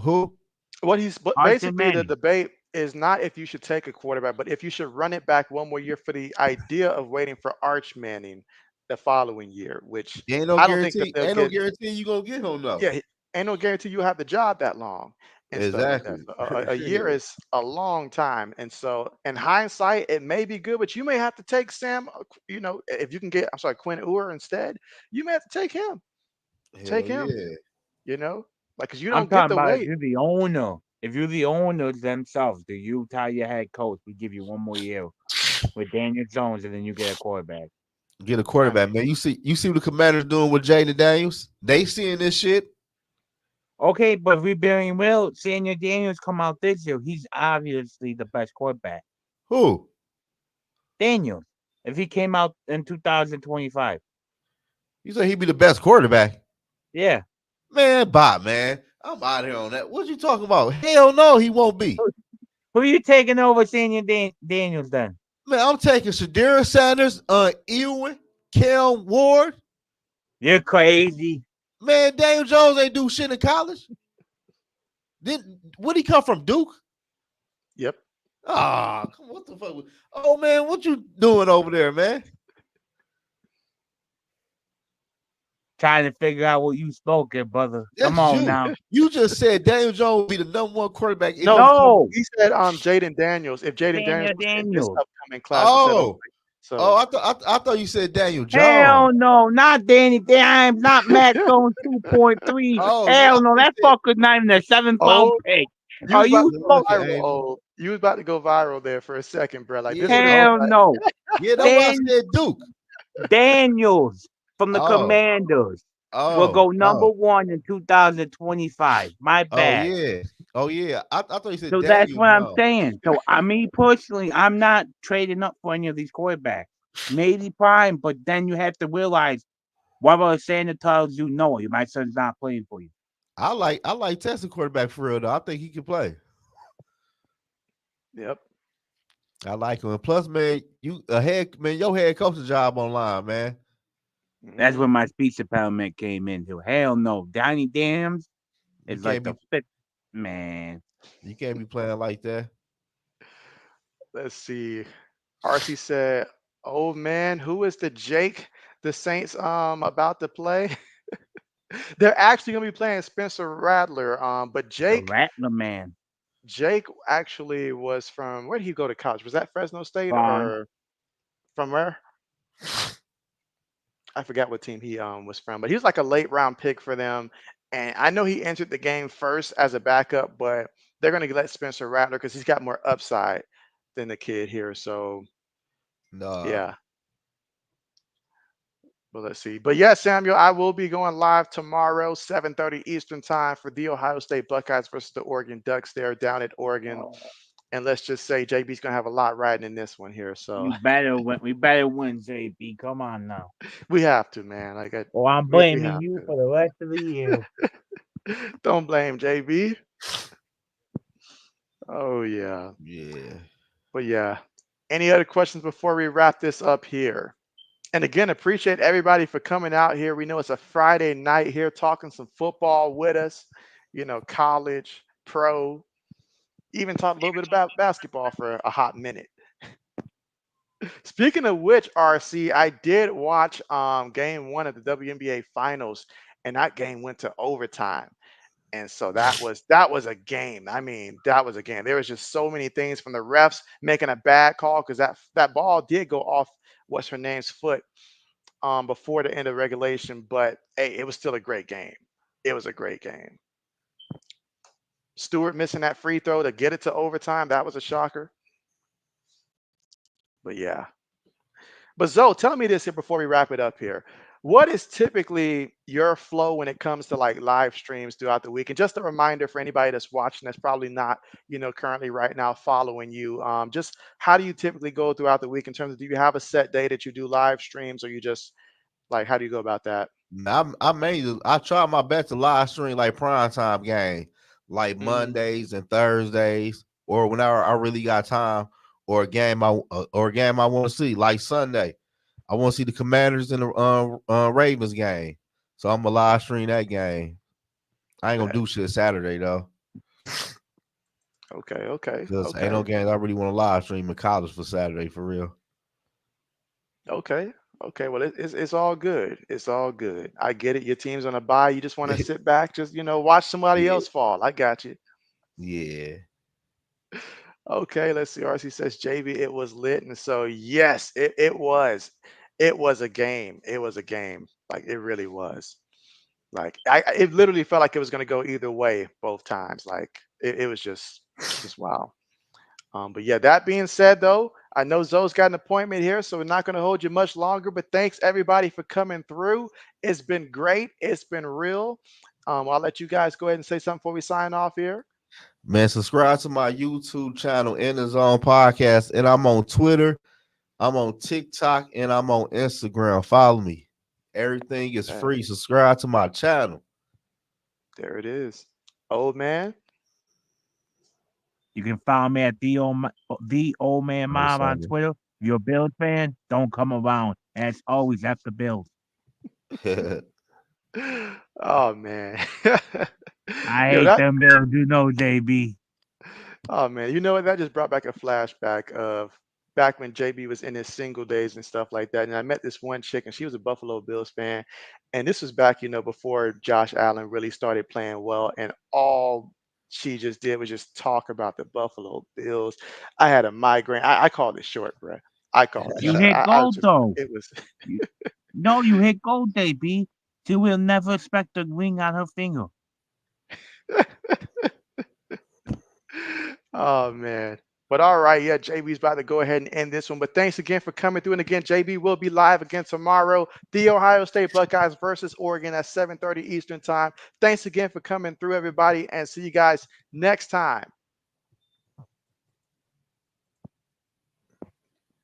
Who? but Arthur basically the Manning. debate is not if you should take a quarterback, but if you should run it back one more year for the idea of waiting for Arch Manning the following year, which Ain't no I don't think that guarantee. they'll Ain't no get. guarantee you gonna get him though. Yeah, ain't no guarantee you have the job that long and stuff like that. Exactly. So a year is a long time, and so in hindsight, it may be good, but you may have to take Sam. If you can get, I'm sorry, Quinn Ewers instead, you may have to take him. Take Hell him. yeah. Like because you I'm don't get talking the about if weight. you're the owner. If you're the owners themselves, do you tell your head coach we give you one more year with Daniel Jones and then you get a quarterback? Get a I quarterback, mean, man. You see what the Commanders doing with Jaden Daniels? They seeing this shit. Okay, but if we're being real, Daniel Daniels come out this year. He's obviously the best quarterback. Who? Daniels, if he came out in 2025. You say he'd be the best quarterback? Yeah. Man, bye, man. I'm out here on that. What you talking about? Hell no, he won't be. Who you taking over Daniel Daniels then? Man, I'm taking Shadir Sanders, Ewan, Kel Ward. You're crazy. Man, Daniel Jones ain't do shit in college. Where'd he come from? Duke? yep. Ah, what the fuck? Oh man, what you doing over there, man? Trying to figure out what you spoken, brother. That's Come on you. now. You just said Daniel Jones would be the #1 quarterback. No. He said Jaden Daniels. If Jaden Daniels Daniel was in this Daniels. upcoming class instead of Oh, so I thought you said Daniel Jones. Hell no, not Danny. I'm not Matt Jones 2.3. Oh, I Hell no, thought that you said. fucker's not even a 7th round oh pick. you Are was about you to go supposed? Look at viral. Angel. Oh, you was about to go viral there for a second, bro. Like this is the Yeah, Hell moment. no. yeah. That's why I Dan said Duke. Daniels from the Oh, Commanders will oh, go oh, #1 in 2025. My oh bad. yeah, oh yeah. I thought you said So that's Daniel what I'm Jones. saying. So I mean personally, I'm not trading up for any of these quarterbacks. Maybe Prime, but then you have to realize What about Santa tells you no, my son's not playing for you? I like testing quarterback for real though. I think he can play. Yep. I like him. And plus, man, your head coaching job online, man. That's Hmm. when my speech impediment came into. Hell no. Donnie Dams You is like can't the be fifth man. you can't be playing like that. Let's see. RC said, "Oh man, who is the Jake the Saints about to play?" They're actually gonna be playing Spencer Rattler. But The Jake Rattler man. actually was from, where did he go to college? Was that Fresno State Gone. or from where? I forgot what team he was from, but he was like a late round pick for them. And I know he entered the game first as a backup, but they're gonna let Spencer Rattler because he's got more upside than the kid here. So No. yeah. Well, let's see. But yeah, Samuel, I will be going live tomorrow, 7:30 Eastern time for the Ohio State Buckeyes versus the Oregon Ducks there down at Oregon. And let's just say JB's gonna have a lot riding in this one here. So You better win. We better win, JB. Come on now. we have to, man. Or I'm We blaming have you for the rest of the year. to. Don't blame JB. Oh yeah. Yeah. But yeah. Any other questions before we wrap this up here? And again, appreciate everybody for coming out here. We know it's a Friday night here, talking some football with us, college, pro, even talk a little bit about basketball for a hot minute. Speaking of which, RC, I did watch game one of the WNBA finals, and that game went to overtime. And so that was a game. I mean, that was a game. There was just so many things from the refs making a bad call because that ball did go off what's her name's foot before the end of regulation, but hey, it was still a great game. It was a great game. Stewart missing that free throw to get it to overtime, that was a shocker. But yeah. But Zoe, tell me this here before we wrap it up here. What is typically your flow when it comes to like live streams throughout the week? And just a reminder for anybody that's watching that's probably not, currently right now following you. Just how do you typically go throughout the week in terms of, do you have a set day that you do live streams, or you just like, how do you go about that? Now, I try my best to live stream like prime time game, like Mm, Mondays and Thursdays, or whenever I really got time, or a game I want to see, like Sunday. I want to see the Commanders and the Ravens game, so I'm gonna live stream that game. I ain't gonna bet. do shit Saturday though, Okay, okay, because ain't no okay, games I really want to live stream in college for Saturday for real. okay, okay. Well, it's all good. It's all good. I get it. Your team's on a bye. You just want to sit back, just watch somebody Yeah, else fall. I got you. yeah. Okay, let's see. RC says JV, it was lit, and so yes, it was. It was a game. It was a game. Like it really was. Like it literally felt like it was going to go either way both times. Like it was just wow. But yeah, that being said, though, I know Zoe's got an appointment here, so we're not going to hold you much longer. But thanks everybody for coming through. It's been great. It's been real. I'll let you guys go ahead and say something before we sign off here. Man, subscribe to my YouTube channel, In the Zone Podcast, and I'm on Twitter, I'm on TikTok, and I'm on Instagram. Follow me. Everything is Uh, free. Subscribe to my channel. there it is. Old man. You can follow me at the old man Hey, mob on Samuel. Twitter. If you're a Bills fan, don't come around. As always, F the Bills. Oh man. I Yo, hate that them Bills. You know, JB. oh man, you know what? That just brought back a flashback of back when JB was in his single days and stuff like that. And I met this one chick, and she was a Buffalo Bills fan. And this was back, before Josh Allen really started playing well. And all she just did was just talk about the Buffalo Bills. I had a migraine. I called it short, bro. I called it You short. hit I was gold just, though. it was. You, no, you hit gold, JB. She will never expect a ring on her finger. Oh man. But all right, yeah, JB's about to go ahead and end this one. But thanks again for coming through. And again, JB will be live again tomorrow. The Ohio State Buckeyes versus Oregon at 7:30 Eastern time. Thanks again for coming through, everybody, and see you guys next time